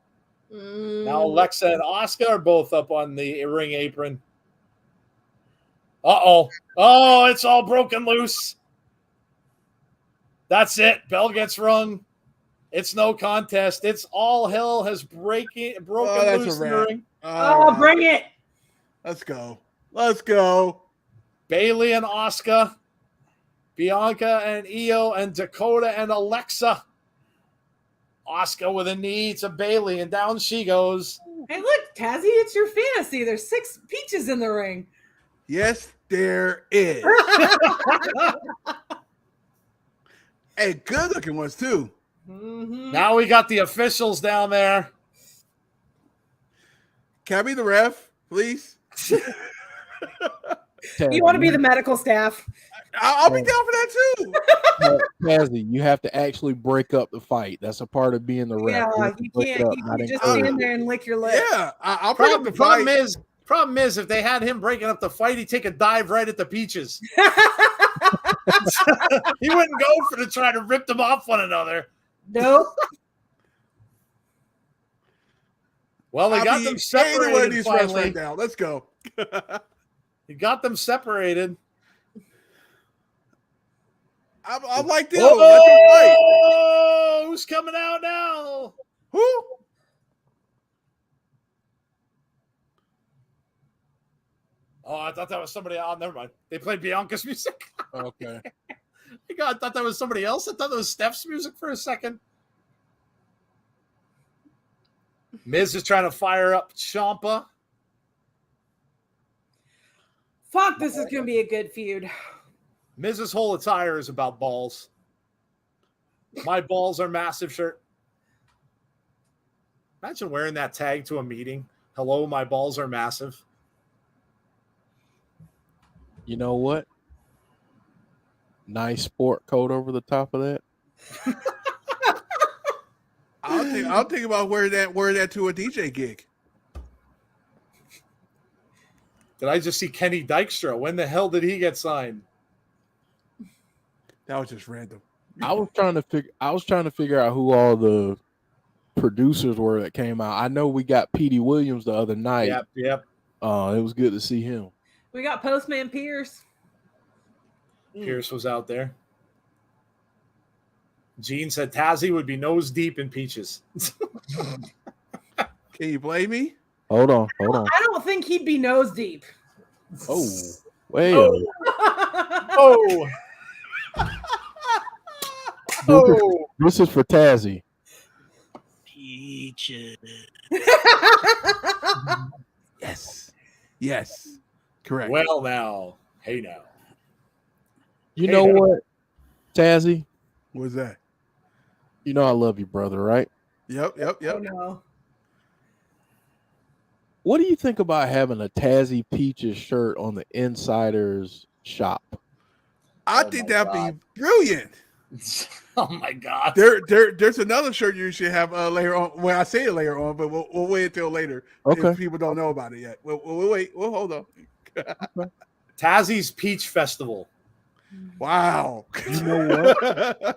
Now Alexa and Asuka are both up on the ring apron. Uh-oh. Oh, it's all broken loose. That's it. Bell gets rung. It's no contest. It's all hell has broken loose in the ring. Oh, bring it. Let's go. Let's go. Bailey and Asuka. Bianca and Iyo and Dakota and Alexa. Asuka with a knee to Bailey, and down she goes. Hey, look, Tazzy, it's your fantasy. There's 6 peaches in the ring. Yes, there is. Hey, good looking ones too. Now we got the officials down there. Can I be the ref, please? You want to be the medical staff? I'll be down for that too. Tazzy, you have to actually break up the fight. That's a part of being the ref. Yeah, you can't. You can just stand there and lick your lip. Yeah, I'll break up the fight. Problem is, if they had him breaking up the fight, he'd take a dive right at the peaches. He wouldn't go for to try to rip them off one another. Nope. Well, they got them separated these finally. right now. Let's go. He got them separated. I'm like this. Oh, who's coming out now? Who? Oh, I thought that was somebody else. Never mind. They played Bianca's music. Okay. I thought that was somebody else. I thought that was Steph's music for a second. Miz is trying to fire up Ciampa. Fuck, this is going to be a good feud. Miz's whole attire is about balls. My balls are massive shirt. Imagine wearing that tag to a meeting. Hello, my balls are massive. You know what? Nice sport coat over the top of that. I'll think about wearing that to a DJ gig. Did I just see Kenny Dykstra? When the hell did he get signed? That was just random. I was trying to figure out who all the producers were that came out. I know we got Petey Williams the other night. Yep. It was good to see him. We got Postman Pierce. Pierce was out there. Gene said Tazzy would be nose deep in peaches. Can you blame me? Hold on. I don't think he'd be nose deep. Oh, wait. Oh. This is for Tazzy. Peaches. Yes. Correct. Well, now. Hey, now. You know what, Tazzy? What's that? You know I love you, brother, right? Yep. Oh, no. What do you think about having a Tazzy Peaches shirt on the Insider's shop? I think that'd be brilliant. Oh my God! There's another shirt you should have later on. Well, I say it later on, but we'll wait until later. Okay. If people don't know about it yet. We'll wait. We'll hold on. Tazzy's Peach Festival. Wow. You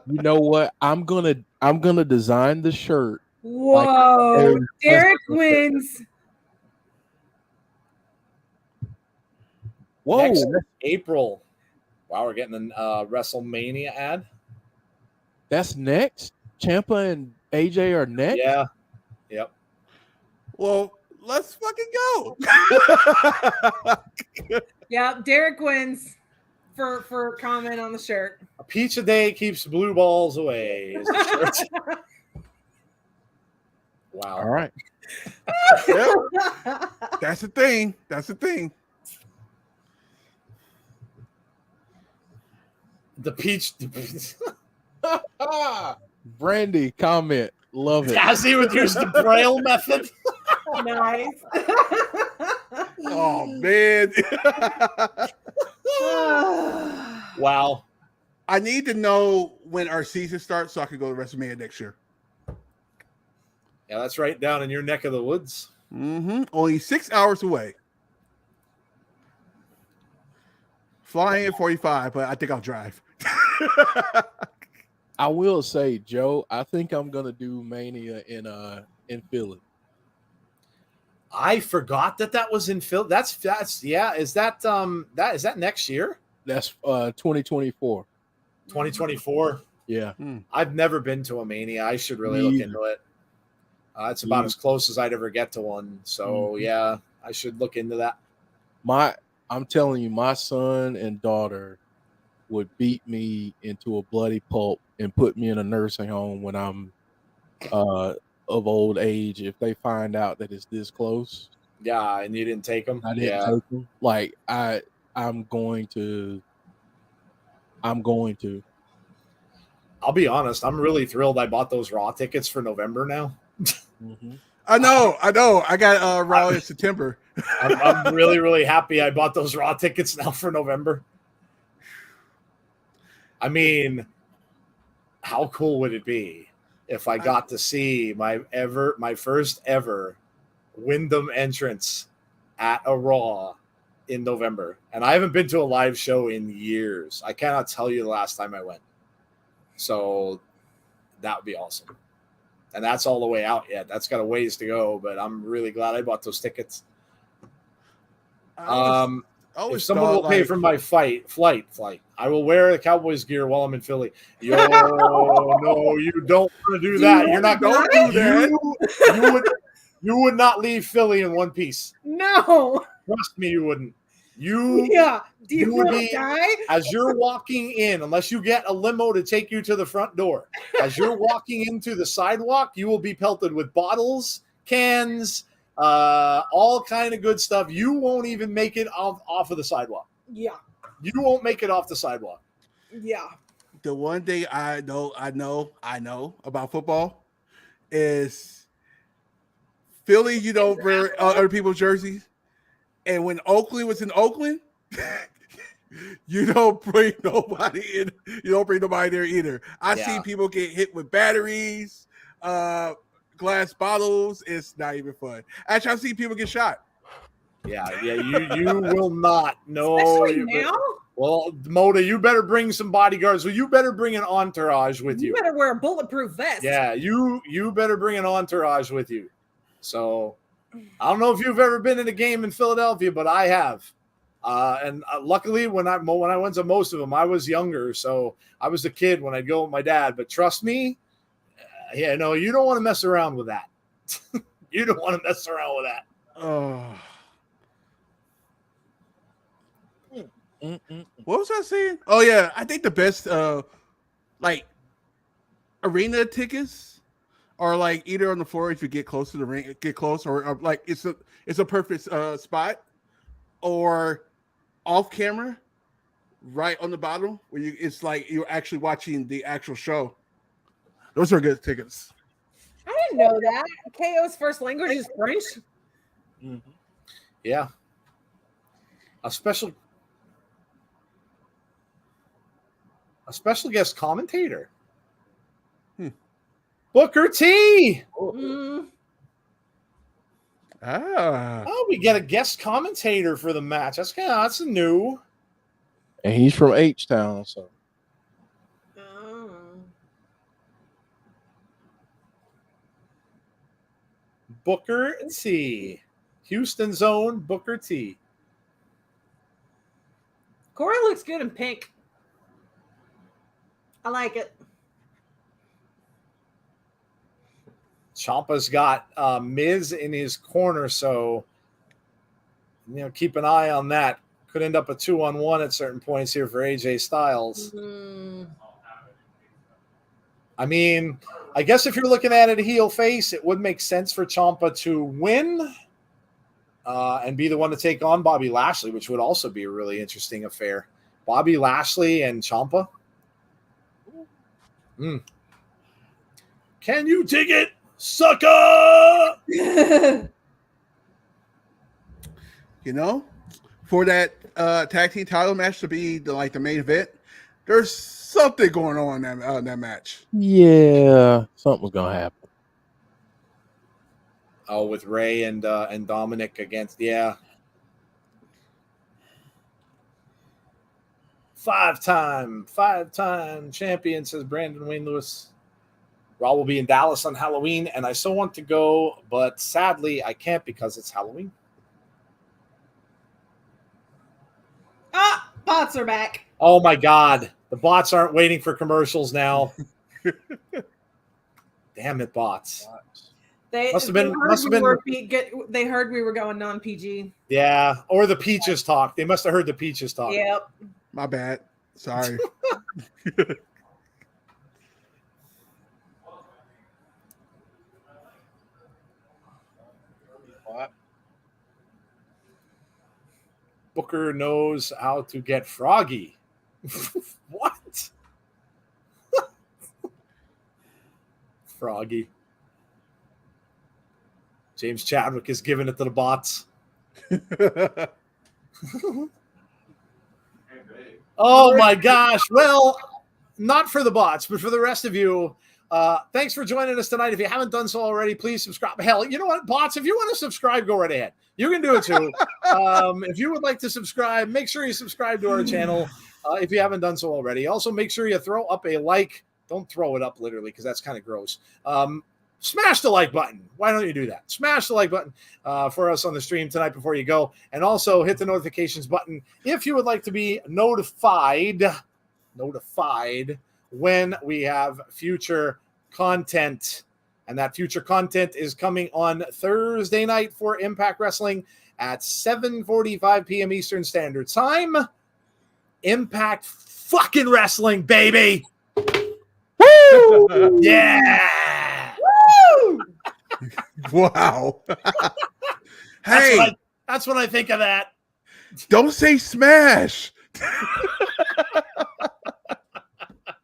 know what? I'm gonna design the shirt. Whoa! Like Derek wins. Whoa! Next April. Wow, we're getting a WrestleMania ad. That's next. Ciampa and AJ are next. Yeah. Yep. Well, let's fucking go. Yeah, Derek wins for comment on the shirt. A peach a day keeps blue balls away. Is the shirt. Wow. All right. Yep. That's the thing. The peach. Brandy, comment. Love it. Tazzy with your Braille method. Nice. Oh man. Wow. I need to know when our season starts so I can go to WrestleMania next year. Yeah, that's right down in your neck of the woods. Only 6 hours away. Flying at 45, but I think I'll drive. I will say, Joe, I think I'm gonna do Mania in Philly. I forgot that was in Philly. That's yeah. Is that next year? That's 2024. 2024. Yeah. I've never been to a Mania. I should really Me look either. into it. It's about as close as I'd ever get to one. So yeah, I should look into that. I'm telling you, my son and daughter would beat me into a bloody pulp and put me in a nursing home when I'm of old age if they find out that it's this close. Yeah, and you didn't take them. I didn't take them. Like I'm going to. I'll be honest. I'm really thrilled. I bought those Raw tickets for November now. I know. I got Raw in September. I'm really, really happy I bought those Raw tickets now for November. I mean, how cool would it be if I got to see my first ever Wyndham entrance at a Raw in November? And I haven't been to a live show in years. I cannot tell you the last time I went. So that would be awesome. And that's all the way out yet. That's got a ways to go, but I'm really glad I bought those tickets. If someone will pay for my flight, I will wear the Cowboys gear while I'm in Philly. Yo, no, you don't want to do that. You're not going to do that. You would not leave Philly in one piece. No. Trust me, you wouldn't. Do you would want be, to die? as you're walking in, unless you get a limo to take you to the front door, as you're walking into the sidewalk, you will be pelted with bottles, cans, all kind of good stuff. You won't even make it off of the sidewalk. Yeah. You won't make it off the sidewalk. Yeah. The one thing I know about football is Philly, you don't wear other people's jerseys. And when Oakland was in Oakland, you don't bring nobody in. You don't bring nobody there either. I've seen people get hit with batteries, glass bottles. It's not even fun. Actually, I've seen people get shot. Yeah. You will not. No. Especially now? Well, Moda, you better bring some bodyguards. Well, you better bring an entourage with you. You better wear a bulletproof vest. Yeah, you better bring an entourage with you. So I don't know if you've ever been in a game in Philadelphia, but I have. And luckily, when I went to most of them, I was younger, so I was a kid when I'd go with my dad. But trust me, you don't want to mess around with that. You don't want to mess around with that. Oh. What was I saying? Oh yeah, I think the best arena tickets are like either on the floor if you get close to the ring, get close, or like it's a perfect spot, or off camera, right on the bottom where it's like you're actually watching the actual show. Those are good tickets. I didn't know that. KO's first language is French. Mm-hmm. Yeah. A special guest commentator. Booker T. Oh, we get a guest commentator for the match. That's new. And he's from H-Town, so. Booker T. Houston's own Booker T. Corey looks good in pink. I like it. Ciampa's got Miz in his corner, so keep an eye on that. Could end up a 2-on-1 at certain points here for AJ Styles. I mean, I guess if you're looking at it heel face, it would make sense for Ciampa to win and be the one to take on Bobby Lashley, which would also be a really interesting affair. Bobby Lashley and Ciampa. Can you dig it, sucker? for that tag team title match to be the main event. There's something going on in that match. Yeah, something's gonna happen. Oh, with Ray and Dominic against five-time champion, says Brandon Wayne Lewis. Raw will be in Dallas on Halloween, and I so want to go, but sadly I can't because it's Halloween. Ah, bots are back. Oh my God. The bots aren't waiting for commercials now. Damn it, bots. They Must have been. They heard we were going non-PG. Yeah, or the Peaches talk. They must have heard the Peaches talk. Yep. My bad. Sorry. What? Booker knows how to get froggy. What? Froggy. James Chadwick is giving it to the bots. Oh my gosh. Well, not for the bots, but for the rest of you. Thanks for joining us tonight. If you haven't done so already, please subscribe. Hell, you know what, bots, if you want to subscribe, go right ahead. You can do it too. If you would like to subscribe, make sure you subscribe to our channel if you haven't done so already. Also, make sure you throw up a like. Don't throw it up literally because that's kind of gross. Smash the like button. Why don't you do that? Smash the like button for us on the stream tonight before you go. And also hit the notifications button if you would like to be notified when we have future content. And that future content is coming on Thursday night for Impact Wrestling at 7:45 p.m. Eastern Standard Time. Impact fucking wrestling, baby. Woo! Yeah. Woo! Wow. Hey, that's what I think of that. Don't say smash.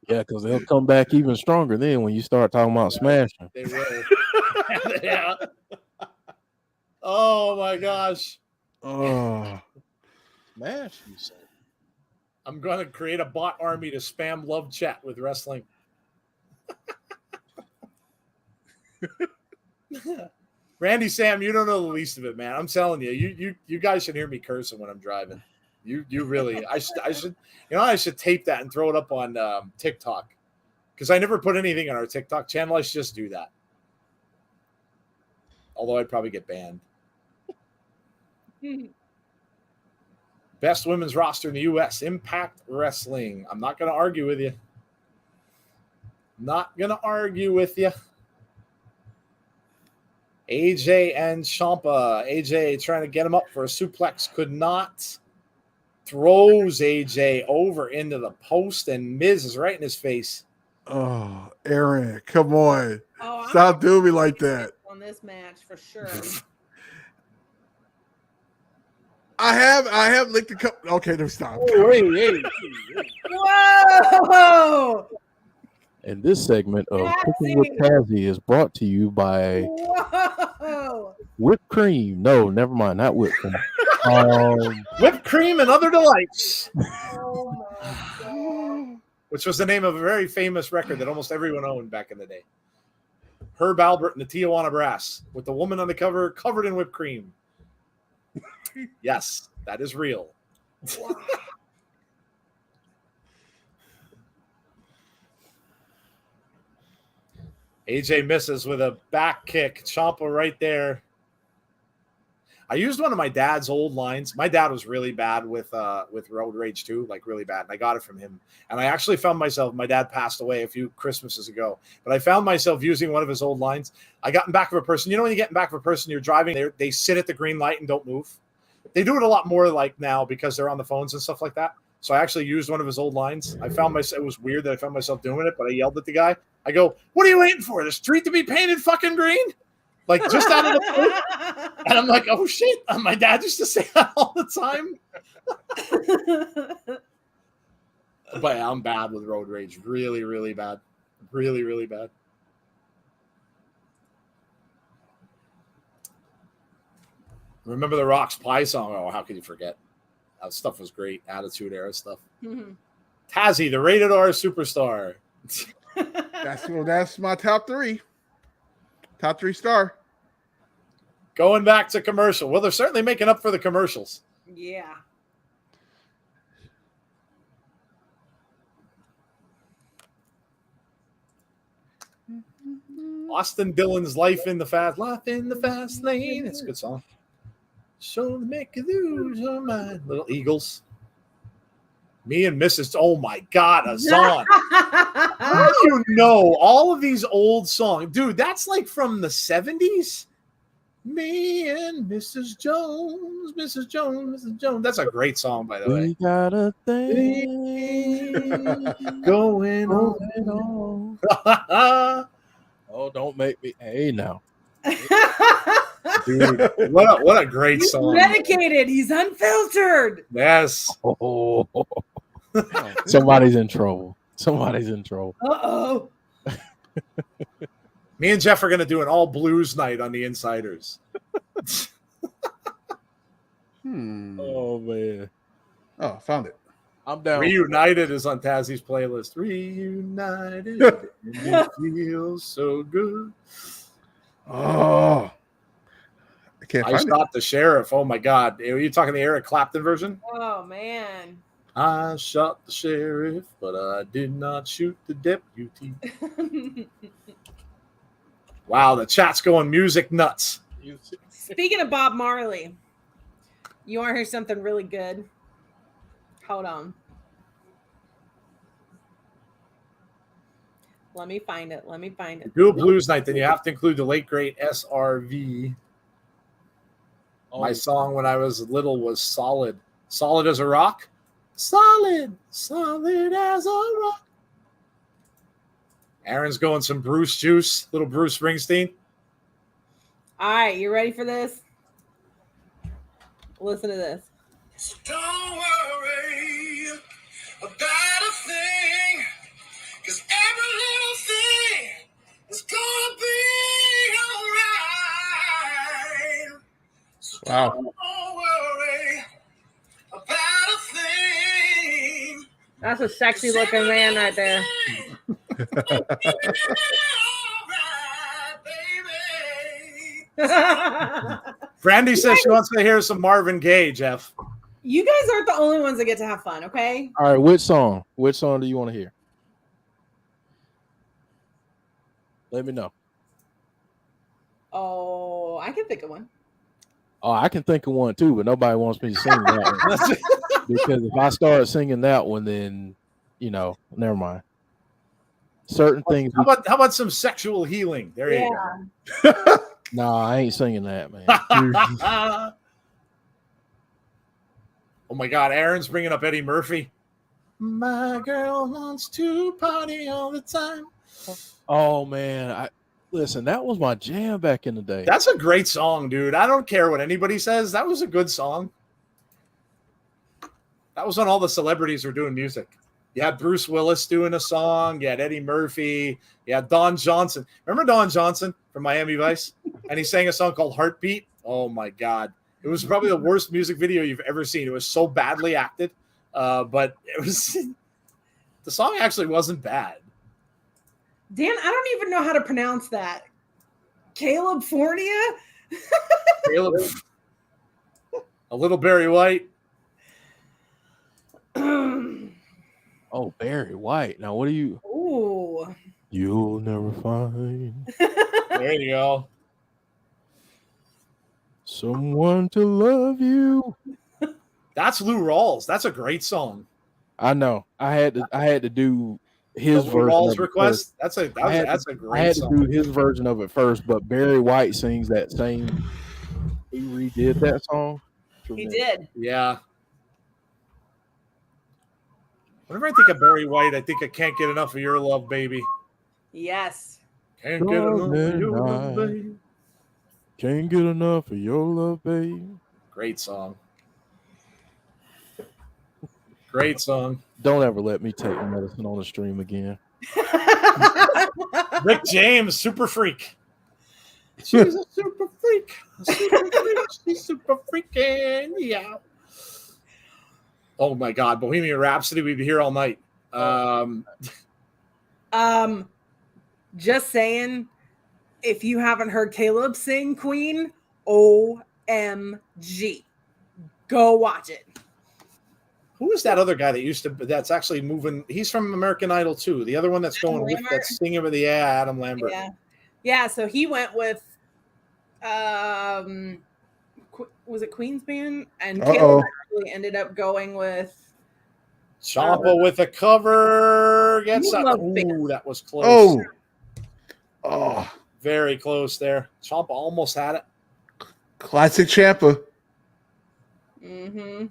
Yeah, because they'll come back even stronger then when you start talking about smashing. They will. Yeah. Oh my gosh. Oh, Smash, you say? I'm gonna create a bot army to spam love chat with wrestling. Randy Sam, you don't know the least of it, man. I'm telling you, you guys should hear me cursing when I'm driving. You really, I should tape that and throw it up on TikTok because I never put anything on our TikTok channel. I should just do that. Although I'd probably get banned. Best women's roster in the U.S. Impact Wrestling. I'm not going to argue with you. Not going to argue with you. AJ and Ciampa. AJ trying to get him up for a suplex. Could not. Throws AJ over into the post, and Miz is right in his face. oh, Aaron, come on. Oh, Stop doing me like that. On this match for sure. I have licked the cup. Okay, no, stop. Whoa! And this segment of Cooking with Tazzy is brought to you by Whoa! whipped cream. No, never mind, not whipped cream. Whipped cream and other delights. Oh my God. Which was the name of a very famous record that almost everyone owned back in the day. Herb Albert and the Tijuana Brass with the woman on the cover covered in whipped cream. Yes, that is real. AJ misses with a back kick. Ciampa right there. I used one of my dad's old lines. My dad was really bad with road rage too, like really bad. And I got it from him. And I actually found myself, my dad passed away a few Christmases ago, but I found myself using one of his old lines. I got in back of a person. You know, when you get in back of a person, you're driving, they sit at the green light and don't move. They do it a lot more like now because they're on the phones and stuff like that. So I actually used one of his old lines. I found myself, it was weird that I found myself doing it, but I yelled at the guy. I go, "What are you waiting for? The street to be painted fucking green?" Like just out of the and I'm like, "Oh shit!" My dad used to say that all the time. But yeah, I'm bad with road rage. Really, really bad. Really, really bad. Remember the Rock's Pie song? Oh, how could you forget? That stuff was great. Attitude Era stuff. Mhm. Tazzy, the rated R superstar. That's my top three. Top 3 star. Going back to commercial. Well, they're certainly making up for the commercials. Yeah. Austin Dillon's Life in the Fast Lane. It's a good song. So make you lose your mind. Little Eagles. Me and Mrs. Oh my God, a song. How do you know all of these old songs? Dude, that's like from the 70s. Me and Mrs. Jones, Mrs. Jones, Mrs. Jones. That's a great song, by the way. We got a thing Going on. Oh, don't make me. Hey, now. Dude, what a great He's song. medicated. He's unfiltered. Yes. Oh, somebody's in trouble. Somebody's in trouble. Uh-oh. Me and Jeff are going to do an all blues night on the Insiders. Oh, man. Oh, found it. I'm down. Reunited is on Tazzy's playlist. Reunited. It feels so good. Oh, I can't I find shot the sheriff. Oh, my God. Are you talking the Eric Clapton version? Oh, man. I shot the sheriff, but I did not shoot the deputy. Wow, the chat's going music nuts. Speaking of Bob Marley, you want to hear something really good? Hold on. Let me find it. Do a blues night, then you have to include the late great SRV. My song when I was little was Solid. Solid as a rock? Solid as a rock. Aaron's going some Bruce juice, little Bruce Springsteen. All right, you ready for this? Listen to this. Don't worry about a thing, 'cause every little thing is gonna be alright. So Wow. don't worry about a thing. That's a sexy looking man right there. Brandy says she wants to hear some Marvin Gaye, Jeff. You guys aren't the only ones that get to have fun, okay? All right, which song? Which song do you want to hear? Let me know. Oh, I can think of one. Oh, I can think of one too, but nobody wants me to sing that one. Because if I start singing that one, then never mind. Certain things. How about some sexual healing? There you Yeah. go. No, I ain't singing that, man. Oh my God, Aaron's bringing up Eddie Murphy. My girl wants to party all the time. Oh man, listen, that was my jam back in the day. That's a great song, dude. I don't care what anybody says. That was a good song. That was when all the celebrities were doing music. You had Bruce Willis doing a song. You had Eddie Murphy. You had Don Johnson. Remember Don Johnson from Miami Vice? And he sang a song called Heartbeat. Oh, my God. It was probably the worst music video you've ever seen. It was so badly acted. But it was – the song actually wasn't bad. Dan, I don't even know how to pronounce that. Caleb Fornia? Caleb. A little Barry White. Oh, Barry White. Now, what do you? Ooh. You'll never find There you go. someone to love you. That's Lou Rawls. That's a great song. I know. I had to do his Lou version. Rawls of it request. first. That's a great I had song. to do his version of it first, but Barry White sings that same. He redid that song. He did. Yeah. Whenever I think of Barry White, I think I can't get enough of your love, baby. Yes. Can't get enough of your love, baby. Can't get enough of your love, babe. Great song. Great song. Don't ever let me take medicine on the stream again. Rick James, Super Freak. She's a super freak. She's super freaking. Yeah. Oh my God, Bohemian Rhapsody. We'd be here all night. Just saying, if you haven't heard Caleb sing Queen, OMG. Go watch it. Who is that other guy that's actually moving? He's from American Idol too. The other one that's going with that's singing with Adam Lambert. Yeah. So he went with, was it Queen's Band? And Caleb actually ended up going with Ciampa with a cover. That was close. Oh, very close there. Ciampa almost had it. Classic Ciampa. Mm-hmm.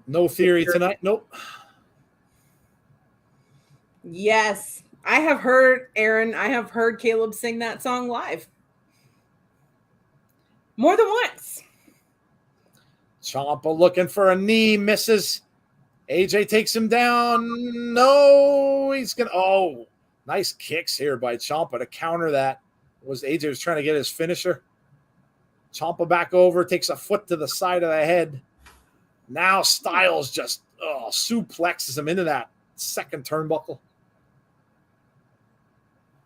No theory tonight. Nope. Yes. I have heard Caleb sing that song live. More than once. Ciampa looking for a knee, misses. AJ takes him down. No, he's going to. Oh, nice kicks here by Ciampa to counter that. AJ was trying to get his finisher. Ciampa back over, takes a foot to the side of the head. Now Styles just suplexes him into that second turnbuckle.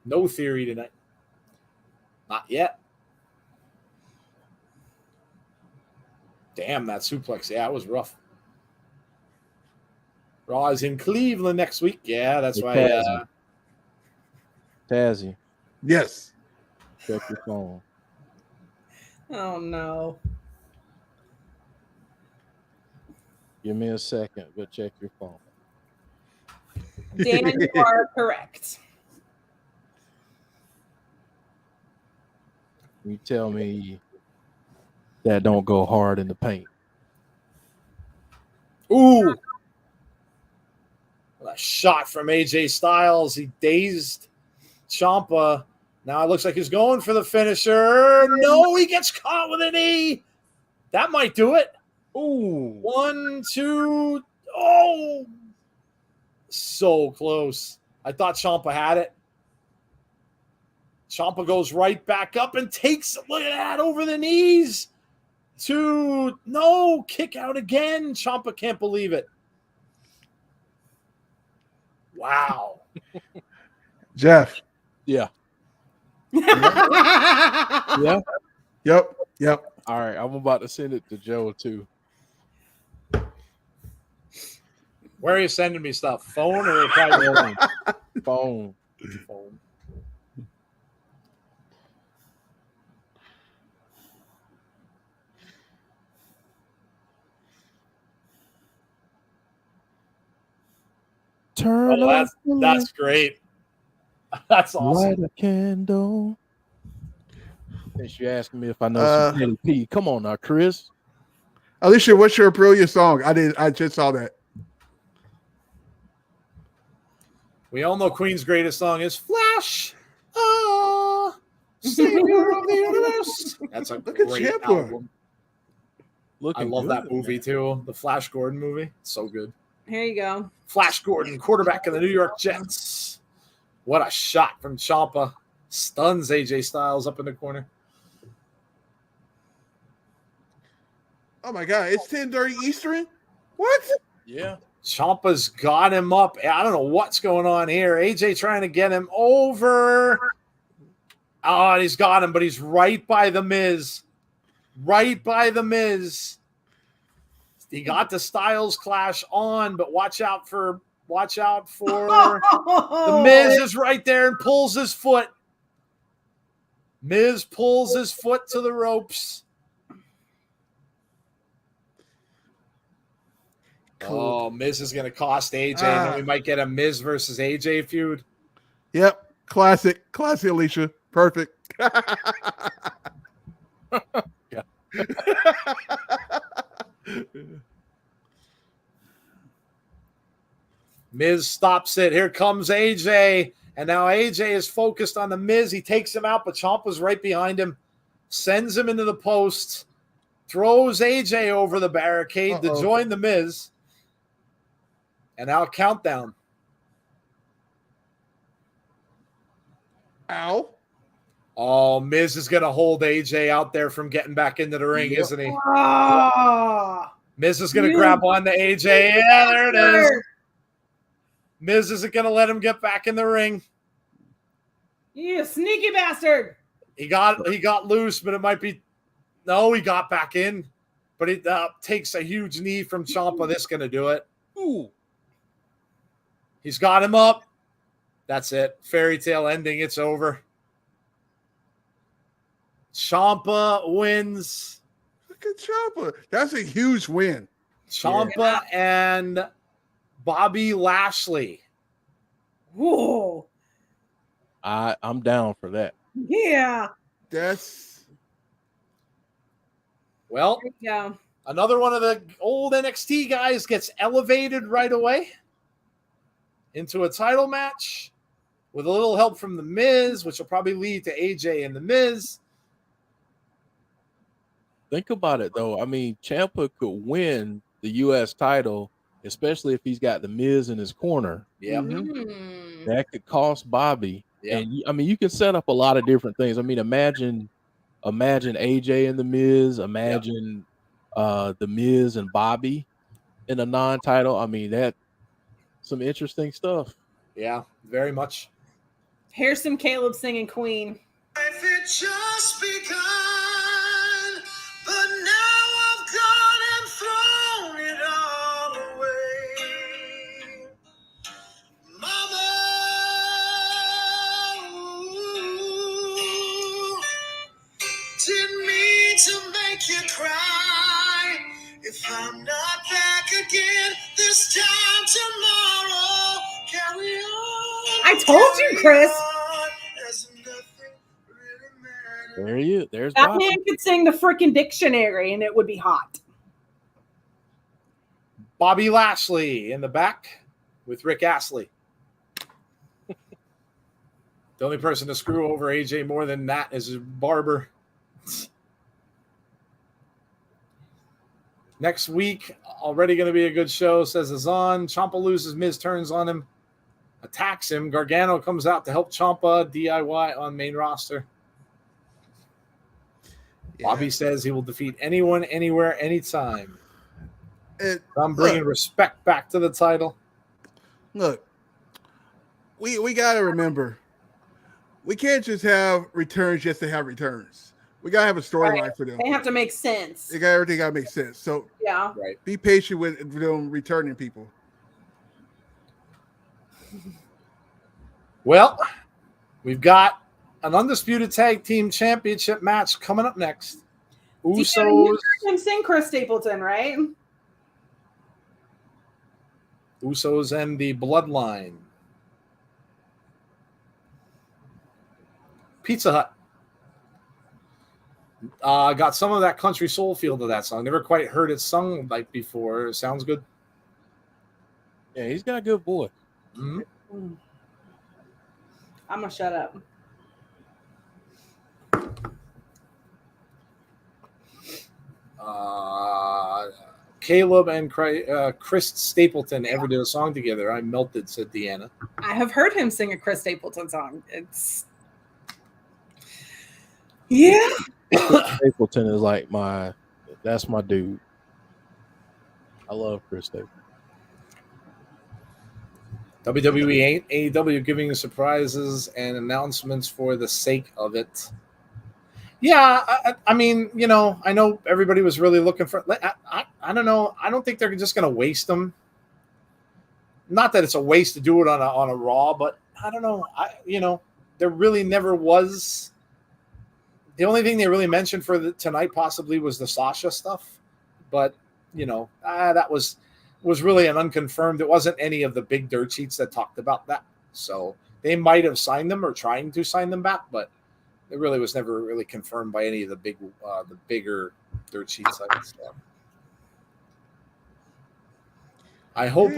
No theory tonight. Not yet. Damn, that suplex. Yeah, it was rough. Raw is in Cleveland next week. Yeah, that's why. Tazzy. Yes. Check your phone. Oh, no. Give me a second, but check your phone. Dan, you are correct. You tell me that don't go hard in the paint. Ooh. A shot from AJ Styles. He dazed Ciampa. Now it looks like he's going for the finisher. No, he gets caught with a knee. That might do it. Ooh. 1, 2. Oh. So close. I thought Ciampa had it. Ciampa goes right back up and takes, look at that, over the knees. 2. No, kick out again. Ciampa can't believe it. Wow. Jeff. Yeah. Yeah. Yep. All right, I'm about to send it to Joe too. Where are you sending me stuff? Phone or private? Phone. Turn off that's great. That's awesome. Light a candle. Since you asking me if I know some Kelly P. Come on now, Chris. Alicia, what's your brilliant song? I just saw that. We all know Queen's greatest song is Flash. Savior of the universe. That's a great album. I love that movie too. The Flash Gordon movie. So good. Here you go. Flash Gordon, quarterback of the New York Jets. What a shot from Ciampa. Stuns AJ Styles up in the corner. Oh my God, it's 10:30 Eastern? What? Yeah. Ciampa's got him up. I don't know what's going on here. AJ trying to get him over. Oh, and he's got him, but he's right by the Miz. Right by the Miz. He got the Styles Clash on, but watch out for the Miz is right there and pulls his foot. Miz pulls his foot to the ropes. Cool. Oh, Miz is going to cost AJ, and then we might get a Miz versus AJ feud. Yep. Classic, Alicia. Perfect. Yeah. Miz stops it. Here comes AJ. And now AJ is focused on the Miz. He takes him out, but Ciampa's right behind him. Sends him into the post. Throws AJ over the barricade to join the Miz. And now countdown. Ow. Oh, Miz is going to hold AJ out there from getting back into the ring, Yep. isn't he? Oh, Miz is going to You grab on to AJ. Yeah, there it is. Miz isn't going to let him get back in the ring. you sneaky bastard. He got loose, but it might be no. He got back in, but it takes a huge knee from Ciampa. This going to do it. Ooh. He's got him up. That's it. Fairy tale ending. It's over. Ciampa wins. Look at Ciampa. That's a huge win. Ciampa and Bobby Lashley. Whoa. I'm down for that. Yeah. That's Well, Yeah. another one of the old NXT guys gets elevated right away into a title match with a little help from The Miz, which will probably lead to AJ and The Miz. Think about it though. I mean, Ciampa could win the U.S. title, especially if he's got the Miz in his corner. Yeah. Mm. That could cost Bobby. Yeah. And I mean, you can set up a lot of different things. I mean, imagine AJ and the Miz. Imagine the Miz and Bobby in a non-title. I mean, that's some interesting stuff. Yeah, very much. Here's some Caleb singing Queen. If it just begun, but now I've gone and thrown it all away. Mama, ooh, didn't mean to make you cry. If I'm not back again this time tomorrow, carry on. I told you, Chris. As nothing really matters. There's That Bobby. man could sing the freaking dictionary and it would be hot. Bobby Lashley in the back with Rick Astley. The only person to screw over AJ more than that is his barber. Next week, already going to be a good show, says Azan. Ciampa loses, Miz turns on him, attacks him. Gargano comes out to help Ciampa DIY on main roster. Yeah. Bobby says he will defeat anyone, anywhere, anytime. I'm Look, bringing respect back to the title. Look, we got to remember, we can't just have returns just to have returns. We got to have a storyline for them. They have to make sense. Everything got to make sense. So Yeah. Right. be patient with them returning people. Well, we've got an undisputed tag team championship match coming up next. Usos. You heard him sing Chris Stapleton, right? Usos and the Bloodline. Pizza Hut. Got some of that country soul feel to that song. Never quite heard it sung like before. It sounds good. Yeah, he's got a good voice. Mhm. I'm gonna shut up. Caleb and Chris Stapleton ever did a song together. I melted, said Deanna. I have heard him sing a Chris Stapleton song. Yeah. Stapleton is like that's my dude. I love Chris Stapleton. WWE ain't AEW giving surprises and announcements for the sake of it. Yeah, I mean, you know, I know everybody was really looking for. I don't know. I don't think they're just going to waste them. Not that it's a waste to do it on a Raw, but I don't know. There really never was. The only thing they really mentioned for tonight possibly was the Sasha stuff, but that was really an unconfirmed. It wasn't any of the big dirt sheets that talked about that. So they might have signed them or trying to sign them back, but it really was never really confirmed by any of the bigger dirt sheets. I hope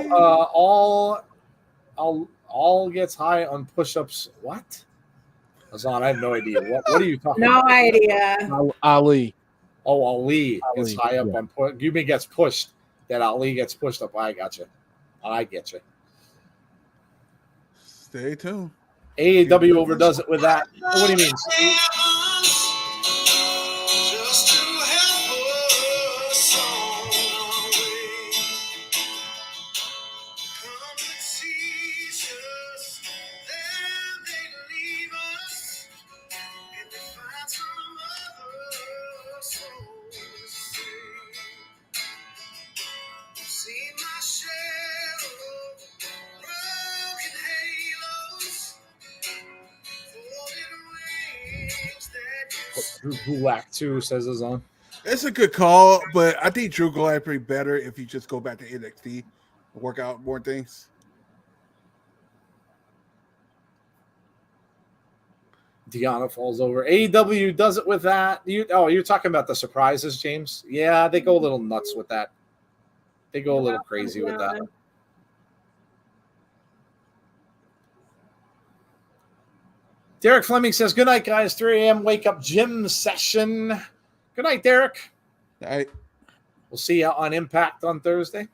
all gets high on push-ups. What? Azan, I have no idea. What are you talking No about? idea. Ali. Oh, Ali gets Ali, high up yeah. on push. Yumi gets pushed. That Ali gets pushed up. I got you. I get you. Stay tuned. AEW overdoes it with that. What do you mean? Just to help us on our way. Come with Jesus, then they leave us, and they find some other soul to save. See my share of broken halos, folded wings that you Drew Gulak too says is on. It's a good call, but I think Drew Gulak be better if you just go back to NXT and work out more things. Deanna falls over. AEW does it with that. You're talking about the surprises, James? Yeah, they go a little nuts with that. They go a little crazy with that. Derek Fleming says, good night, guys. 3 a.m. wake up gym session. Good night, Derek. All right. We'll see you on Impact on Thursday.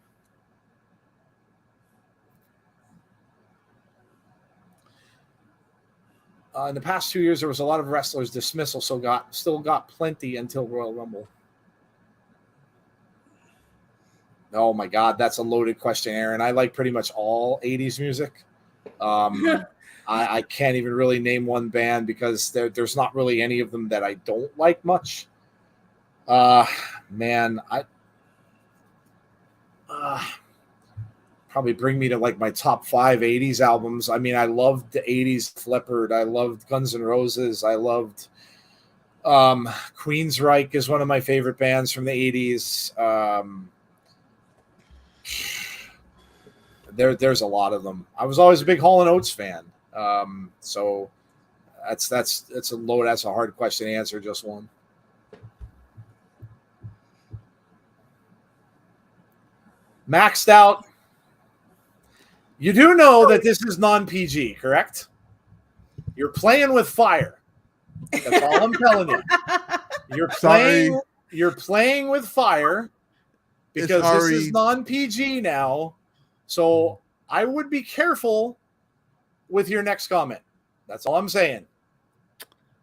In the past 2 years, there was a lot of wrestlers dismissal, still got plenty until Royal Rumble. Oh my God, that's a loaded question, Aaron. I like pretty much all 80s music. I can't even really name one band because there's not really any of them that I don't like much. Man, probably bring me to like my top 5 80s albums. I mean, I loved the 80s Leopard. I loved Guns N' Roses. I loved Queensryche is one of my favorite bands from the 80s. There's a lot of them. I was always a big Hall & Oates fan. So that's a load. That's a hard question to answer. Just one. Maxed out. You do know that this is non-PG, correct? You're playing with fire. That's all I'm telling you. You're playing with fire because this is non-PG now. So I would be careful with your next comment. That's all I'm saying.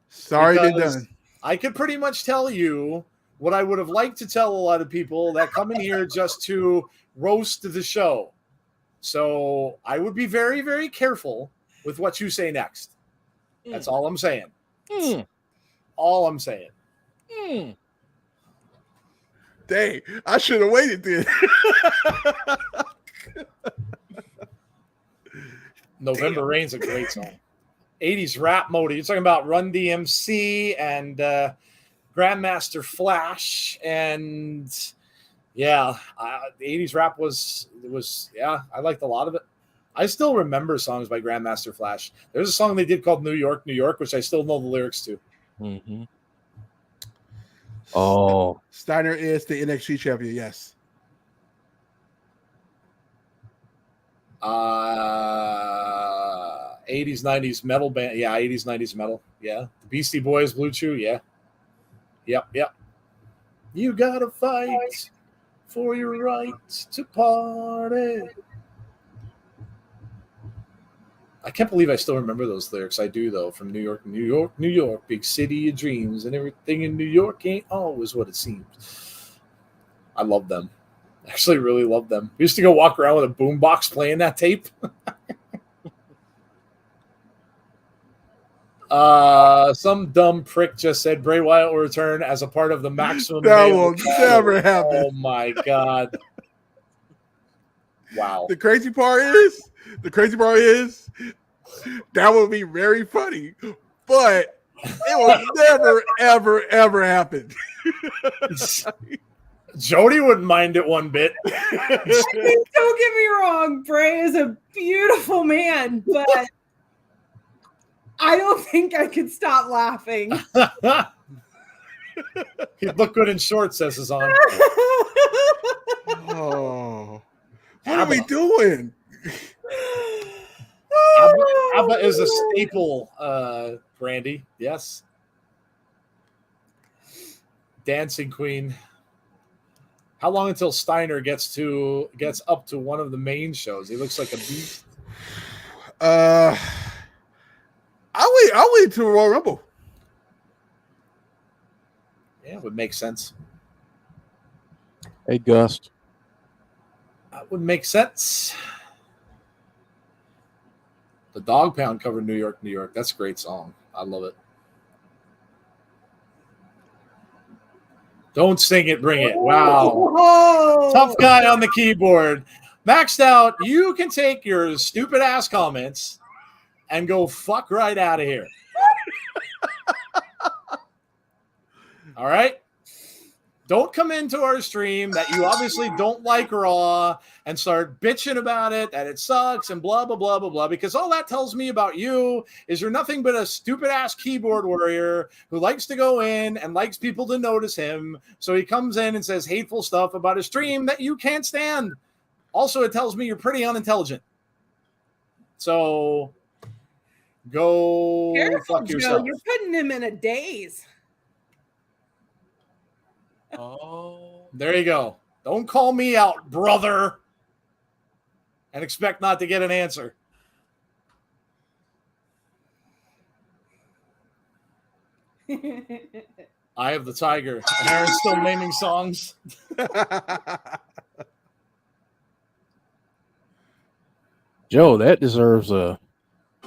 Sorry, been done. I could pretty much tell you what I would have liked to tell a lot of people that come in here just to roast the show. So I would be very, very careful with what you say next. That's all I'm saying. All I'm saying. Dang, I should have waited then. November Rain's a great song. 80s rap mode. You're talking about Run DMC and Grandmaster Flash. And yeah, the 80s rap was I liked a lot of it. I still remember songs by Grandmaster Flash. There's a song they did called New York, New York, which I still know the lyrics to. Mm-hmm. Oh, Steiner is the NXT champion. Yes. 80s, 90s metal band. Yeah, 80s, 90s metal. Yeah. The Beastie Boys, Blue Chew. Yeah. Yep. You gotta fight for your right to party. I can't believe I still remember those lyrics. I do, though, from New York, New York, New York, big city of dreams, and everything in New York ain't always what it seems. I love them. Actually, really love them. We used to go walk around with a boombox playing that tape. Some dumb prick just said Bray Wyatt will return as a part of the Maximum. That will never happen. Oh my God! Wow. The crazy part is that would be very funny, but it will never, ever, ever happen. Jody wouldn't mind it one bit. Don't get me wrong, Bray is a beautiful man, but I don't think I could stop laughing. He'd look good in shorts, says his on. Oh, what are we doing? ABBA is a staple, Brandy. Yes. Dancing Queen. How long until Steiner gets up to one of the main shows? He looks like a beast. I'll wait to Royal Rumble. Yeah, it would make sense. Hey, Gust. That would make sense. The Dog Pound covered New York, New York. That's a great song. I love it. Don't sing it, bring it. Wow. Whoa. Tough guy on the keyboard. Maxed out. You can take your stupid ass comments and go fuck right out of here. All right? Don't come into our stream that you obviously don't like Raw and start bitching about it, that it sucks and blah, blah, blah, blah, blah, because all that tells me about you is you're nothing but a stupid-ass keyboard warrior who likes to go in and likes people to notice him, so he comes in and says hateful stuff about a stream that you can't stand. Also, it tells me you're pretty unintelligent. So, go Careful, fuck Joe. yourself. You're putting him in a daze. Oh. There you go. Don't call me out, brother, and expect not to get an answer. Eye of the Tiger. Aaron's still naming songs. Joe, that deserves a.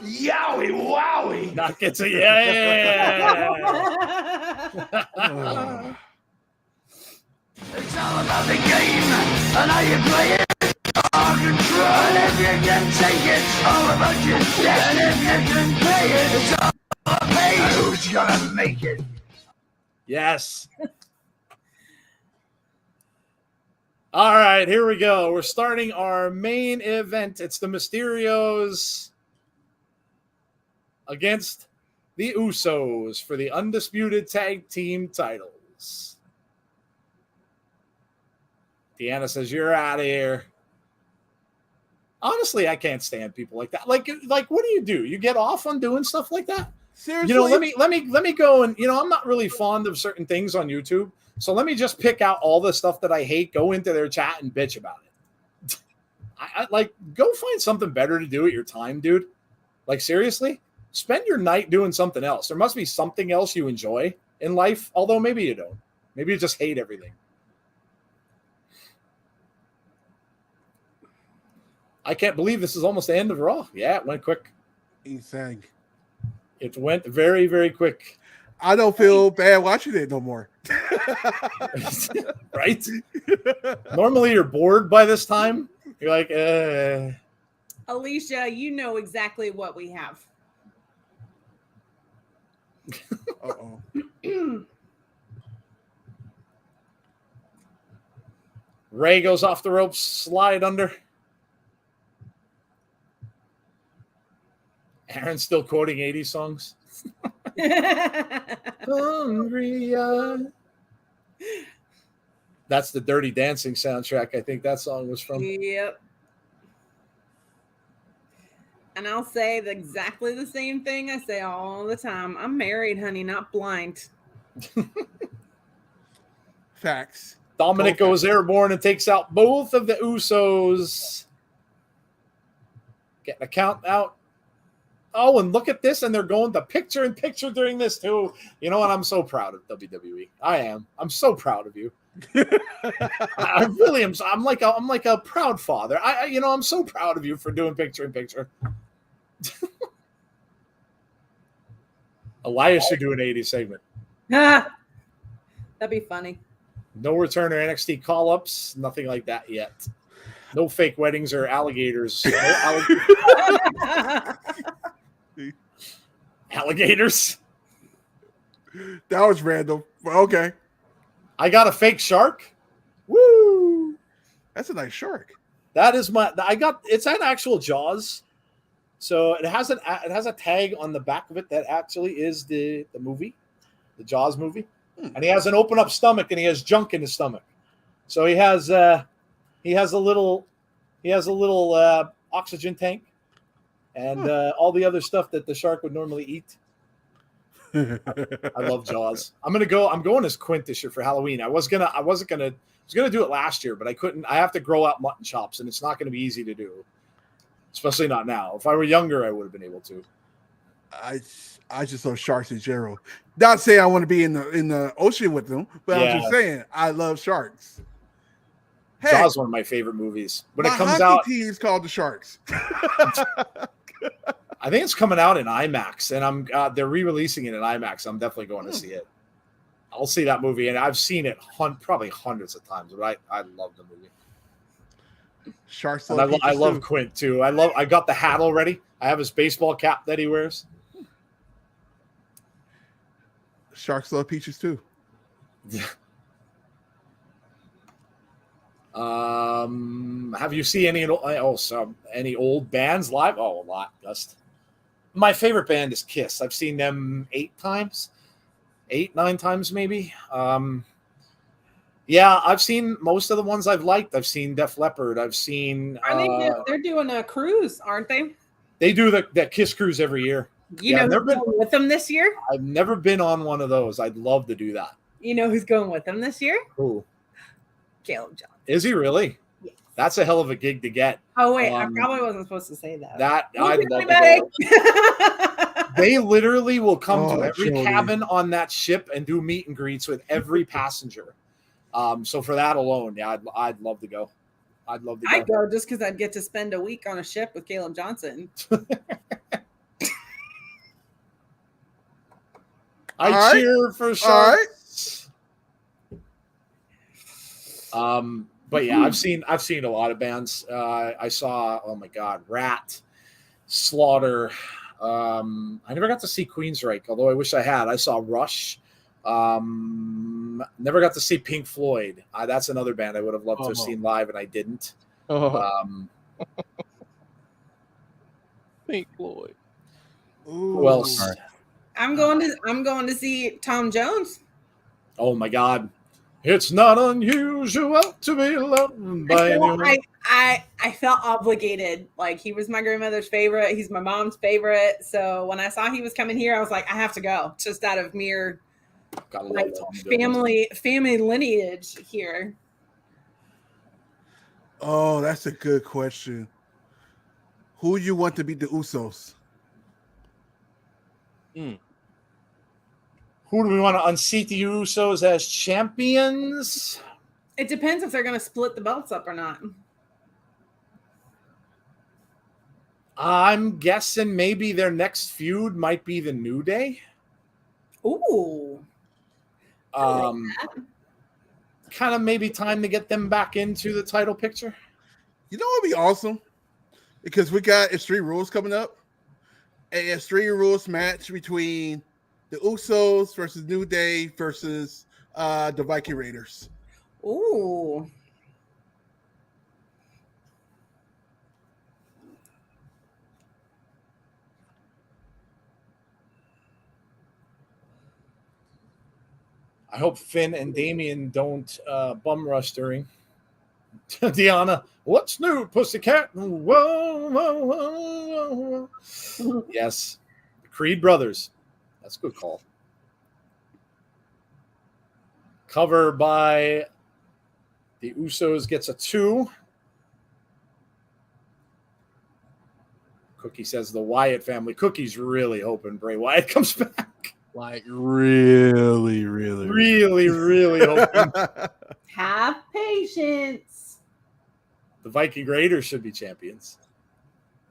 Yowie wowie. Not gets a yeah. It's all about the game and how you play it. All control, and if you can take it, it's all about your debt. And if you can pay it, it's all about pay. Who's gonna make it? Yes. All right, here we go. We're starting our main event. It's the Mysterios against the Usos for the undisputed tag team titles. Deanna says, "You're out of here." Honestly, I can't stand people like that. Like, what do? You get off on doing stuff like that? Seriously, You know, let me go and, you know, I'm not really fond of certain things on YouTube. So let me just pick out all the stuff that I hate, go into their chat and bitch about it. I like, go find something better to do at your time, dude. Like, seriously, spend your night doing something else. There must be something else you enjoy in life, although maybe you don't. Maybe you just hate everything. I can't believe this is almost the end of Raw. Yeah, it went quick. He's saying, It went very, very quick. I don't feel bad watching it no more. Right? Normally you're bored by this time. You're like, Alicia, you know exactly what we have. Uh-oh. Ray goes off the ropes, slide under. Aaron's still quoting 80s songs. Hungry eye. That's the Dirty Dancing soundtrack. I think that song was from. Yep. And I'll say exactly the same thing I say all the time. I'm married, honey, not blind. Facts. Dominic Go goes airborne and takes out both of the Usos. Getting a count out. Oh, and look at this, and they're going the picture in picture during this too. You know what? I'm so proud of WWE. I am. I'm so proud of you. I really am. I'm like a proud father. I'm so proud of you for doing picture in picture. Elias should do an 80 segment. That'd be funny. No return or NXT call-ups. Nothing like that yet. No fake weddings or alligators. Alligators. That was random. Well, okay. I got a fake shark. Woo! That's a nice shark. That is it's an actual Jaws. So it has a tag on the back of it that actually is the movie, the Jaws movie. And he has an open up stomach and he has junk in his stomach. So he has a little oxygen tank and all the other stuff that the shark would normally eat. I love Jaws. I'm going as Quint this year for Halloween. I was gonna do it last year, but I couldn't. I have to grow out mutton chops, and it's not going to be easy to do, especially not now. If I were younger, I would have been able to. I just love sharks in general. Not saying I want to be in the ocean with them, but I'm just saying I love sharks. Hey, Jaws is one of my favorite movies. When it my comes hockey out, team is called the Sharks. I think it's coming out in IMAX, and they're re-releasing it in IMAX. I'm definitely going to see it. I'll see that movie, and I've seen it probably hundreds of times, but I love the movie. Sharks. And I love Quint too. I got the hat already. I have his baseball cap that he wears. Sharks love peaches too. Have you seen any old bands live? Oh, a lot. Just my favorite band is Kiss. I've seen them 9 times maybe. Yeah, I've seen most of the ones I've liked. I've seen Def Leppard. I've seen. They're doing a cruise, aren't they? They do that Kiss cruise every year. You know who's going with them this year? I've never been on one of those. I'd love to do that. You know who's going with them this year? Who? Caleb Johnson. Is he really? Yes. That's a hell of a gig to get. Oh wait, I probably wasn't supposed to say that. I'd love to go. They literally will come to every cabin on that ship and do meet and greets with every passenger. So for that alone, yeah, I'd love to go. I'd go just because I'd get to spend a week on a ship with Caleb Johnson. I cheer for Sharks. But yeah, I've seen a lot of bands. I saw, oh my God, Rat, Slaughter. I never got to see Queensryche, although I wish I had. I saw Rush. Never got to see Pink Floyd. That's another band I would have loved to have seen live, and I didn't. Pink Floyd. Who else? I'm going to see Tom Jones. Oh my God. It's not unusual to be loved by anyone. I felt obligated. Like, he was my grandmother's favorite. He's my mom's favorite. So when I saw he was coming here, I was like, I have to go. Just out of mere family lineage here. Oh, that's a good question. Who you want to beat the Usos? Who do we want to unseat the Usos as champions? It depends if they're going to split the belts up or not. I'm guessing maybe their next feud might be the New Day. Ooh. Kind of maybe time to get them back into the title picture. You know what would be awesome? Because we got Extreme Rules coming up. A Extreme Rules match between the Usos versus New Day versus the Viking Raiders. Ooh. I hope Finn and Damien don't bum rush during. Deanna, what's new, pussycat? Whoa, whoa, whoa, whoa. Yes. The Creed brothers. That's a good call. Cover by the Usos gets a 2. Cookie says the Wyatt family. Cookie's really hoping Bray Wyatt comes back. Like really hoping. Have patience. The Viking Raiders should be champions.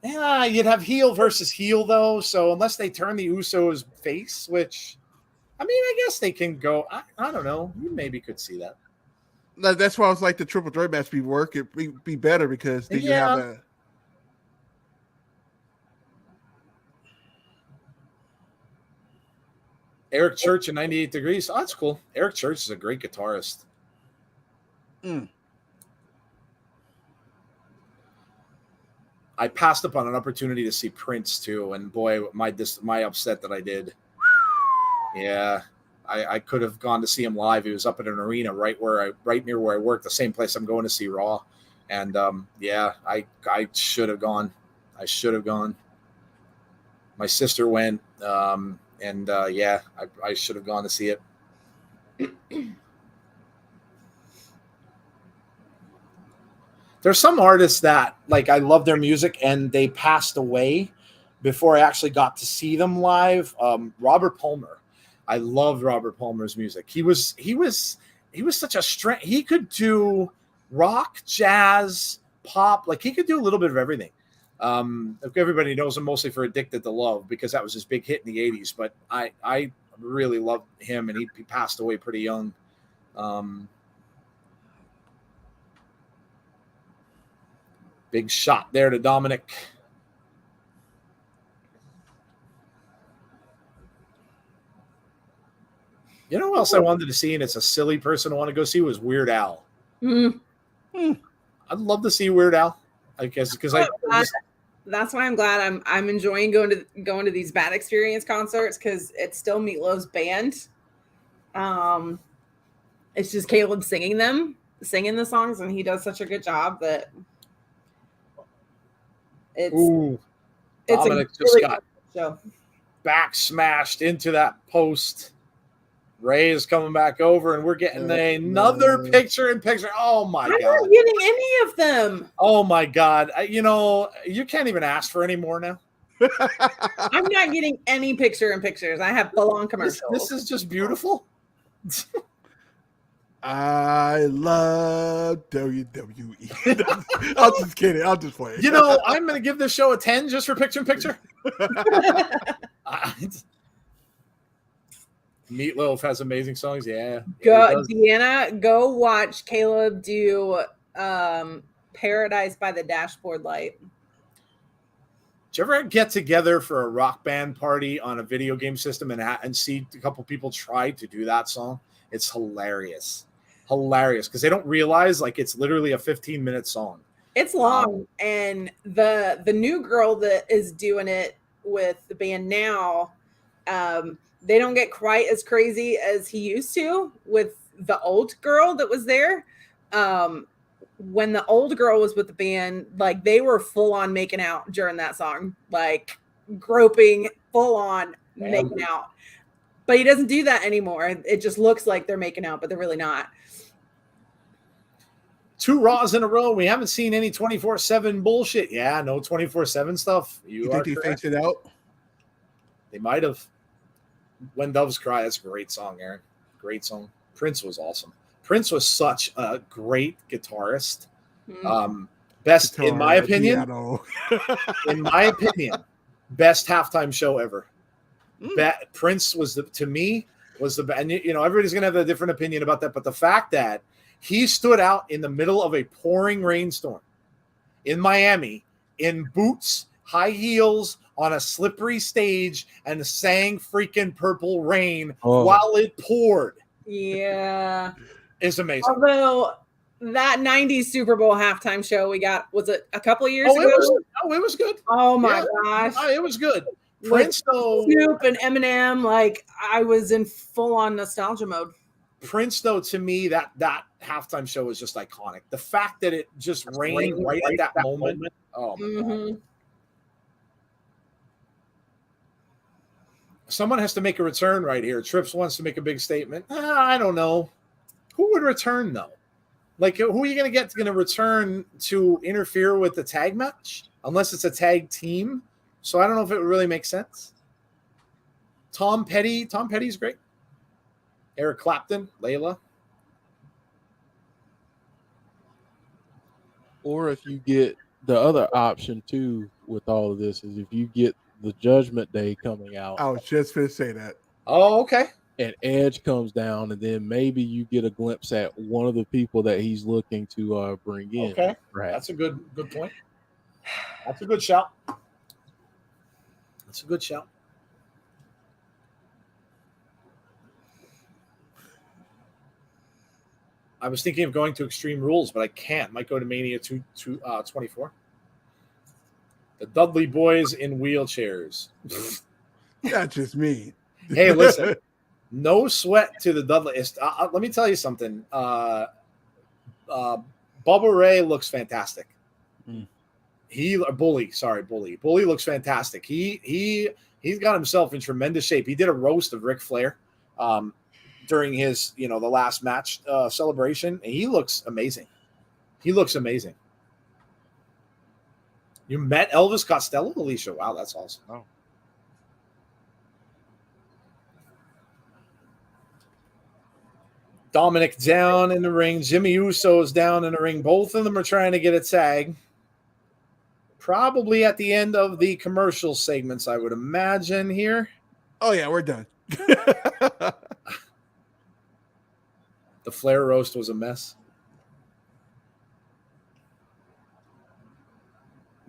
Yeah, you'd have heel versus heel, though. So unless they turn the Usos face, which, I mean, I guess they can go. I don't know. You maybe could see that. That's why I was like the triple threat match it'd be better because then you have a. Eric Church in 98 Degrees. Oh, that's cool. Eric Church is a great guitarist. I passed up on an opportunity to see Prince too, and boy, my upset that I did. Yeah, I could have gone to see him live. He was up at an arena right near where I work, the same place I'm going to see Raw, and yeah, I should have gone. I should have gone. My sister went, and yeah, I should have gone to see it. There's some artists that, like, I love their music and they passed away, before I actually got to see them live. Robert Palmer. I loved Robert Palmer's music. He was such a strength. He could do rock, jazz, pop. Like, he could do a little bit of everything. Everybody knows him mostly for Addicted to Love because that was his big hit in the 80s. But I really loved him, and he passed away pretty young. Big shot there to Dominic. You know who else I wanted to see, and it's a silly person I want to go see, was Weird Al. Mm. I'd love to see Weird Al, I guess, because that's why I'm glad I'm enjoying going to these Bad Experience concerts, because it's still Meatloaf's band. It's just Caleb singing the songs, and he does such a good job that it's Dominic a just really got good show. back smashed into that post. Ray is coming back over, and we're getting another picture-in-picture. Oh, my God. I'm not getting any of them. Oh, my God. You can't even ask for any more now. I'm not getting any picture-in-pictures. I have full-on commercials. This is just beautiful. I love WWE. I'm just kidding. I'm just playing. I'm going to give this show a 10 just for picture-in-picture. Meatloaf has amazing songs. Yeah. Deanna, go watch Caleb do Paradise by the Dashboard Light. Did you ever get together for a Rock Band party on a video game system and see a couple people try to do that song? It's hilarious. Hilarious, because they don't realize it's literally a 15-minute song. It's long, and the new girl that is doing it with the band now, they don't get quite as crazy as he used to with the old girl that was there. When the old girl was with the band, they were full on making out during that song, groping, full on making out. But he doesn't do that anymore. It just looks like they're making out, but they're really not. 2 Raws in a row. We haven't seen any 24/7 bullshit. Yeah, no 24/7 stuff. You think they faked it out? They might have. When Doves Cry, that's a great song, Aaron. Great song. Prince was awesome. Prince was such a great guitarist. Best, in my opinion, best halftime show ever. Prince was to me was the best. And everybody's gonna have a different opinion about that, but the fact that he stood out in the middle of a pouring rainstorm in Miami in boots, high heels, on a slippery stage and sang freaking Purple Rain while it poured. Yeah. It's amazing. Although that 90s Super Bowl halftime show we got, was it a couple years ago? It was good. Oh my gosh. It was good. Prince, though, Snoop and Eminem, I was in full on nostalgia mode. Prince, though, to me, that halftime show was just iconic. The fact that it just rained right at that moment. Oh my God. Someone has to make a return right here. Trips wants to make a big statement. I don't know. Who would return, though? Who are you going to get to return to interfere with the tag match? Unless it's a tag team. So I don't know if it would really make sense. Tom Petty's great. Eric Clapton, Layla. Or if you get the other option, too, with all of this, is if you get the Judgment Day coming out. I was just going to say that. Oh, okay. And Edge comes down, and then maybe you get a glimpse at one of the people that he's looking to bring in. Okay, right. That's a good point. That's a good shout. I was thinking of going to Extreme Rules, but I can't. Might go to Mania 24. The Dudley Boys in wheelchairs. That's just me. Hey, listen. No sweat to the Dudley. Let me tell you something. Bubba Ray looks fantastic. Bully looks fantastic. He's got himself in tremendous shape. He did a roast of Ric Flair during his, the last match celebration, and he looks amazing. You You met Elvis Costello, Alicia? Wow, that's awesome. Oh. Dominic down in the ring. Jimmy Uso's down in the ring. Both of them are trying to get a tag. Probably at the end of the commercial segments, I would imagine here. Oh yeah, we're done. The Flair roast was a mess.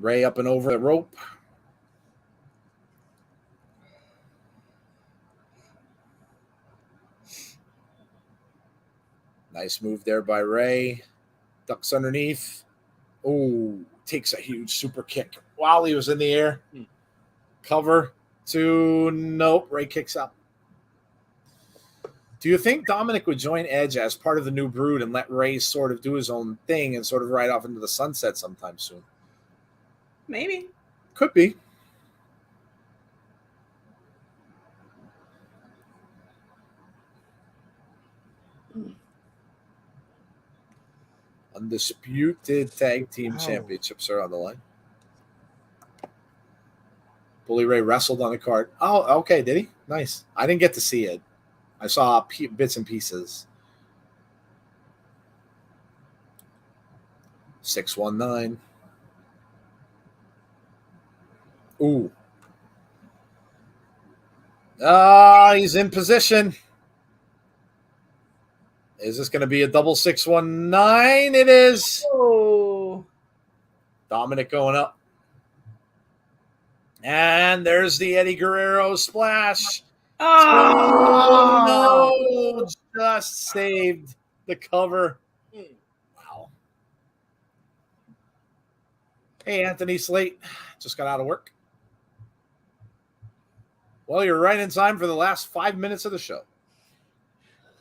Ray up and over the rope. Nice move there by Ray. Ducks underneath. Oh, takes a huge super kick while he was in the air. Cover to nope. Ray kicks up. Do you think Dominic would join Edge as part of the new brood and let Ray sort of do his own thing and sort of ride off into the sunset sometime soon? Maybe. Could be. Undisputed Tag Team Championships are on the line. Bully Ray wrestled on the card. Oh, okay, did he? Nice. I didn't get to see it. I saw bits and pieces. 619. Ooh. He's in position. Is this going to be a double 619? It is. Oh. Dominic going up. And there's the Eddie Guerrero splash. Oh, no. Just saved the cover. Wow. Hey, Anthony Slate. Just got out of work. Well, you're right in time for the last 5 minutes of the show.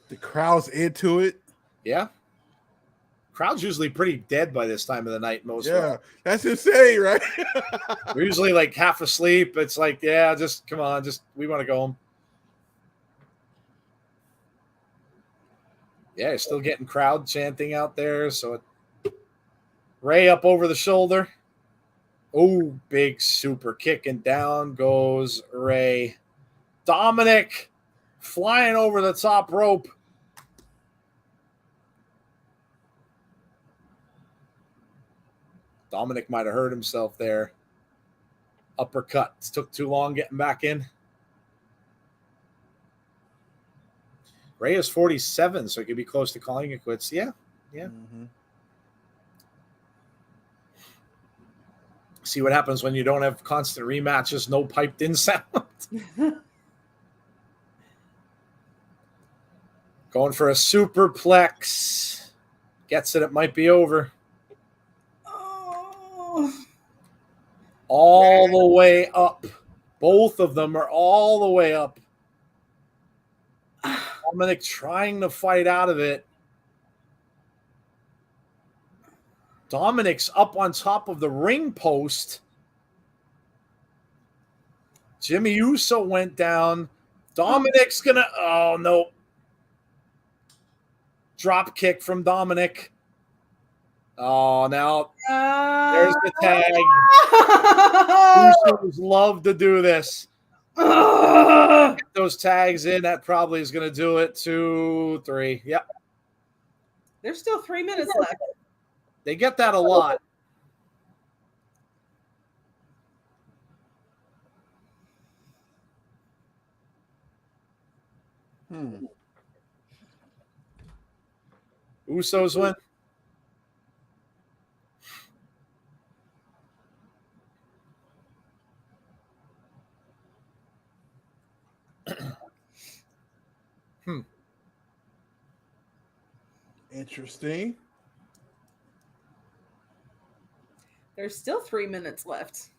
The crowd's into it. Yeah. Crowd's usually pretty dead by this time of the night. Yeah, that's insane, right? We're usually like half asleep. It's like, yeah, just come on. We want to go home. Yeah, you're still getting crowd chanting out there. So Ray up over the shoulder. Oh, big super kick, and down goes Ray. Dominic flying over the top rope. Dominic might have hurt himself there. Uppercut. Took too long getting back in. Ray is 47, so he could be close to calling it quits. Yeah. Mm-hmm. See what happens when you don't have constant rematches, no piped in sound. Going for a superplex. Gets it might be over. Oh. All the way up. Both of them are all the way up. Dominic trying to fight out of it. Dominic's up on top of the ring post. Jimmy Uso went down. Dominic's gonna. Oh no! Drop kick from Dominic. Oh, now there's the tag. Usos love to do this. Get those tags in. That probably is going to do it. 2, 3. Yep. There's still 3 minutes left. They get that a lot. Usos win. Interesting. There's still 3 minutes left.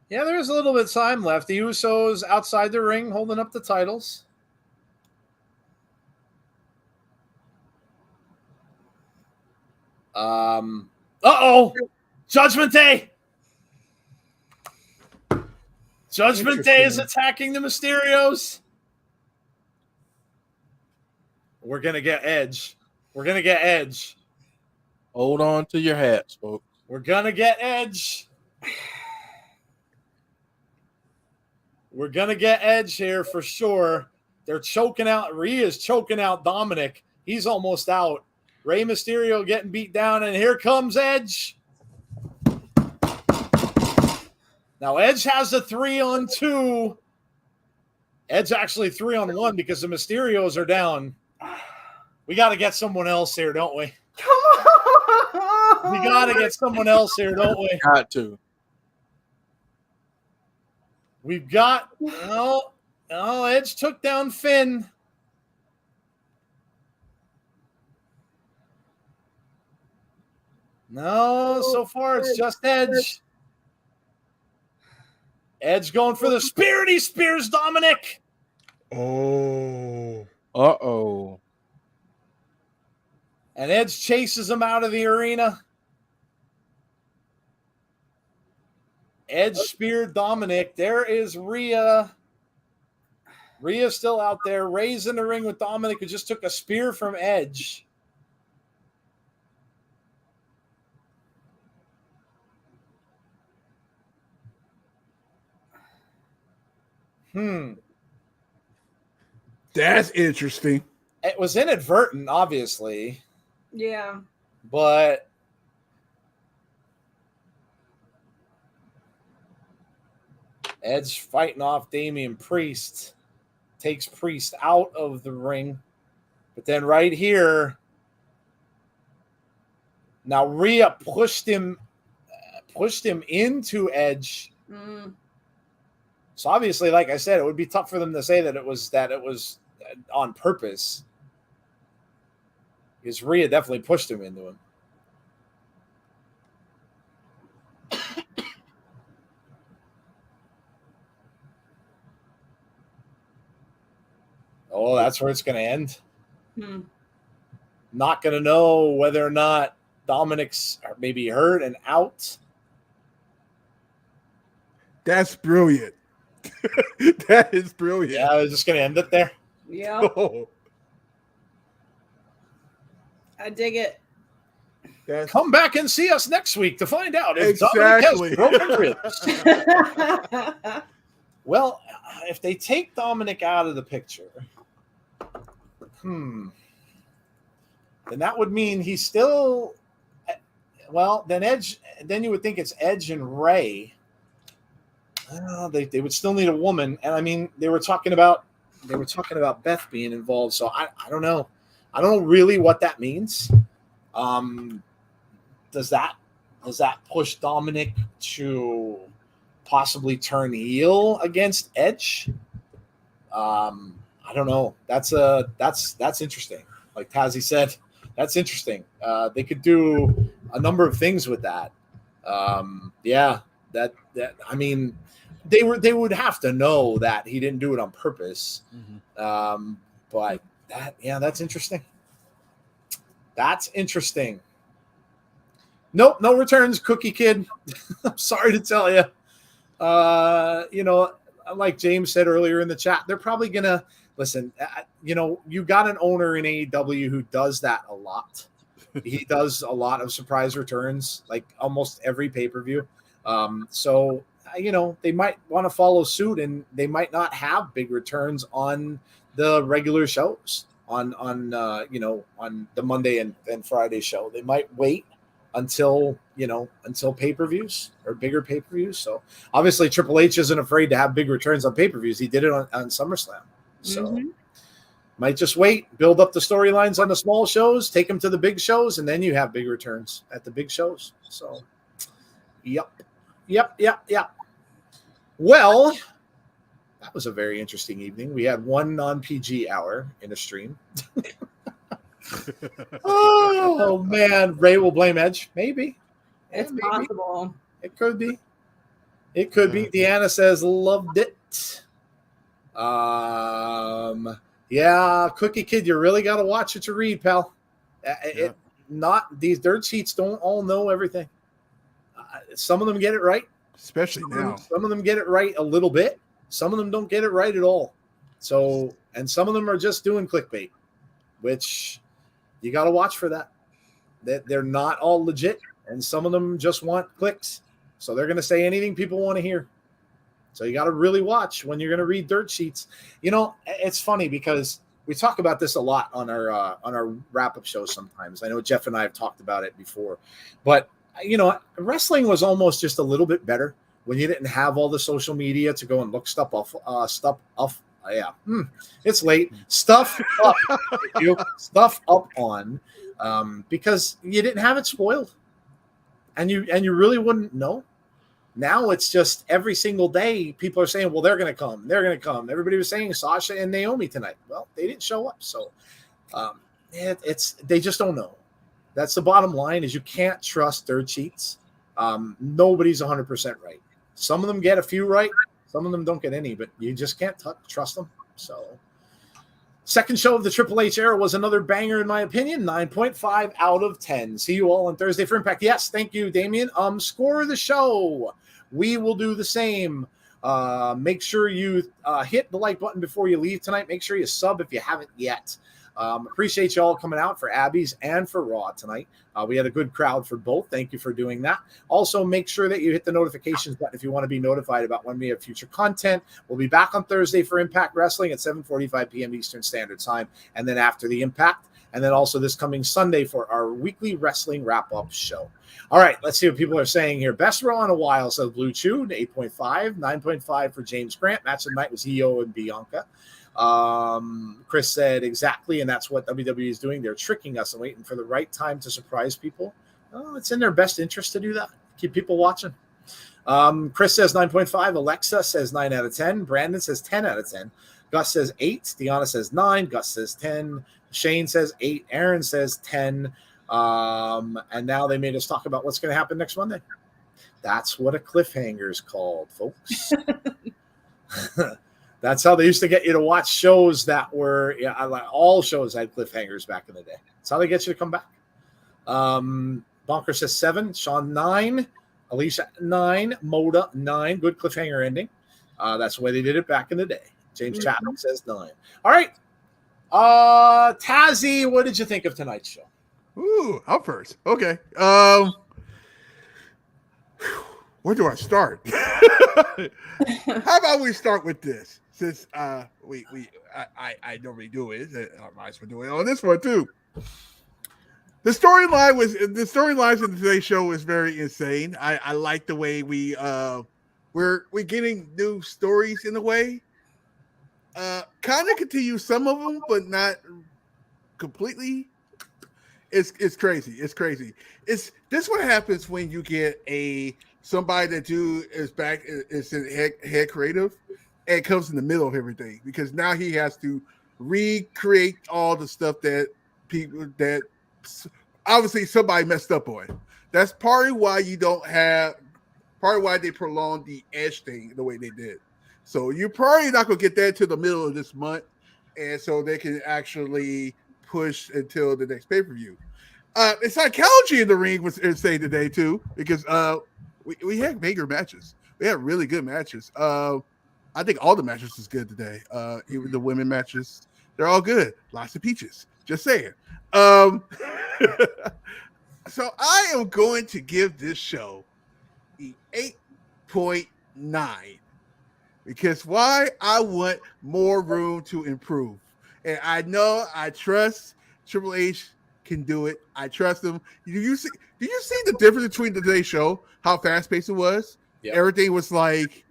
Yeah, there's a little bit of time left. The Usos outside the ring holding up the titles. Uh-oh! Judgment Day! Judgment Day is attacking the Mysterios. We're going to get Edge. We're going to get Edge. Hold on to your hats, folks. We're going to get Edge. We're going to get Edge here for sure. They're choking out. Rhea's choking out Dominic. He's almost out. Rey Mysterio getting beat down, and here comes Edge. Now, Edge has a 3-on-2. Edge actually 3-on-1 because the Mysterios are down. We got to get someone else here, don't we? Come on. We got to get someone else here, don't we? Got to. We've got Edge took down Finn. No, so far it's just Edge. Edge going for the spear, and he spears Dominic. Oh. Uh-oh. And Edge chases him out of the arena. Edge speared Dominic. There is Rhea. Rhea's still out there. Rey's in the ring with Dominic, who just took a spear from Edge. That's interesting. It was inadvertent, obviously, Yeah. but Edge fighting off Damian Priest, takes Priest out of the ring. But then right here, now Rhea pushed him into Edge. Mm. So obviously, like I said, it would be tough for them to say that it was on purpose. Because Rhea definitely pushed him into him. Oh, that's where it's going to end. Hmm. Not going to know whether or not Dominic's maybe hurt and out. That's brilliant. That is brilliant. Yeah, I was just going to end it there. Yeah. Oh, I dig it. that's Come back and see us next week to find out if Exactly. Dominic has broken ribs. Well, if they take Dominic out of the picture, then that would mean he's still. Well, then Edge. Then you would think it's Edge and Rey. They would still need a woman, and I mean they were talking about Beth being involved. So I don't know. I don't know really what that means. Does that push Dominic to possibly turn heel against Edge? I don't know. That's interesting. Like Tazzy said, that's interesting. They could do a number of things with that. That I mean, they would have to know that he didn't do it on purpose. But that's interesting. That's interesting. Nope, no returns, Cookie Kid. I'm sorry to tell you. Like James said earlier in the chat, they're probably gonna listen. You got an owner in AEW who does that a lot. He does a lot of surprise returns, like almost every pay-per-view. So they might want to follow suit, and they might not have big returns on the regular shows on the Monday and Friday show. They might wait until pay-per-views or bigger pay-per-views. So obviously Triple H isn't afraid to have big returns on pay-per-views. He did it on SummerSlam. So might just wait, build up the storylines on the small shows, take them to the big shows, and then you have big returns at the big shows. So yep. Well, that was a very interesting evening. We had one non-PG hour in a stream. Oh man, Rey will blame Edge. Maybe. It's Maybe. possible. It could be. It could be. Deanna says loved it. Cookie Kid, you really got to watch it to read, pal. Not these dirt sheets don't all know everything. Some of them get it right, especially now. Some of them get it right a little bit. Some of them don't get it right at all. So, and some of them are just doing clickbait, which you got to watch for that. They're not all legit, and some of them just want clicks. So they're going to say anything people want to hear. So you got to really watch when you're going to read dirt sheets. You know, it's funny because we talk about this a lot on our wrap-up shows sometimes. I know Jeff and I have talked about it before. But, you know, wrestling was almost just a little bit better when you didn't have all the social media to go and look stuff off. Yeah, it's late. Stuff up on because you didn't have it spoiled, and you really wouldn't know. Now it's just every single day people are saying, well, they're going to come. They're going to come. Everybody was saying Sasha and Naomi tonight. Well, they didn't show up. So they just don't know. That's the bottom line is you can't trust dirt sheets. Nobody's 100% right. Some of them get a few right. Some of them don't get any, but you just can't trust them. So second show of the Triple H era was another banger, in my opinion. 9.5 out of 10. See you all on Thursday for Impact. Yes, thank you, Damien. Score of the show. We will do the same. Make sure you hit the like button before you leave tonight. Make sure you sub if you haven't yet. Appreciate you all coming out for Abby's and for Raw tonight. We had a good crowd for both. Thank you for doing that. Also, make sure that you hit the notifications button if you want to be notified about when we have future content. We'll be back on Thursday for Impact Wrestling at 7:45 p.m. Eastern Standard Time, and then after the Impact, and then also this coming Sunday for our weekly wrestling wrap-up show. All right, let's see what people are saying here. Best Raw in a while, says Blue Chew, 8.5. 9.5 for James Grant. Match of the night was Iyo and Bianca. Chris said exactly, and that's what WWE is doing. They're tricking us and waiting for the right time to surprise people. Oh, it's in their best interest to do that. Keep people watching. Chris says 9.5. Alexa says 9 out of 10. Brandon says 10 out of 10. Gus says 8. Deanna says 9. Gus says 10. Shane says 8. Aaron says 10. And now they made us talk about what's going to happen next Monday. That's what a cliffhanger is called, folks. That's how they used to get you to watch shows that were, all shows had cliffhangers back in the day. That's how they get you to come back. Bonker says 7. Sean 9. Alicia 9. Moda 9. Good cliffhanger ending. That's the way they did it back in the day. James Chapman says 9. All right. Tazzy, what did you think of tonight's show? Ooh, I'm first. Okay. Where do I start? How about we start with this? Since I normally do it, I might as well do it on this one too. The storylines in today's show was very insane. I like the way we're getting new stories in a way. Kind of continue some of them, but not completely. It's crazy. It's crazy. This what happens when you get somebody that is in head creative and comes in the middle of everything, because now he has to recreate all the stuff that obviously somebody messed up on. That's partly why they prolonged the Edge thing the way they did. So you're probably not going to get that to the middle of this month, and so they can actually push until the next pay-per-view. The psychology in the ring was insane today too, because we had bigger matches. We had really good matches. I think all the matches was good today. Even the women matches, they're all good. Lots of peaches. Just saying. So I am going to give this show the 8.9. Because why? I want more room to improve. And I know I trust Triple H can do it. I trust him. Do you see the difference between today's show? How fast paced it was? Yep. Everything was like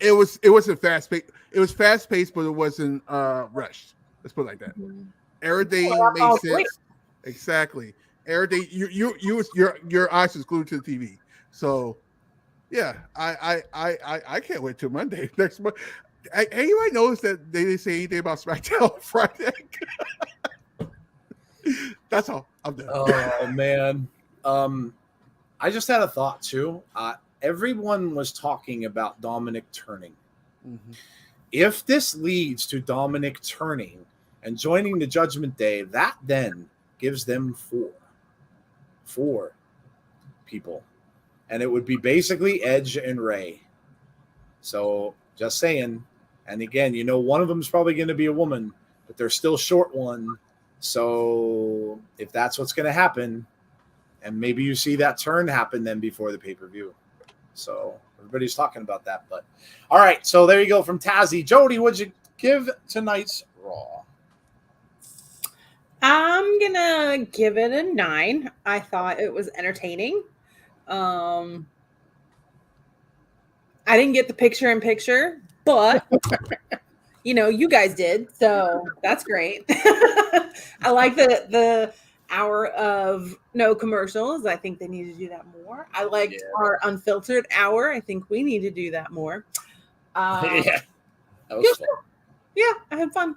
it wasn't fast paced. It was fast paced, but it wasn't rushed. Let's put it like that. Everything made sense. Exactly. Everything your eyes was glued to the TV. So yeah, I can't wait till Monday next month. Hey, you might notice that they didn't say anything about SmackDown Friday. That's all. I'm done. Oh man. I just had a thought too. Everyone was talking about Dominic turning. Mm-hmm. If this leads to Dominic turning and joining the Judgment Day, that then gives them four people. And it would be basically Edge and Ray. So just saying. And again, one of them is probably going to be a woman, but they're still short one. So if that's what's going to happen, And maybe you see that turn happen then before the pay-per-view. So everybody's talking about that. But all right, so there you go from Tazzy. Jody, what'd you give tonight's Raw? I'm gonna give it a 9. I thought it was entertaining. I didn't get the picture-in-picture, but you guys did, so that's great. I like the hour of no commercials. I think they need to do that more. I liked our unfiltered hour. I think we need to do that more. Yeah, that was fun. Yeah, I had fun.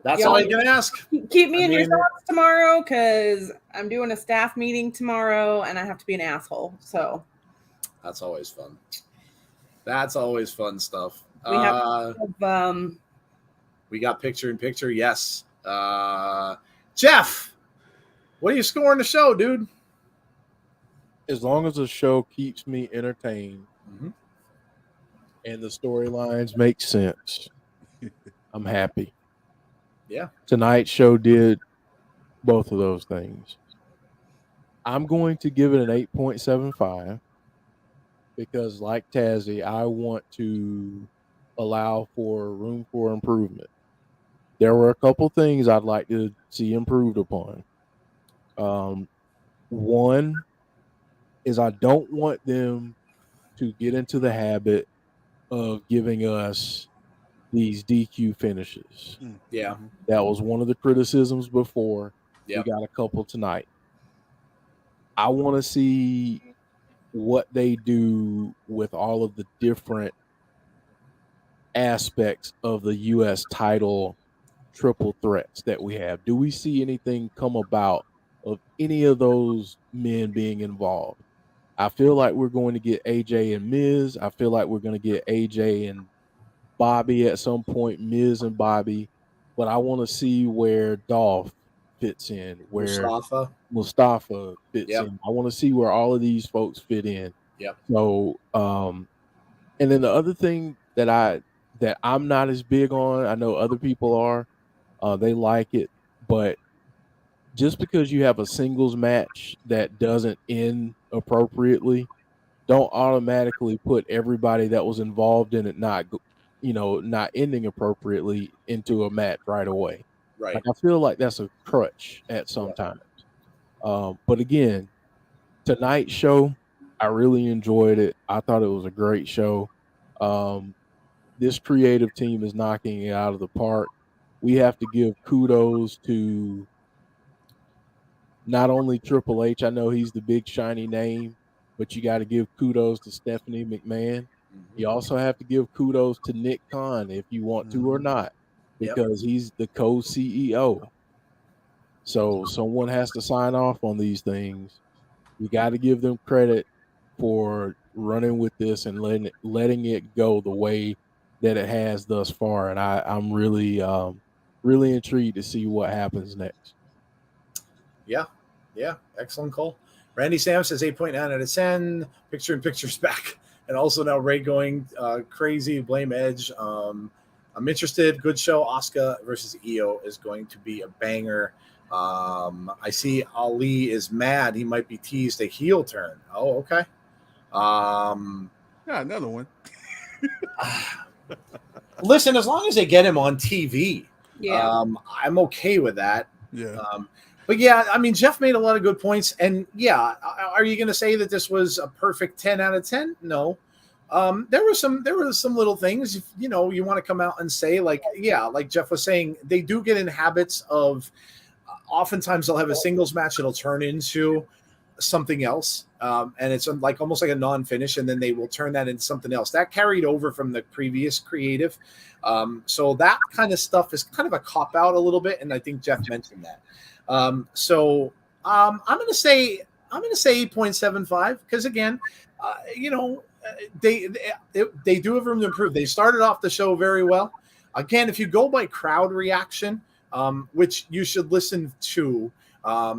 That's all you can ask. Keep me in your thoughts tomorrow, because I'm doing a staff meeting tomorrow and I have to be an asshole. So that's always fun. That's always fun stuff. We got picture-in-picture. Yes. Jeff, what are you scoring the show, dude? As long as the show keeps me entertained and the storylines make sense, I'm happy. Yeah. Tonight's show did both of those things. I'm going to give it an 8.75 because, like Tazzy, I want to allow for room for improvement. There were a couple things I'd like to see improved upon. One is I don't want them to get into the habit of giving us these DQ finishes. Yeah. That was one of the criticisms before. Yep. We got a couple tonight. I want to see what they do with all of the different aspects of the U.S. title triple threats that we have. Do we see anything come about of any of those men being involved? I feel like we're going to get AJ and Miz. I feel like we're going to get AJ and Bobby at some point, Miz and Bobby. But I want to see where Dolph fits in, where Mustafa fits in. I want to see where all of these folks fit in. Yep. So, and then the other thing that I'm not as big on, I know other people are, they like it, but just because you have a singles match that doesn't end appropriately, don't automatically put everybody that was involved in it not ending appropriately into a match right away. Right. Like, I feel like that's a crutch at some times. But again, tonight's show, I really enjoyed it. I thought it was a great show. This creative team is knocking it out of the park. We have to give kudos to not only Triple H. I know he's the big shiny name, but you got to give kudos to Stephanie McMahon. You also have to give kudos to Nick Khan, if you want to or not, because he's the co-CEO. So someone has to sign off on these things. You got to give them credit for running with this and letting it go the way that it has thus far. And I'm really, really intrigued to see what happens next. Yeah. Yeah. Excellent call. Randy Sam says 8.9 out of 10. Picture-in-picture's back. And also now Ray going crazy, blame Edge. I'm interested. Good show. Asuka versus Iyo is going to be a banger. I see Ali is mad. He might be teased a heel turn. Oh, okay. Yeah, another one. Listen, as long as they get him on TV, I'm okay with that. Yeah. But yeah, I mean, Jeff made a lot of good points. And yeah, are you going to say that this was a perfect 10 out of 10? No. There were some little things, you want to come out and say, like Jeff was saying, they do get in habits of, oftentimes they'll have a singles match that'll turn into something else. And it's like almost like a non-finish, and then they will turn that into something else. That carried over from the previous creative. So that kind of stuff is kind of a cop-out a little bit, and I think Jeff mentioned that. I'm going to say 8.75 because again, they do have room to improve. They started off the show very well. Again, if you go by crowd reaction, which you should listen to,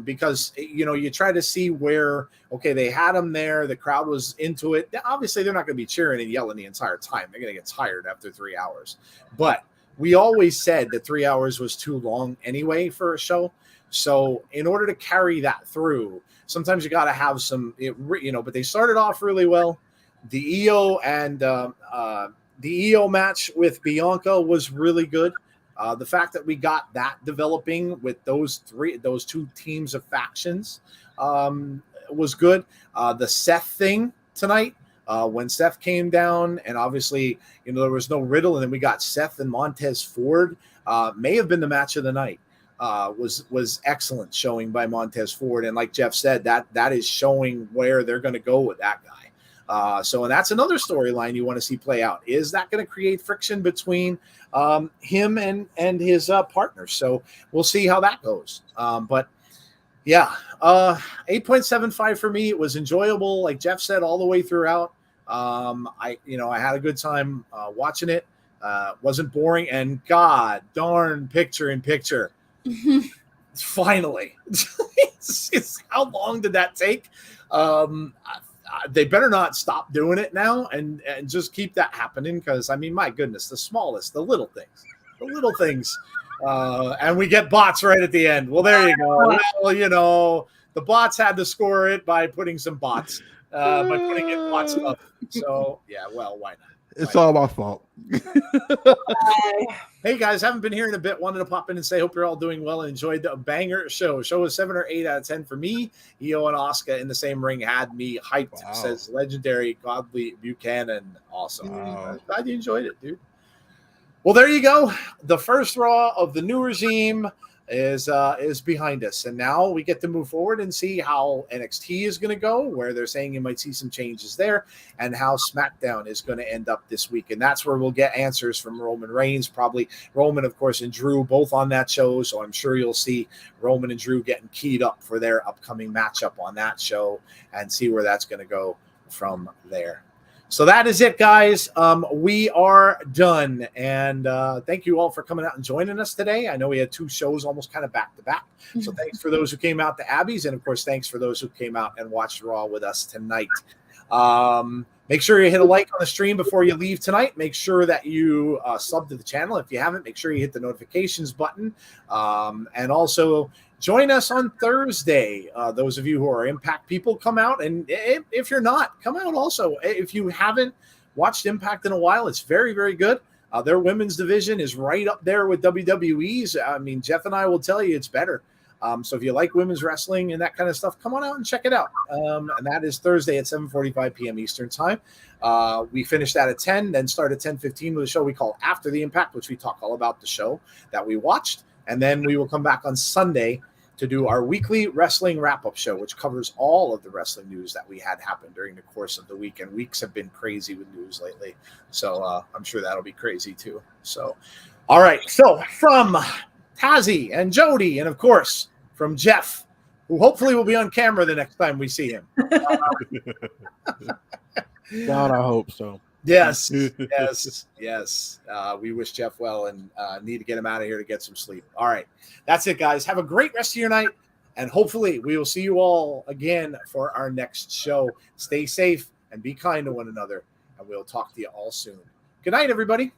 because you try to see where, okay, they had them there, the crowd was into it. Obviously, they're not going to be cheering and yelling the entire time. They're going to get tired after 3 hours. But we always said that 3 hours was too long anyway for a show. So in order to carry that through, sometimes you got to have some, but they started off really well. The Iyo and the Iyo match with Bianca was really good. The fact that we got that developing with those two teams of factions was good. The Seth thing tonight, when Seth came down, and obviously, there was no Riddle, and then we got Seth and Montez Ford, may have been the match of the night. Was excellent showing by Montez Ford, and like Jeff said, that is showing where they're going to go with that guy. And that's another storyline you want to see play out. Is that going to create friction between him and his partner? So we'll see how that goes. But yeah, 8.75 for me. It was enjoyable, like Jeff said, all the way throughout. I had a good time watching it. Wasn't boring, and god darn, picture in picture. Finally. How long did that take? They better not stop doing it now and just keep that happening, because my goodness, the little things. And we get bots right at the end. Well, there you go. Well, the bots had to score it by putting some bots, by putting it bots up. So yeah, well, why not? It's all my fault. Hey guys, haven't been here in a bit. Wanted to pop in and say hope you're all doing well and enjoyed the banger show. Show was 7 or 8 out of 10 for me. Iyo and Asuka in the same ring had me hyped. Wow. Says legendary Godly Buchanan. Awesome. Wow. Glad you enjoyed it, dude. Well, there you go. The first Raw of the new regime is behind us, and now we get to move forward and see how NXT is going to go, where they're saying you might see some changes there, and how SmackDown is going to end up this week. And that's where we'll get answers from Roman Reigns, probably Roman, of course, and Drew both on that show. So I'm sure you'll see Roman and Drew getting keyed up for their upcoming matchup on that show, and see where that's going to go from there. So that is it, guys. We are done. And thank you all for coming out and joining us today. I know we had 2 shows almost kind of back to back. So thanks for those who came out to Abby's. And, of course, thanks for those who came out and watched Raw with us tonight. Make sure you hit a like on the stream before you leave tonight. Make sure that you sub to the channel. If you haven't, make sure you hit the notifications button. And also join us on Thursday. Those of you who are Impact people, come out. And if you're not, come out also. If you haven't watched Impact in a while, it's very, very good. Their women's division is right up there with WWE's. Jeff and I will tell you it's better. So if you like women's wrestling and that kind of stuff, come on out and check it out. And that is Thursday at 7:45 p.m. Eastern time. We finish that at 10, then start at 10:15 with a show we call After the Impact, which we talk all about the show that we watched. And then we will come back on Sunday to do our weekly wrestling wrap-up show, which covers all of the wrestling news that we had happen during the course of the week. And weeks have been crazy with news lately. So I'm sure that'll be crazy too. So, all right. So from Tazzy and Jody, and of course from Jeff, who hopefully will be on camera the next time we see him. God, I hope so. Yes. We wish Jeff well and need to get him out of here to get some sleep. All right. That's it, guys. Have a great rest of your night, and hopefully we will see you all again for our next show. Stay safe and be kind to one another, and we'll talk to you all soon. Good night, everybody.